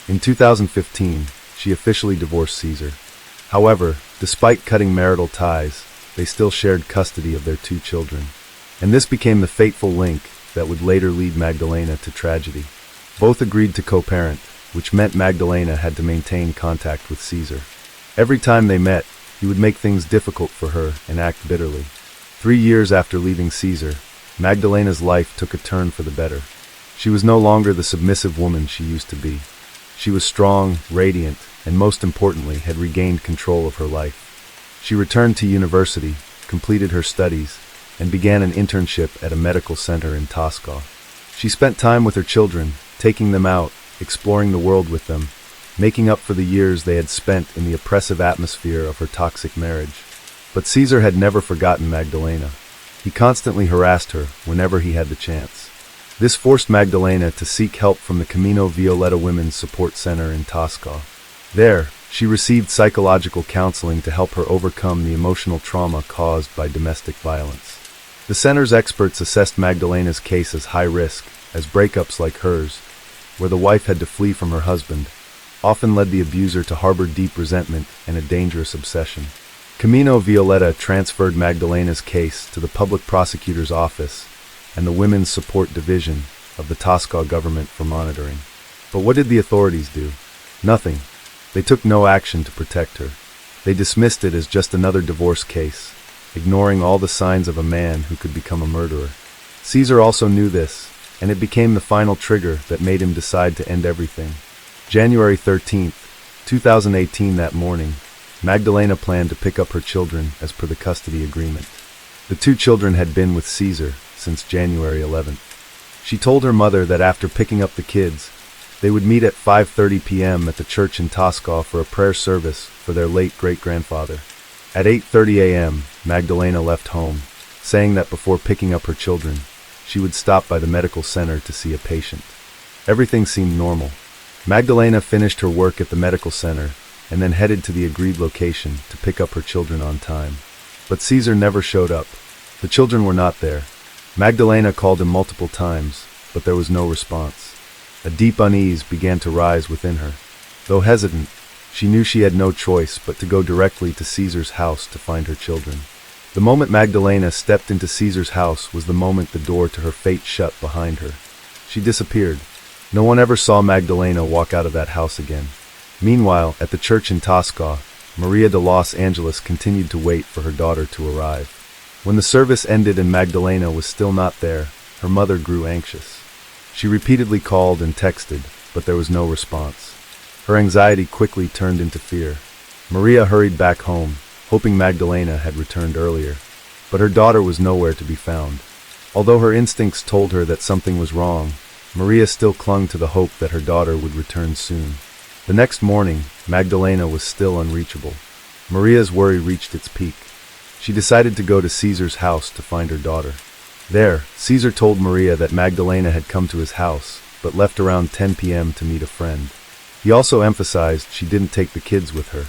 In 2015, she officially divorced Caesar. However, despite cutting marital ties, they still shared custody of their 2 children. And this became the fateful link that would later lead Magdalena to tragedy. Both agreed to co-parent, which meant Magdalena had to maintain contact with Caesar. Every time they met, he would make things difficult for her and act bitterly. 3 years after leaving Caesar, Magdalena's life took a turn for the better. She was no longer the submissive woman she used to be. She was strong, radiant, and most importantly, had regained control of her life. She returned to university, completed her studies, and began an internship at a medical center in Tosca. She spent time with her children, taking them out, exploring the world with them, making up for the years they had spent in the oppressive atmosphere of her toxic marriage. But Caesar had never forgotten Magdalena. He constantly harassed her whenever he had the chance. This forced Magdalena to seek help from the Camino Violeta Women's Support Center in Tosca. There, she received psychological counseling to help her overcome the emotional trauma caused by domestic violence. The center's experts assessed Magdalena's case as high risk, as breakups like hers, where the wife had to flee from her husband, often led the abuser to harbor deep resentment and a dangerous obsession. Camino Violeta transferred Magdalena's case to the public prosecutor's office and the Women's Support Division of the Tosca government for monitoring. But what did the authorities do? Nothing. They took no action to protect her. They dismissed it as just another divorce case, ignoring all the signs of a man who could become a murderer. Caesar also knew this, and it became the final trigger that made him decide to end everything. January 13th, 2018, that morning, Magdalena planned to pick up her children as per the custody agreement. The two children had been with Caesar since January 11th. She told her mother that after picking up the kids, they would meet at 5:30 p.m. at the church in Tosca for a prayer service for their late great-grandfather. At 8:30 a.m., Magdalena left home, saying that before picking up her children, she would stop by the medical center to see a patient. Everything seemed normal. Magdalena finished her work at the medical center and then headed to the agreed location to pick up her children on time. But Caesar never showed up. The children were not there. Magdalena called him multiple times, but there was no response. A deep unease began to rise within her. Though hesitant, she knew she had no choice but to go directly to Caesar's house to find her children. The moment Magdalena stepped into Caesar's house was the moment the door to her fate shut behind her. She disappeared. No one ever saw Magdalena walk out of that house again. Meanwhile, at the church in Tosca, Maria de Los Angeles continued to wait for her daughter to arrive. When the service ended and Magdalena was still not there, her mother grew anxious. She repeatedly called and texted, but there was no response. Her anxiety quickly turned into fear. Maria hurried back home, hoping Magdalena had returned earlier, but her daughter was nowhere to be found. Although her instincts told her that something was wrong, Maria still clung to the hope that her daughter would return soon. The next morning, Magdalena was still unreachable. Maria's worry reached its peak. She decided to go to Caesar's house to find her daughter. There, Caesar told Maria that Magdalena had come to his house, but left around 10 p.m. to meet a friend. He also emphasized she didn't take the kids with her.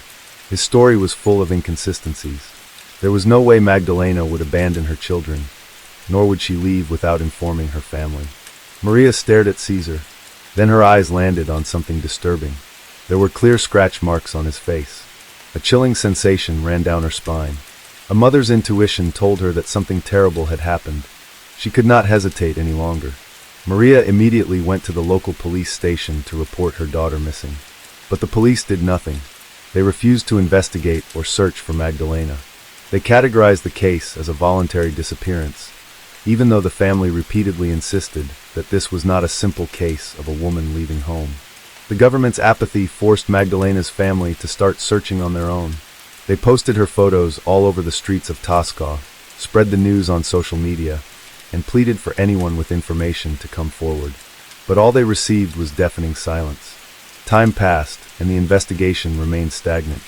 His story was full of inconsistencies. There was no way Magdalena would abandon her children, nor would she leave without informing her family. Maria stared at Caesar. Then her eyes landed on something disturbing. There were clear scratch marks on his face. A chilling sensation ran down her spine. A mother's intuition told her that something terrible had happened. She could not hesitate any longer. Maria immediately went to the local police station to report her daughter missing. But the police did nothing. They refused to investigate or search for Magdalena. They categorized the case as a voluntary disappearance, even though the family repeatedly insisted that this was not a simple case of a woman leaving home. The government's apathy forced Magdalena's family to start searching on their own. They posted her photos all over the streets of Tosca, spread the news on social media, and pleaded for anyone with information to come forward. But all they received was deafening silence. Time passed, and the investigation remained stagnant.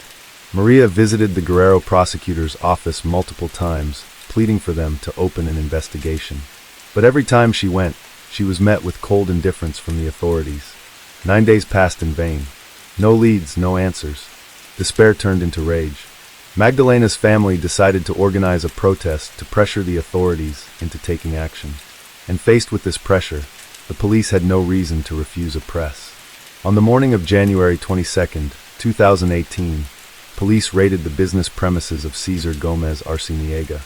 Maria visited the Guerrero prosecutor's office multiple times, pleading for them to open an investigation. But every time she went, she was met with cold indifference from the authorities. 9 days passed in vain. No leads, no answers. Despair turned into rage. Magdalena's family decided to organize a protest to pressure the authorities into taking action. And faced with this pressure, the police had no reason to refuse a press. On the morning of January 22, 2018, police raided the business premises of Cesar Gomez Arciniega.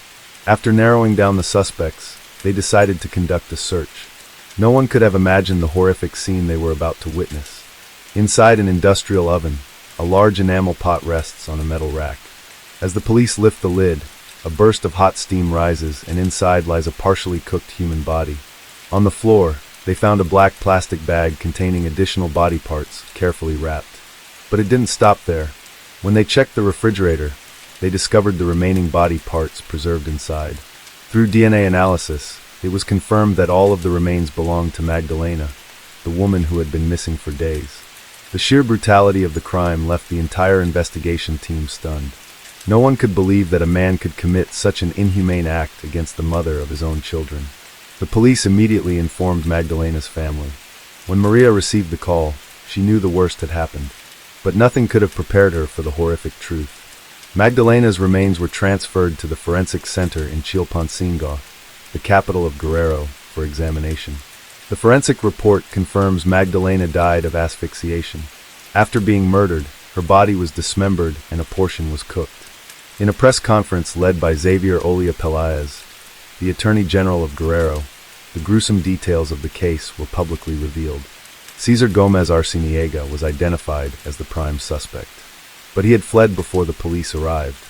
After narrowing down the suspects, they decided to conduct a search. No one could have imagined the horrific scene they were about to witness. Inside an industrial oven, a large enamel pot rests on a metal rack. As the police lift the lid, a burst of hot steam rises, and inside lies a partially cooked human body. On the floor, they found a black plastic bag containing additional body parts, carefully wrapped. But it didn't stop there. When they checked the refrigerator, they discovered the remaining body parts preserved inside. Through DNA analysis, it was confirmed that all of the remains belonged to Magdalena, the woman who had been missing for days. The sheer brutality of the crime left the entire investigation team stunned. No one could believe that a man could commit such an inhumane act against the mother of his own children. The police immediately informed Magdalena's family. When Maria received the call, she knew the worst had happened. But nothing could have prepared her for the horrific truth. Magdalena's remains were transferred to the forensic center in Chilpancingo, the capital of Guerrero, for examination. The forensic report confirms Magdalena died of asphyxiation. After being murdered, her body was dismembered and a portion was cooked. In a press conference led by Xavier Olia Pelaez, the Attorney General of Guerrero, the gruesome details of the case were publicly revealed. Cesar Gomez Arciniega was identified as the prime suspect, but he had fled before the police arrived.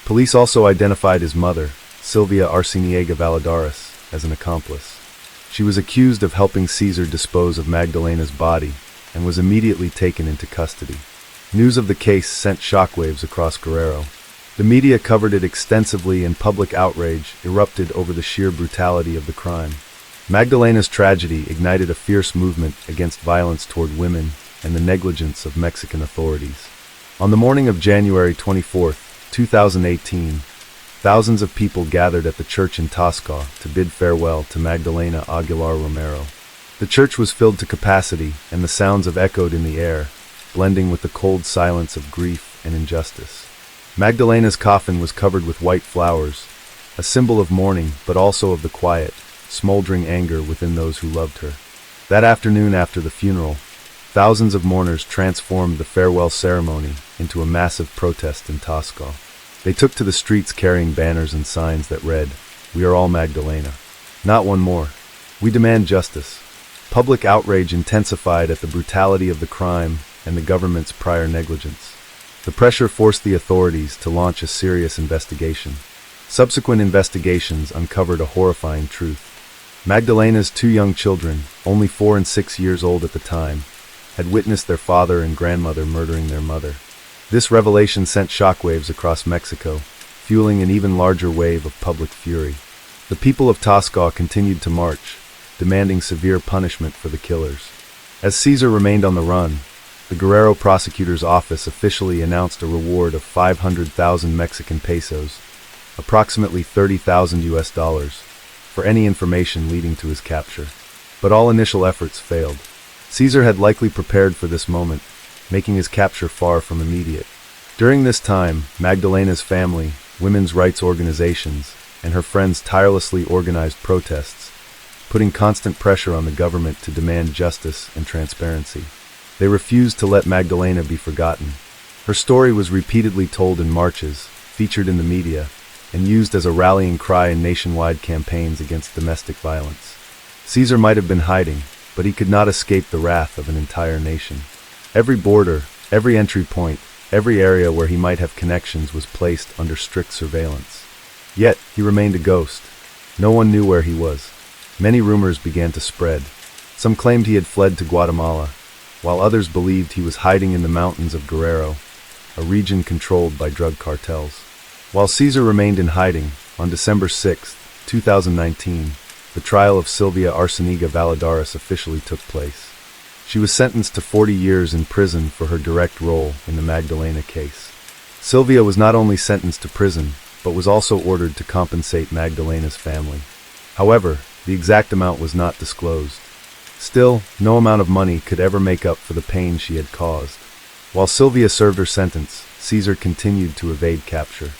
Police also identified his mother, Silvia Arciniega Valladares, as an accomplice. She was accused of helping Cesar dispose of Magdalena's body and was immediately taken into custody. News of the case sent shockwaves across Guerrero. The media covered it extensively and public outrage erupted over the sheer brutality of the crime. Magdalena's tragedy ignited a fierce movement against violence toward women and the negligence of Mexican authorities. On the morning of January 24, 2018, thousands of people gathered at the church in Tasco to bid farewell to Magdalena Aguilar Romero. The church was filled to capacity, and the sounds echoed in the air, blending with the cold silence of grief and injustice. Magdalena's coffin was covered with white flowers, a symbol of mourning but also of the quiet, smoldering anger within those who loved her. That afternoon after the funeral, thousands of mourners transformed the farewell ceremony into a massive protest in Tasco. They took to the streets carrying banners and signs that read, "We are all Magdalena. Not one more. We demand justice." Public outrage intensified at the brutality of the crime and the government's prior negligence. The pressure forced the authorities to launch a serious investigation. Subsequent investigations uncovered a horrifying truth. Magdalena's two young children, only 4 and 6 years old at the time, had witnessed their father and grandmother murdering their mother. This revelation sent shockwaves across Mexico, fueling an even larger wave of public fury. The people of Tasco continued to march, demanding severe punishment for the killers. As Cesar remained on the run, the Guerrero prosecutor's office officially announced a reward of 500,000 Mexican pesos, approximately $30,000, for any information leading to his capture. But all initial efforts failed. Cesar had likely prepared for this moment, making his capture far from immediate. During this time, Magdalena's family, women's rights organizations, and her friends tirelessly organized protests, putting constant pressure on the government to demand justice and transparency. They refused to let Magdalena be forgotten. Her story was repeatedly told in marches, featured in the media, and used as a rallying cry in nationwide campaigns against domestic violence. Cesar might have been hiding, but he could not escape the wrath of an entire nation. Every border, every entry point, every area where he might have connections was placed under strict surveillance. Yet, he remained a ghost. No one knew where he was. Many rumors began to spread. Some claimed he had fled to Guatemala, while others believed he was hiding in the mountains of Guerrero, a region controlled by drug cartels. While Cesar remained in hiding, on December 6, 2019, the trial of Silvia Arciniega Valladares officially took place. She was sentenced to 40 years in prison for her direct role in the Magdalena case. Silvia was not only sentenced to prison, but was also ordered to compensate Magdalena's family. However, the exact amount was not disclosed. Still, no amount of money could ever make up for the pain she had caused. While Silvia served her sentence, Cesar continued to evade capture.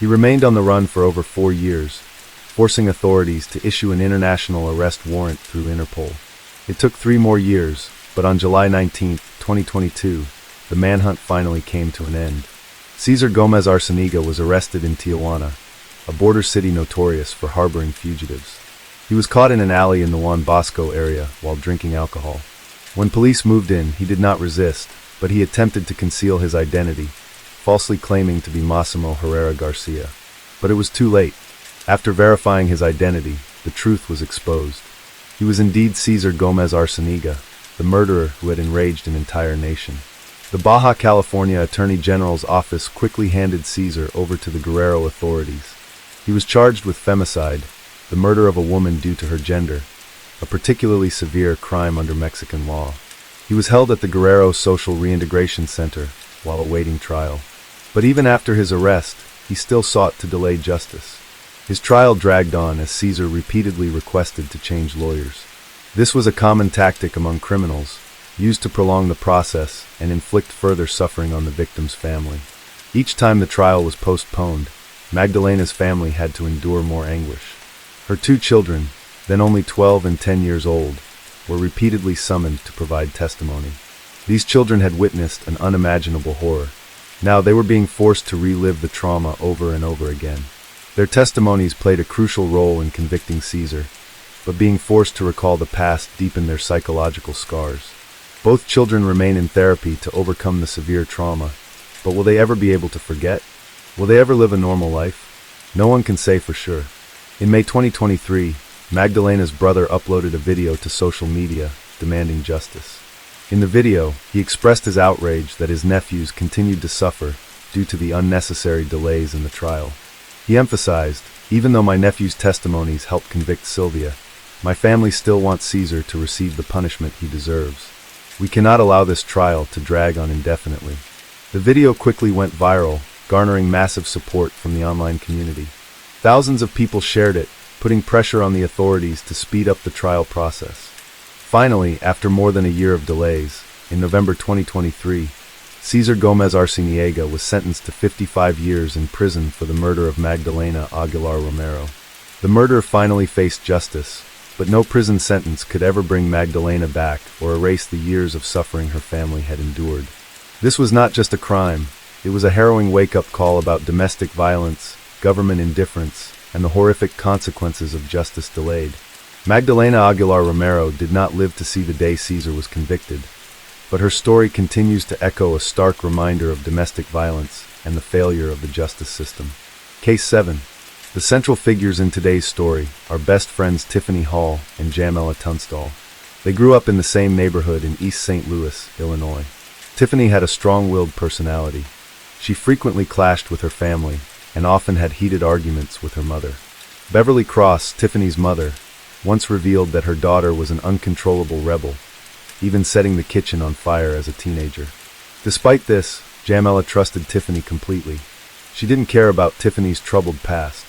He remained on the run for over 4 years, forcing authorities to issue an international arrest warrant through Interpol. It took 3 more years, but on July 19, 2022, the manhunt finally came to an end. Cesar Gomez Arciniega was arrested in Tijuana, a border city notorious for harboring fugitives. He was caught in an alley in the Juan Bosco area while drinking alcohol. When police moved in, he did not resist, but he attempted to conceal his identity, falsely claiming to be Massimo Herrera Garcia. But it was too late. After verifying his identity, the truth was exposed. He was indeed Cesar Gomez Arciniega, the murderer who had enraged an entire nation. The Baja California Attorney General's office quickly handed Cesar over to the Guerrero authorities. He was charged with femicide, the murder of a woman due to her gender, a particularly severe crime under Mexican law. He was held at the Guerrero Social Reintegration Center while awaiting trial. But even after his arrest, he still sought to delay justice. His trial dragged on as Cesar repeatedly requested to change lawyers. This was a common tactic among criminals, used to prolong the process and inflict further suffering on the victim's family. Each time the trial was postponed, Magdalena's family had to endure more anguish. Her two children, then only 12 and 10 years old, were repeatedly summoned to provide testimony. These children had witnessed an unimaginable horror. Now they were being forced to relive the trauma over and over again. Their testimonies played a crucial role in convicting Caesar, but being forced to recall the past deepened their psychological scars. Both children remain in therapy to overcome the severe trauma, but will they ever be able to forget? Will they ever live a normal life? No one can say for sure. In May 2023, Magdalena's brother uploaded a video to social media demanding justice. In the video, he expressed his outrage that his nephews continued to suffer due to the unnecessary delays in the trial. He emphasized, "Even though my nephew's testimonies helped convict Sylvia, my family still wants Caesar to receive the punishment he deserves. We cannot allow this trial to drag on indefinitely." The video quickly went viral, garnering massive support from the online community. Thousands of people shared it, putting pressure on the authorities to speed up the trial process. Finally, after more than a year of delays, in November 2023, Cesar Gomez Arciniega was sentenced to 55 years in prison for the murder of Magdalena Aguilar Romero. The murderer finally faced justice, but no prison sentence could ever bring Magdalena back or erase the years of suffering her family had endured. This was not just a crime, it was a harrowing wake-up call about domestic violence, government indifference, and the horrific consequences of justice delayed. Magdalena Aguilar Romero did not live to see the day Caesar was convicted, but her story continues to echo a stark reminder of domestic violence and the failure of the justice system. Case 7. The central figures in today's story are best friends Tiffany Hall and Jamela Tunstall. They grew up in the same neighborhood in East St. Louis, Illinois. Tiffany had a strong-willed personality. She frequently clashed with her family and often had heated arguments with her mother. Beverly Cross, Tiffany's mother, once revealed that her daughter was an uncontrollable rebel, even setting the kitchen on fire as a teenager. Despite this, Jamela trusted Tiffany completely. She didn't care about Tiffany's troubled past.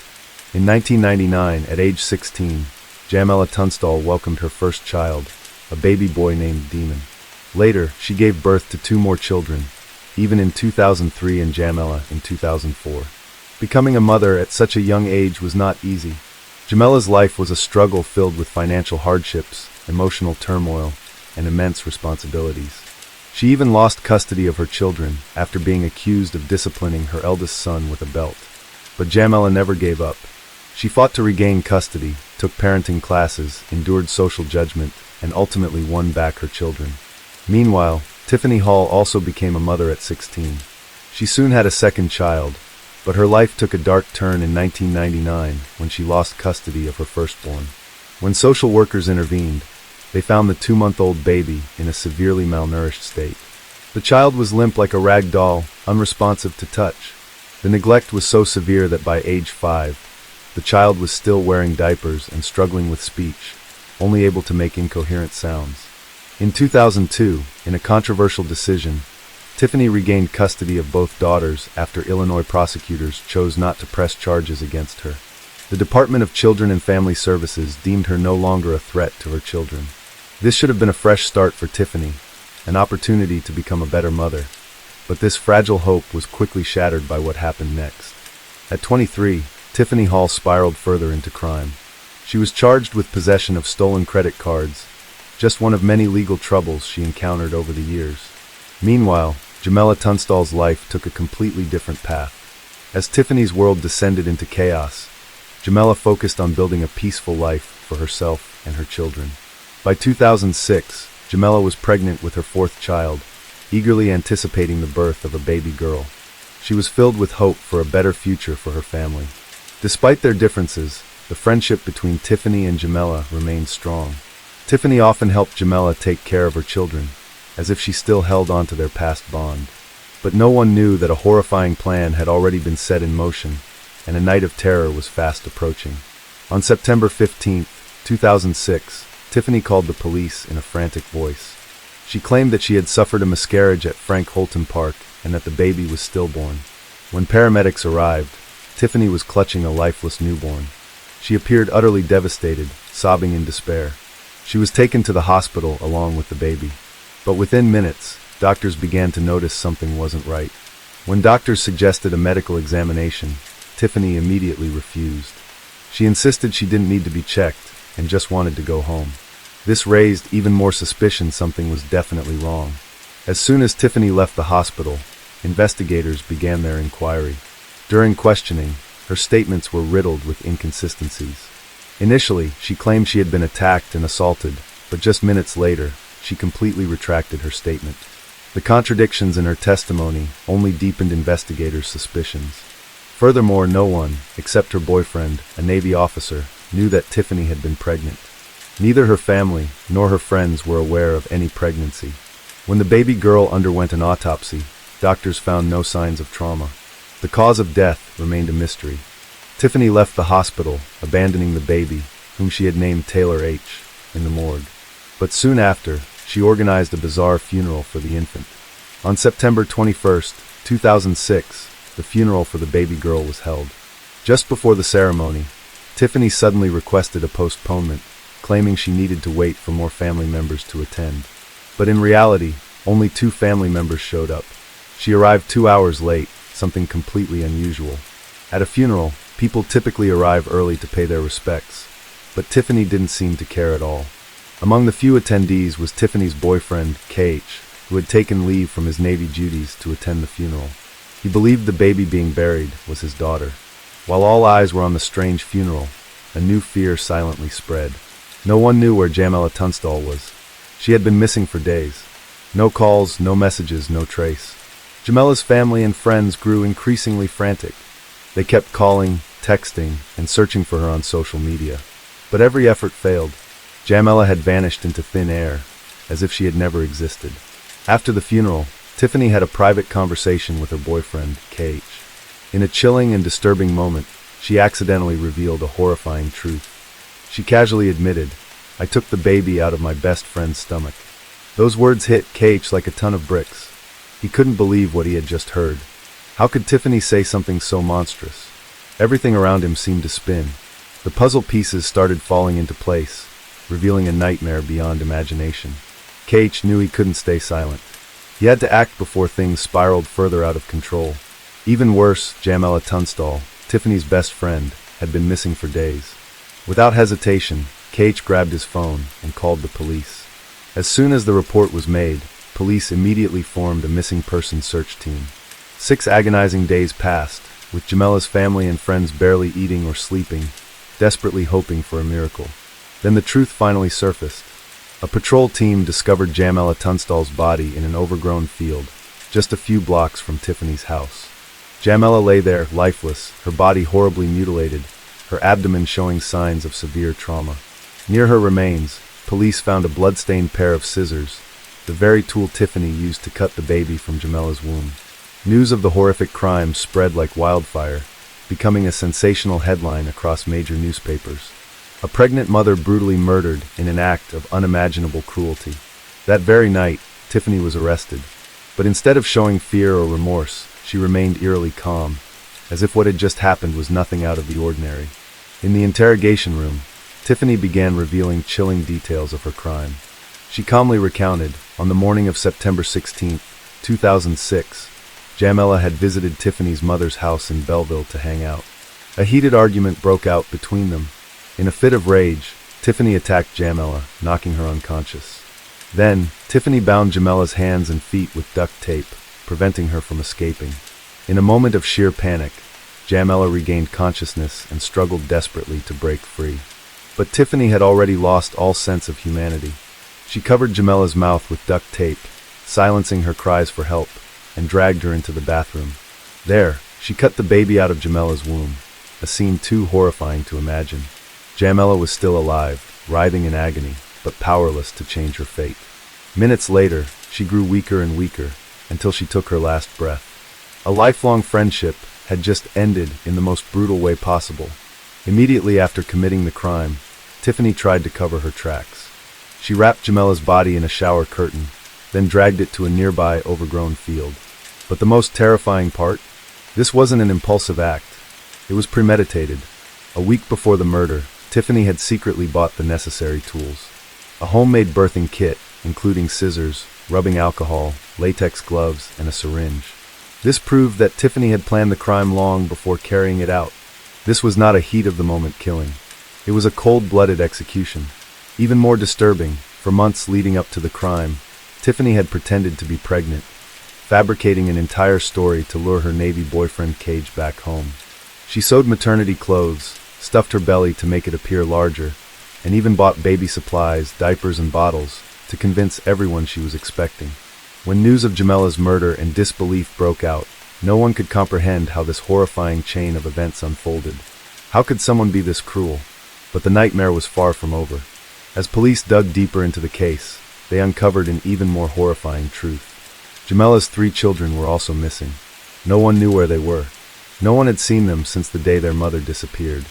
In 1999, at age 16, Jamela Tunstall welcomed her first child, a baby boy named Demon. Later, she gave birth to 2 more children, even in 2003 and Jamela in 2004. Becoming a mother at such a young age was not easy. Jamela's life was a struggle filled with financial hardships, emotional turmoil, and immense responsibilities. She even lost custody of her children after being accused of disciplining her eldest son with a belt. But Jamela never gave up. She fought to regain custody, took parenting classes, endured social judgment, and ultimately won back her children. Meanwhile, Tiffany Hall also became a mother at 16. She soon had a second child, but her life took a dark turn in 1999 when she lost custody of her firstborn. When social workers intervened, they found the 2-month-old baby in a severely malnourished state. The child was limp like a rag doll, unresponsive to touch. The neglect was so severe that by age 5, the child was still wearing diapers and struggling with speech, only able to make incoherent sounds. In 2002, in a controversial decision, Tiffany regained custody of both daughters after Illinois prosecutors chose not to press charges against her. The Department of Children and Family Services deemed her no longer a threat to her children. This should have been a fresh start for Tiffany, an opportunity to become a better mother. But this fragile hope was quickly shattered by what happened next. At 23, Tiffany Hall spiraled further into crime. She was charged with possession of stolen credit cards, just one of many legal troubles she encountered over the years. Meanwhile, Jamela Tunstall's life took a completely different path. As Tiffany's world descended into chaos, Jamela focused on building a peaceful life for herself and her children. By 2006, Jamela was pregnant with her 4th child, eagerly anticipating the birth of a baby girl. She was filled with hope for a better future for her family. Despite their differences, the friendship between Tiffany and Jamela remained strong. Tiffany often helped Jamela take care of her children, as if she still held on to their past bond. But no one knew that a horrifying plan had already been set in motion, and a night of terror was fast approaching. On September 15, 2006, Tiffany called the police in a frantic voice. She claimed that she had suffered a miscarriage at Frank Holton Park and that the baby was stillborn. When paramedics arrived, Tiffany was clutching a lifeless newborn. She appeared utterly devastated, sobbing in despair. She was taken to the hospital along with the baby. But within minutes, doctors began to notice something wasn't right. When doctors suggested a medical examination, Tiffany immediately refused. She insisted she didn't need to be checked and just wanted to go home. This raised even more suspicion something was definitely wrong. As soon as Tiffany left the hospital, investigators began their inquiry. During questioning, her statements were riddled with inconsistencies. Initially, she claimed she had been attacked and assaulted, but just minutes later, she completely retracted her statement. The contradictions in her testimony only deepened investigators' suspicions. Furthermore, no one, except her boyfriend, a Navy officer, knew that Tiffany had been pregnant. Neither her family nor her friends were aware of any pregnancy. When the baby girl underwent an autopsy, doctors found no signs of trauma. The cause of death remained a mystery. Tiffany left the hospital, abandoning the baby, whom she had named Taylor H., in the morgue. But soon after, she organized a bizarre funeral for the infant. On September 21, 2006, the funeral for the baby girl was held. Just before the ceremony, Tiffany suddenly requested a postponement, claiming she needed to wait for more family members to attend. But in reality, only 2 family members showed up. She arrived 2 hours late, something completely unusual. At a funeral, people typically arrive early to pay their respects, but Tiffany didn't seem to care at all. Among the few attendees was Tiffany's boyfriend, KH, who had taken leave from his Navy duties to attend the funeral. He believed the baby being buried was his daughter. While all eyes were on the strange funeral, a new fear silently spread. No one knew where Jamela Tunstall was. She had been missing for days. No calls, no messages, no trace. Jamela's family and friends grew increasingly frantic. They kept calling, texting, and searching for her on social media. But every effort failed. Jamela had vanished into thin air, as if she had never existed. After the funeral, Tiffany had a private conversation with her boyfriend, KH. In a chilling and disturbing moment, she accidentally revealed a horrifying truth. She casually admitted, "I took the baby out of my best friend's stomach." Those words hit KH like a ton of bricks. He couldn't believe what he had just heard. How could Tiffany say something so monstrous? Everything around him seemed to spin. The puzzle pieces started falling into place, revealing a nightmare beyond imagination. KH knew he couldn't stay silent. He had to act before things spiraled further out of control. Even worse, Jamela Tunstall, Tiffany's best friend, had been missing for days. Without hesitation, KH grabbed his phone and called the police. As soon as the report was made, police immediately formed a missing person search team. 6 agonizing days passed, with Jamela's family and friends barely eating or sleeping, desperately hoping for a miracle. Then the truth finally surfaced. A patrol team discovered Jamela Tunstall's body in an overgrown field, just a few blocks from Tiffany's house. Jamela lay there, lifeless, her body horribly mutilated, her abdomen showing signs of severe trauma. Near her remains, police found a blood-stained pair of scissors, the very tool Tiffany used to cut the baby from Jamela's womb. News of the horrific crime spread like wildfire, becoming a sensational headline across major newspapers. A pregnant mother brutally murdered in an act of unimaginable cruelty. That very night, Tiffany was arrested. But instead of showing fear or remorse, she remained eerily calm, as if what had just happened was nothing out of the ordinary. In the interrogation room, Tiffany began revealing chilling details of her crime. She calmly recounted, on the morning of September 16, 2006, Jamela had visited Tiffany's mother's house in Belleville to hang out. A heated argument broke out between them. In a fit of rage, Tiffany attacked Jamela, knocking her unconscious. Then, Tiffany bound Jamela's hands and feet with duct tape, preventing her from escaping. In a moment of sheer panic, Jamela regained consciousness and struggled desperately to break free. But Tiffany had already lost all sense of humanity. She covered Jamela's mouth with duct tape, silencing her cries for help, and dragged her into the bathroom. There, she cut the baby out of Jamela's womb, a scene too horrifying to imagine. Jamela was still alive, writhing in agony, but powerless to change her fate. Minutes later, she grew weaker and weaker, until she took her last breath. A lifelong friendship had just ended in the most brutal way possible. Immediately after committing the crime, Tiffany tried to cover her tracks. She wrapped Jamela's body in a shower curtain, then dragged it to a nearby overgrown field. But the most terrifying part? This wasn't an impulsive act. It was premeditated. A week before the murder, Tiffany had secretly bought the necessary tools. A homemade birthing kit, including scissors, rubbing alcohol, latex gloves, and a syringe. This proved that Tiffany had planned the crime long before carrying it out. This was not a heat-of-the-moment killing. It was a cold-blooded execution. Even more disturbing, for months leading up to the crime, Tiffany had pretended to be pregnant, fabricating an entire story to lure her Navy boyfriend Cage back home. She sewed maternity clothes, stuffed her belly to make it appear larger, and even bought baby supplies, diapers and bottles, to convince everyone she was expecting. When news of Jamella's murder and disbelief broke out, no one could comprehend how this horrifying chain of events unfolded. How could someone be this cruel? But the nightmare was far from over. As police dug deeper into the case, they uncovered an even more horrifying truth. Jamella's 3 children were also missing. No one knew where they were. No one had seen them since the day their mother disappeared.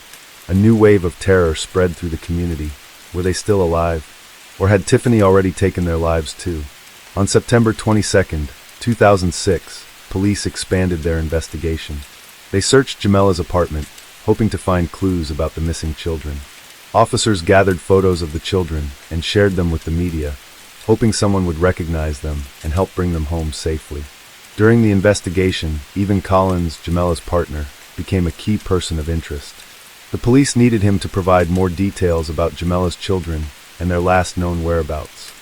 A new wave of terror spread through the community. Were they still alive? Or had Tiffany already taken their lives too? On September 22, 2006, police expanded their investigation. They searched Jamella's apartment, hoping to find clues about the missing children. Officers gathered photos of the children and shared them with the media, hoping someone would recognize them and help bring them home safely. During the investigation, Evan Collins, Jamella's partner, became a key person of interest. The police needed him to provide more details about Jamella's children and their last known whereabouts.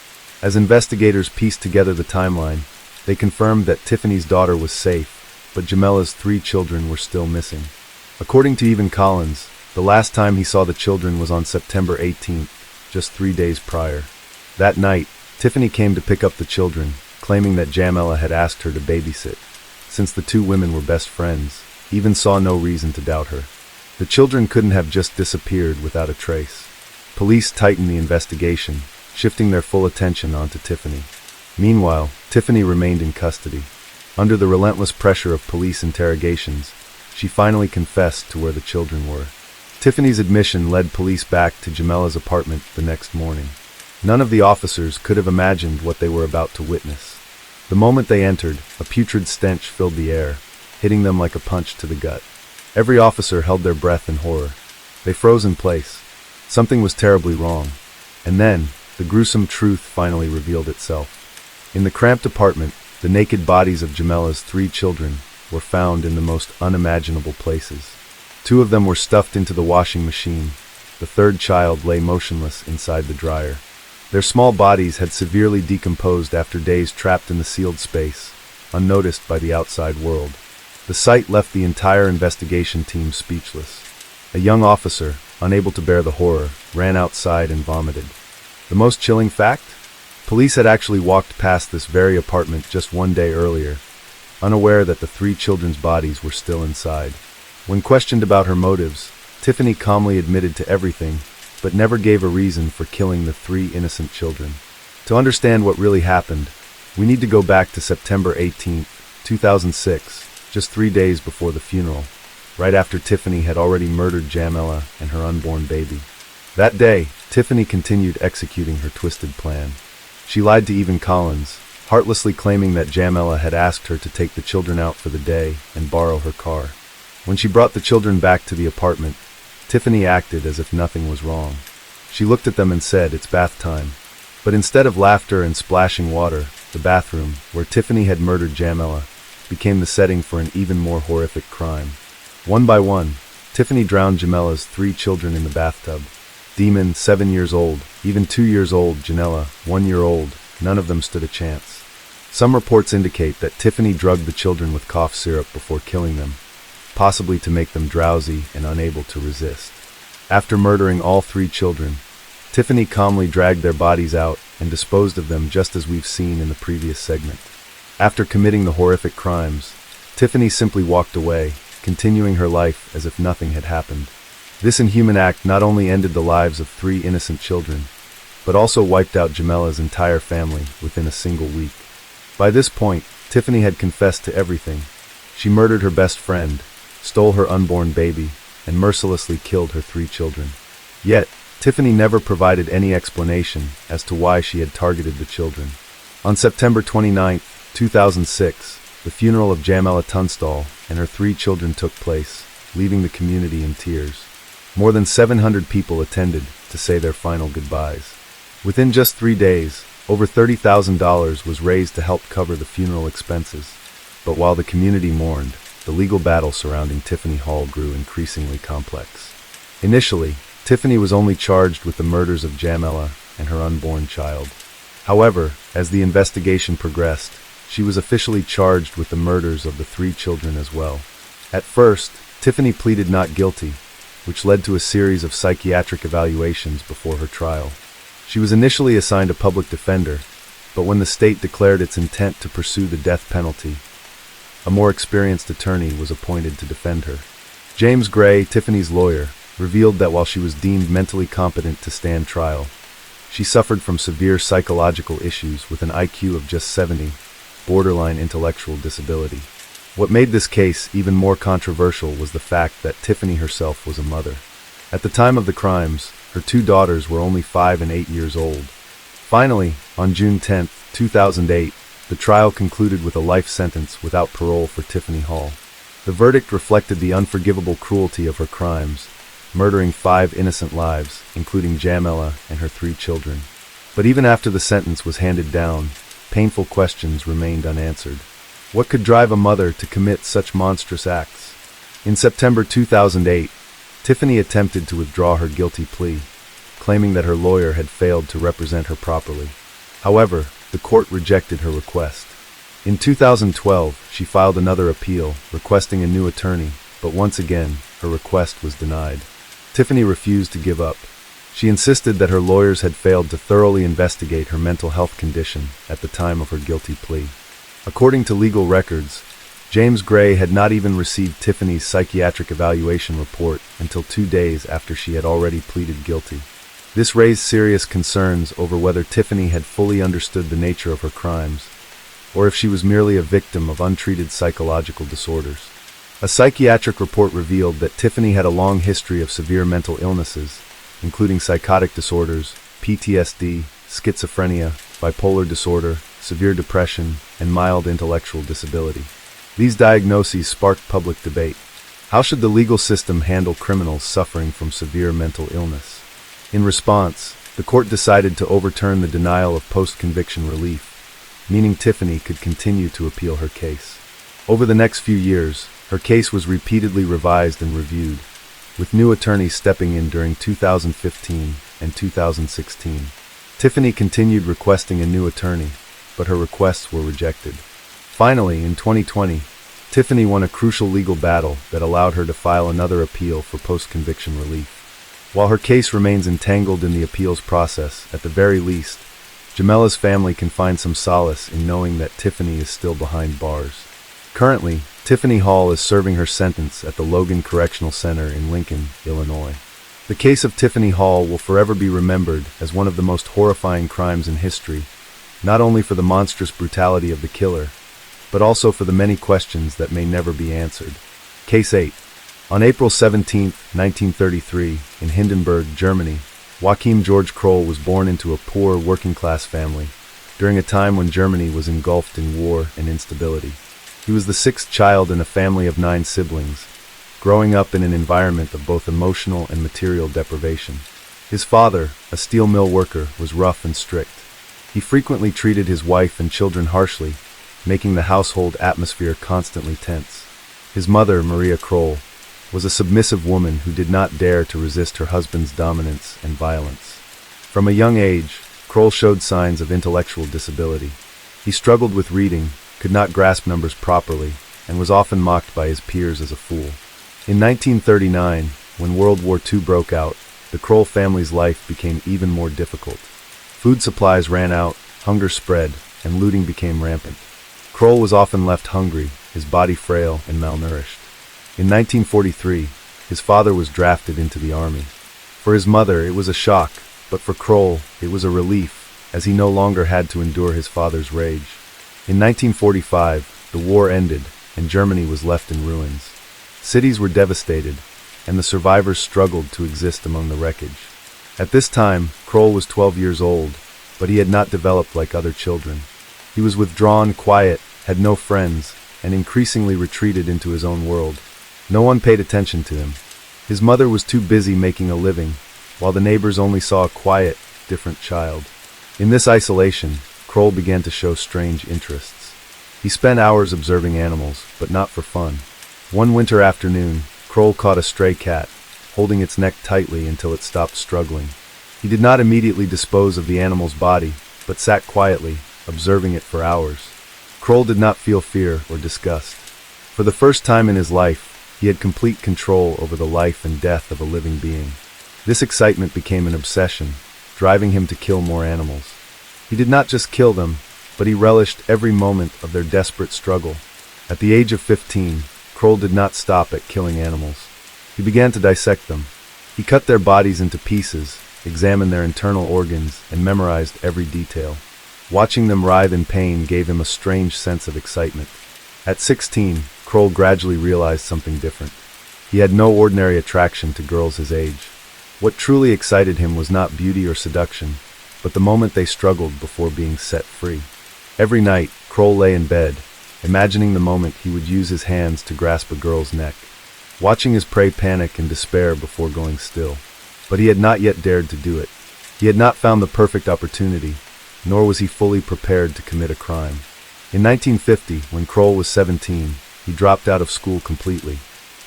As investigators pieced together the timeline, they confirmed that Tiffany's daughter was safe, but Jamella's 3 children were still missing. According to Evan Collins, the last time he saw the children was on September 18th, just 3 days prior. That night, Tiffany came to pick up the children, claiming that Jamella had asked her to babysit. Since the 2 women were best friends, Evan saw no reason to doubt her. The children couldn't have just disappeared without a trace. Police tightened the investigation, shifting their full attention onto Tiffany. Meanwhile, Tiffany remained in custody. Under the relentless pressure of police interrogations, she finally confessed to where the children were. Tiffany's admission led police back to Jamella's apartment the next morning. None of the officers could have imagined what they were about to witness. The moment they entered, a putrid stench filled the air, hitting them like a punch to the gut. Every officer held their breath in horror. They froze in place. Something was terribly wrong. And then, the gruesome truth finally revealed itself. In the cramped apartment, the naked bodies of Jamella's 3 children were found in the most unimaginable places. 2 of them were stuffed into the washing machine. The 3rd child lay motionless inside the dryer. Their small bodies had severely decomposed after days trapped in the sealed space, unnoticed by the outside world. The sight left the entire investigation team speechless. A young officer, unable to bear the horror, ran outside and vomited. The most chilling fact? Police had actually walked past this very apartment just 1 day earlier, unaware that the 3 children's bodies were still inside. When questioned about her motives, Tiffany calmly admitted to everything, but never gave a reason for killing the 3 innocent children. To understand what really happened, we need to go back to September 18, 2006, just 3 days before the funeral, right after Tiffany had already murdered Jamella and her unborn baby. That day, Tiffany continued executing her twisted plan. She lied to Evan Collins, heartlessly claiming that Jamella had asked her to take the children out for the day and borrow her car. When she brought the children back to the apartment, Tiffany acted as if nothing was wrong. She looked at them and said, "It's bath time." But instead of laughter and splashing water, the bathroom, where Tiffany had murdered Jamella, became the setting for an even more horrific crime. One by one, Tiffany drowned Jamella's 3 children in the bathtub. Demon, 7 years old, even 2 years old, Janella, 1 year old, none of them stood a chance. Some reports indicate that Tiffany drugged the children with cough syrup before killing them, possibly to make them drowsy and unable to resist. After murdering all 3 children, Tiffany calmly dragged their bodies out and disposed of them just as we've seen in the previous segment. After committing the horrific crimes, Tiffany simply walked away, continuing her life as if nothing had happened. This inhuman act not only ended the lives of 3 innocent children, but also wiped out Jamella's entire family within a single week. By this point, Tiffany had confessed to everything. She murdered her best friend, stole her unborn baby, and mercilessly killed her 3 children. Yet, Tiffany never provided any explanation as to why she had targeted the children. On September 29, 2006, the funeral of Jamella Tunstall and her 3 children took place, leaving the community in tears. More than 700 people attended to say their final goodbyes. Within just 3 days, over $30,000 was raised to help cover the funeral expenses. But while the community mourned, the legal battle surrounding Tiffany Hall grew increasingly complex. Initially, Tiffany was only charged with the murders of Jamela and her unborn child. However, as the investigation progressed, she was officially charged with the murders of the 3 children as well. At first, Tiffany pleaded not guilty, which led to a series of psychiatric evaluations before her trial. She was initially assigned a public defender, but when the state declared its intent to pursue the death penalty, a more experienced attorney was appointed to defend her. James Gray, Tiffany's lawyer, revealed that while she was deemed mentally competent to stand trial, she suffered from severe psychological issues with an IQ of just 70, borderline intellectual disability. What made this case even more controversial was the fact that Tiffany herself was a mother. At the time of the crimes, her 2 daughters were only 5 and 8 years old. Finally, on June 10, 2008, the trial concluded with a life sentence without parole for Tiffany Hall. The verdict reflected the unforgivable cruelty of her crimes, murdering 5 innocent lives, including Jamela and her 3 children. But even after the sentence was handed down, painful questions remained unanswered. What could drive a mother to commit such monstrous acts? In September 2008, Tiffany attempted to withdraw her guilty plea, claiming that her lawyer had failed to represent her properly. However, the court rejected her request. In 2012, she filed another appeal, requesting a new attorney, but once again, her request was denied. Tiffany refused to give up. She insisted that her lawyers had failed to thoroughly investigate her mental health condition at the time of her guilty plea. According to legal records, James Gray had not even received Tiffany's psychiatric evaluation report until 2 days after she had already pleaded guilty. This raised serious concerns over whether Tiffany had fully understood the nature of her crimes, or if she was merely a victim of untreated psychological disorders. A psychiatric report revealed that Tiffany had a long history of severe mental illnesses, including psychotic disorders, PTSD, schizophrenia, bipolar disorder, severe depression, and mild intellectual disability. These diagnoses sparked public debate. How should the legal system handle criminals suffering from severe mental illness? In response, the court decided to overturn the denial of post-conviction relief, meaning Tiffany could continue to appeal her case. Over the next few years, her case was repeatedly revised and reviewed, with new attorneys stepping in during 2015 and 2016. Tiffany continued requesting a new attorney, but her requests were rejected. Finally, in 2020, Tiffany won a crucial legal battle that allowed her to file another appeal for post-conviction relief. While her case remains entangled in the appeals process, at the very least, Jamela's family can find some solace in knowing that Tiffany is still behind bars. Currently, Tiffany Hall is serving her sentence at the Logan Correctional Center in Lincoln, Illinois. The case of Tiffany Hall will forever be remembered as one of the most horrifying crimes in history, not only for the monstrous brutality of the killer, but also for the many questions that may never be answered. Case 8. On April 17, 1933, in Hindenburg, Germany, Joachim George Kroll was born into a poor, working-class family, during a time when Germany was engulfed in war and instability. He was the 6th child in a family of 9 siblings, growing up in an environment of both emotional and material deprivation. His father, a steel mill worker, was rough and strict. He frequently treated his wife and children harshly, making the household atmosphere constantly tense. His mother, Maria Kroll, was a submissive woman who did not dare to resist her husband's dominance and violence. From a young age, Kroll showed signs of intellectual disability. He struggled with reading, could not grasp numbers properly, and was often mocked by his peers as a fool. In 1939, when World War II broke out, the Kroll family's life became even more difficult. Food supplies ran out, hunger spread, and looting became rampant. Kroll was often left hungry, his body frail and malnourished. In 1943, his father was drafted into the army. For his mother, it was a shock, but for Kroll, it was a relief, as he no longer had to endure his father's rage. In 1945, the war ended, and Germany was left in ruins. Cities were devastated, and the survivors struggled to exist among the wreckage. At this time, Kroll was 12 years old, but he had not developed like other children. He was withdrawn, quiet, had no friends, and increasingly retreated into his own world. No one paid attention to him. His mother was too busy making a living, while the neighbors only saw a quiet, different child. In this isolation, Kroll began to show strange interests. He spent hours observing animals, but not for fun. One winter afternoon, Kroll caught a stray cat, holding its neck tightly until it stopped struggling. He did not immediately dispose of the animal's body, but sat quietly, observing it for hours. Kroll did not feel fear or disgust. For the first time in his life, he had complete control over the life and death of a living being. This excitement became an obsession, driving him to kill more animals. He did not just kill them, but he relished every moment of their desperate struggle. At the age of 15, Kroll did not stop at killing animals. He began to dissect them. He cut their bodies into pieces, examined their internal organs, and memorized every detail. Watching them writhe in pain gave him a strange sense of excitement. At 16, Kroll gradually realized something different. He had no ordinary attraction to girls his age. What truly excited him was not beauty or seduction, but the moment they struggled before being set free. Every night, Kroll lay in bed, imagining the moment he would use his hands to grasp a girl's neck, watching his prey panic and despair before going still. But he had not yet dared to do it. He had not found the perfect opportunity, nor was he fully prepared to commit a crime. In 1950, when Kroll was 17, he dropped out of school completely.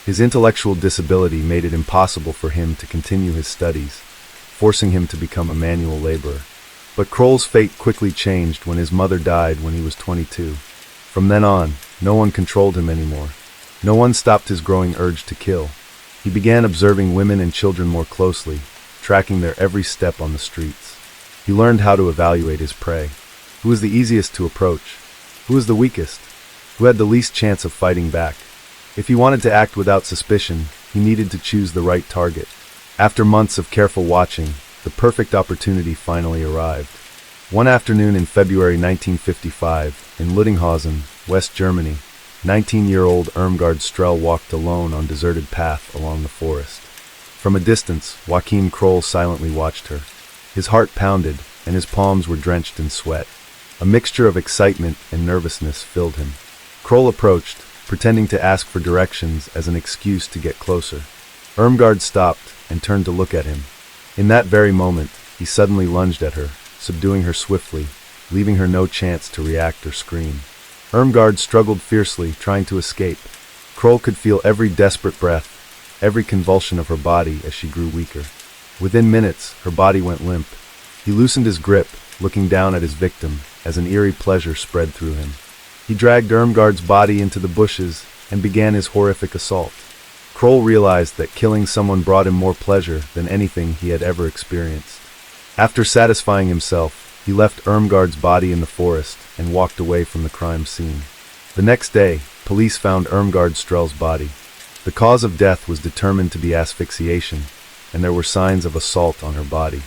His intellectual disability made it impossible for him to continue his studies, forcing him to become a manual laborer. But Kroll's fate quickly changed when his mother died when he was 22. From then on, no one controlled him anymore. No one stopped his growing urge to kill. He began observing women and children more closely, tracking their every step on the streets. He learned how to evaluate his prey. Who was the easiest to approach? Who was the weakest? Who had the least chance of fighting back? If he wanted to act without suspicion, he needed to choose the right target. After months of careful watching, the perfect opportunity finally arrived. One afternoon in February 1955, in Lüdinghausen, West Germany, 19-year-old Irmgard Strell walked alone on a deserted path along the forest. From a distance, Joachim Kroll silently watched her. His heart pounded, and his palms were drenched in sweat. A mixture of excitement and nervousness filled him. Kroll approached, pretending to ask for directions as an excuse to get closer. Irmgard stopped and turned to look at him. In that very moment, he suddenly lunged at her, subduing her swiftly, leaving her no chance to react or scream. Irmgard struggled fiercely, trying to escape. Kroll could feel every desperate breath, every convulsion of her body as she grew weaker. Within minutes, her body went limp. He loosened his grip, looking down at his victim, as an eerie pleasure spread through him. He dragged Irmgard's body into the bushes and began his horrific assault. Kroll realized that killing someone brought him more pleasure than anything he had ever experienced. After satisfying himself, he left Irmgard's body in the forest and walked away from the crime scene. The next day, police found Irmgard Strell's body. The cause of death was determined to be asphyxiation, and there were signs of assault on her body.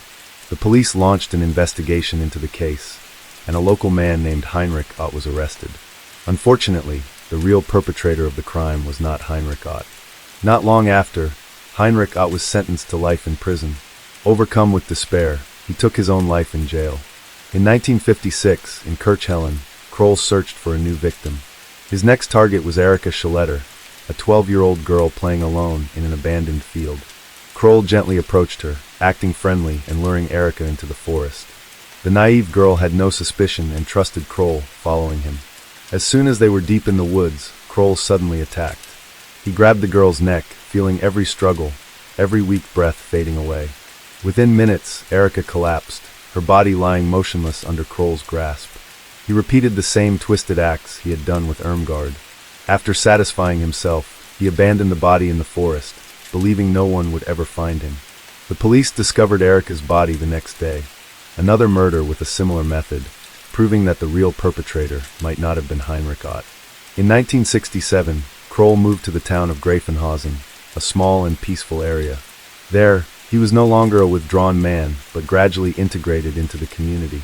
The police launched an investigation into the case, and a local man named Heinrich Ott was arrested. Unfortunately, the real perpetrator of the crime was not Heinrich Ott. Not long after, Heinrich Ott was sentenced to life in prison. Overcome with despair, he took his own life in jail. In 1956, in Kirchhellen, Kroll searched for a new victim. His next target was Erika Schletter, a 12-year-old girl playing alone in an abandoned field. Kroll gently approached her, acting friendly and luring Erika into the forest. The naive girl had no suspicion and trusted Kroll, following him. As soon as they were deep in the woods, Kroll suddenly attacked. He grabbed the girl's neck, feeling every struggle, every weak breath fading away. Within minutes, Erika collapsed, her body lying motionless under Kroll's grasp. He repeated the same twisted acts he had done with Irmgard. After satisfying himself, he abandoned the body in the forest, believing no one would ever find him. The police discovered Erika's body the next day. Another murder with a similar method, proving that the real perpetrator might not have been Heinrich Ott. In 1967, Kroll moved to the town of Greifenhausen, a small and peaceful area. There, he was no longer a withdrawn man, but gradually integrated into the community.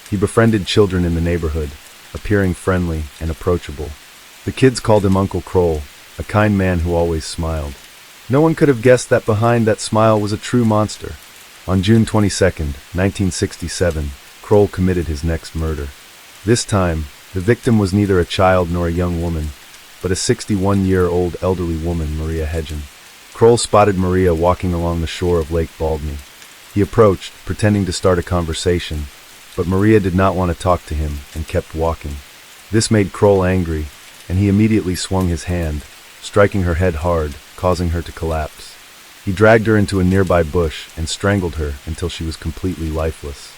He befriended children in the neighborhood, appearing friendly and approachable. The kids called him Uncle Kroll, a kind man who always smiled. No one could have guessed that behind that smile was a true monster. On June 22, 1967, Kroll committed his next murder. This time, the victim was neither a child nor a young woman, but a 61-year-old elderly woman, Maria Hedgen. Kroll spotted Maria walking along the shore of Lake Baldny. He approached, pretending to start a conversation, but Maria did not want to talk to him, and kept walking. This made Kroll angry, and he immediately swung his hand, striking her head hard, causing her to collapse. He dragged her into a nearby bush and strangled her until she was completely lifeless.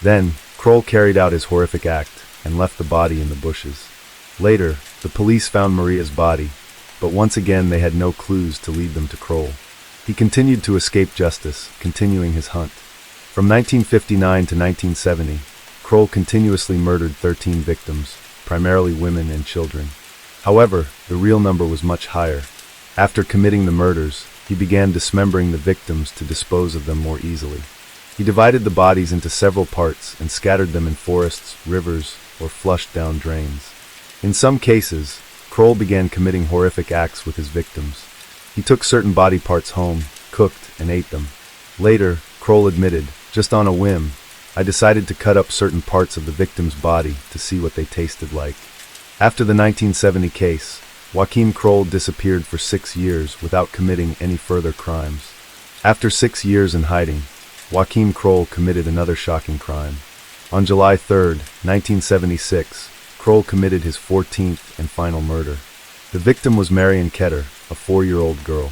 Then, Kroll carried out his horrific act and left the body in the bushes. Later, the police found Maria's body, but once again they had no clues to lead them to Kroll. He continued to escape justice, continuing his hunt. From 1959 to 1970, Kroll continuously murdered 13 victims, primarily women and children. However, the real number was much higher. After committing the murders, he began dismembering the victims to dispose of them more easily. He divided the bodies into several parts and scattered them in forests, rivers, or flushed down drains. In some cases, Kroll began committing horrific acts with his victims. He took certain body parts home, cooked, and ate them. Later, Kroll admitted, just on a whim, I decided to cut up certain parts of the victim's body to see what they tasted like. After the 1970 case, Joachim Kroll disappeared for 6 years without committing any further crimes. After 6 years in hiding, Joachim Kroll committed another shocking crime. On July 3, 1976, Kroll committed his 14th and final murder. The victim was Marion Ketter, a 4-year-old girl.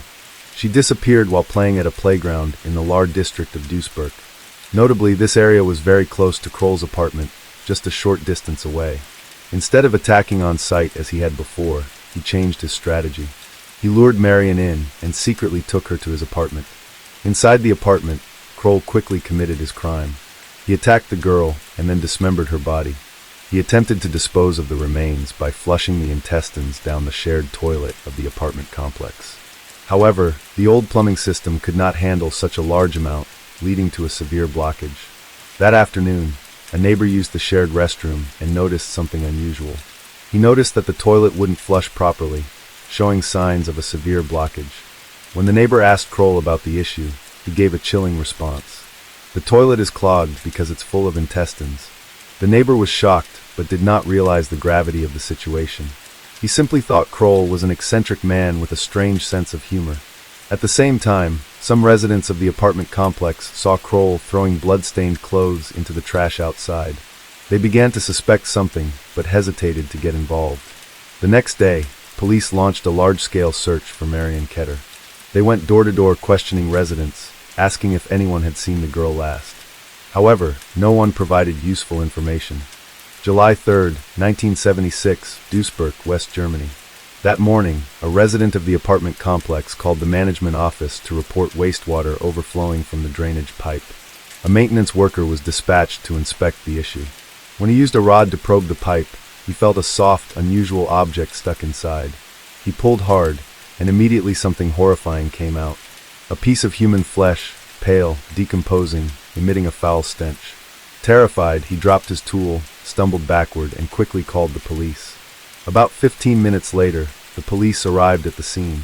She disappeared while playing at a playground in the Lahr district of Duisburg. Notably, this area was very close to Kroll's apartment, just a short distance away. Instead of attacking on sight as he had before, he changed his strategy. He lured Marion in and secretly took her to his apartment. Inside the apartment, Kroll quickly committed his crime. He attacked the girl and then dismembered her body. He attempted to dispose of the remains by flushing the intestines down the shared toilet of the apartment complex. However, the old plumbing system could not handle such a large amount, leading to a severe blockage. That afternoon, a neighbor used the shared restroom and noticed something unusual. He noticed that the toilet wouldn't flush properly, showing signs of a severe blockage. When the neighbor asked Kroll about the issue, he gave a chilling response. The toilet is clogged because it's full of intestines. The neighbor was shocked, but did not realize the gravity of the situation. He simply thought Kroll was an eccentric man with a strange sense of humor. At the same time, some residents of the apartment complex saw Kroll throwing blood-stained clothes into the trash outside. They began to suspect something, but hesitated to get involved. The next day, police launched a large-scale search for Marion Ketter. They went door-to-door questioning residents, asking if anyone had seen the girl last. However, no one provided useful information. July 3, 1976, Duisburg, West Germany. That morning, a resident of the apartment complex called the management office to report wastewater overflowing from the drainage pipe. A maintenance worker was dispatched to inspect the issue. When he used a rod to probe the pipe, he felt a soft, unusual object stuck inside. He pulled hard, and immediately something horrifying came out. A piece of human flesh, pale, decomposing, emitting a foul stench. Terrified, he dropped his tool, stumbled backward, and quickly called the police. About 15 minutes later, the police arrived at the scene.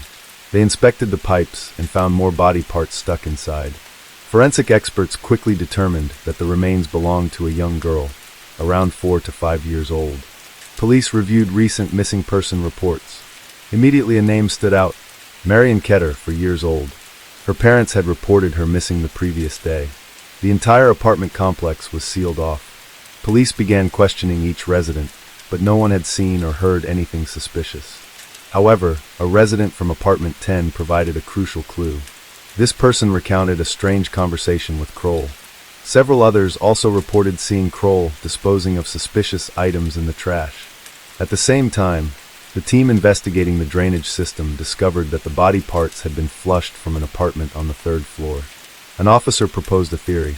They inspected the pipes and found more body parts stuck inside. Forensic experts quickly determined that the remains belonged to a young girl, around 4 to 5 years old. Police reviewed recent missing person reports. Immediately a name stood out, Marion Ketter, 4 years old. Her parents had reported her missing the previous day. The entire apartment complex was sealed off. Police began questioning each resident, but no one had seen or heard anything suspicious. However, a resident from apartment 10 provided a crucial clue. This person recounted a strange conversation with Kroll. Several others also reported seeing Kroll disposing of suspicious items in the trash. At the same time, the team investigating the drainage system discovered that the body parts had been flushed from an apartment on the 3rd floor. An officer proposed a theory.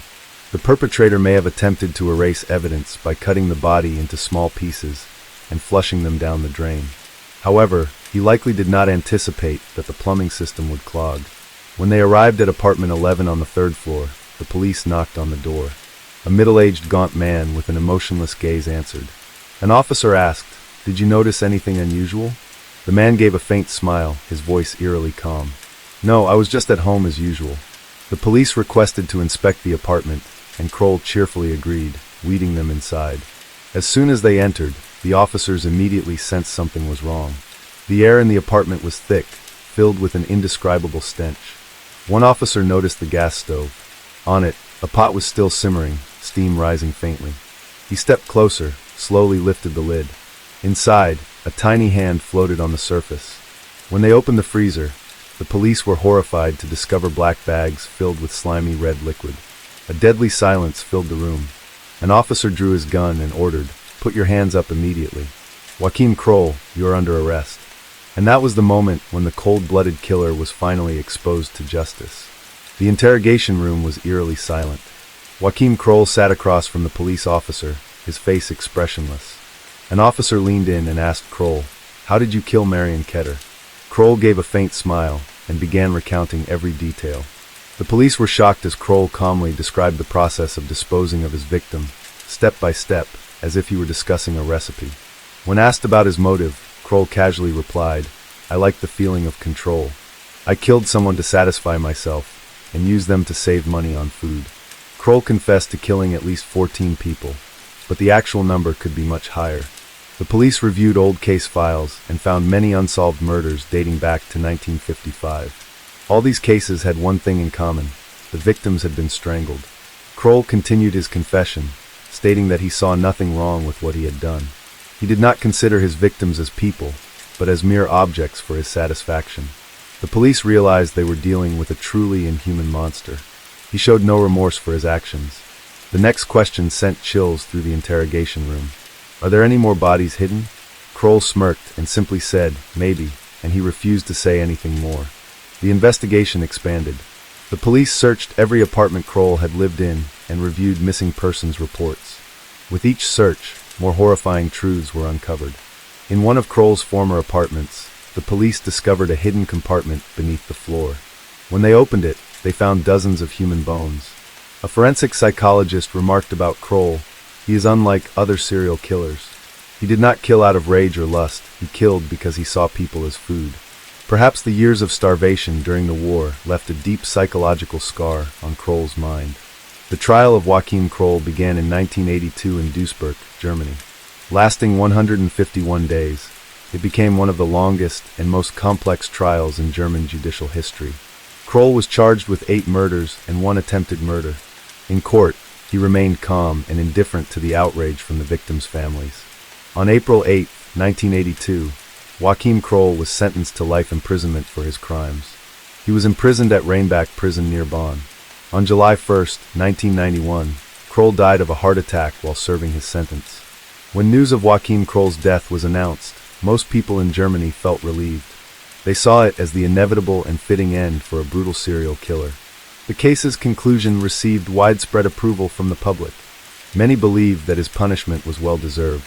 The perpetrator may have attempted to erase evidence by cutting the body into small pieces and flushing them down the drain. However, he likely did not anticipate that the plumbing system would clog. When they arrived at apartment 11 on the 3rd floor, the police knocked on the door. A middle-aged gaunt man with an emotionless gaze answered. An officer asked, "Did you notice anything unusual?" The man gave a faint smile, his voice eerily calm. "No, I was just at home as usual." The police requested to inspect the apartment, and Kroll cheerfully agreed, leading them inside. As soon as they entered, the officers immediately sensed something was wrong. The air in the apartment was thick, filled with an indescribable stench. One officer noticed the gas stove. On it, a pot was still simmering, steam rising faintly. He stepped closer, slowly lifted the lid. Inside, a tiny hand floated on the surface. When they opened the freezer, the police were horrified to discover black bags filled with slimy red liquid. A deadly silence filled the room. An officer drew his gun and ordered, "Put your hands up immediately. Joachim Kroll, you are under arrest." And that was the moment when the cold-blooded killer was finally exposed to justice. The interrogation room was eerily silent. Joachim Kroll sat across from the police officer, his face expressionless. An officer leaned in and asked Kroll, "How did you kill Marion Ketter?" Kroll gave a faint smile and began recounting every detail. The police were shocked as Kroll calmly described the process of disposing of his victim, step by step, as if he were discussing a recipe. When asked about his motive, Kroll casually replied, "I like the feeling of control. I killed someone to satisfy myself and used them to save money on food." Kroll confessed to killing at least 14 people, but the actual number could be much higher. The police reviewed old case files and found many unsolved murders dating back to 1955. All these cases had one thing in common: the victims had been strangled. Kroll continued his confession, stating that he saw nothing wrong with what he had done. He did not consider his victims as people, but as mere objects for his satisfaction. The police realized they were dealing with a truly inhuman monster. He showed no remorse for his actions. The next question sent chills through the interrogation room. "Are there any more bodies hidden?" Kroll smirked and simply said, "Maybe," and he refused to say anything more. The investigation expanded. The police searched every apartment Kroll had lived in and reviewed missing persons reports. With each search, more horrifying truths were uncovered. In one of Kroll's former apartments, the police discovered a hidden compartment beneath the floor. When they opened it, they found dozens of human bones. A forensic psychologist remarked about Kroll, "He is unlike other serial killers. He did not kill out of rage or lust, he killed because he saw people as food." Perhaps the years of starvation during the war left a deep psychological scar on Kroll's mind. The trial of Joachim Kroll began in 1982 in Duisburg, Germany. Lasting 151 days, it became one of the longest and most complex trials in German judicial history. Kroll was charged with 8 murders and 1 attempted murder. In court, he remained calm and indifferent to the outrage from the victims' families. On April 8, 1982, Joachim Kroll was sentenced to life imprisonment for his crimes. He was imprisoned at Rheinbach prison near Bonn. On July 1, 1991, Kroll died of a heart attack while serving his sentence. When news of Joachim Kroll's death was announced, most people in Germany felt relieved. They saw it as the inevitable and fitting end for a brutal serial killer. The case's conclusion received widespread approval from the public. Many believed that his punishment was well-deserved.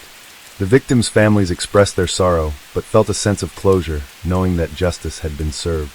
The victims' families expressed their sorrow, but felt a sense of closure, knowing that justice had been served.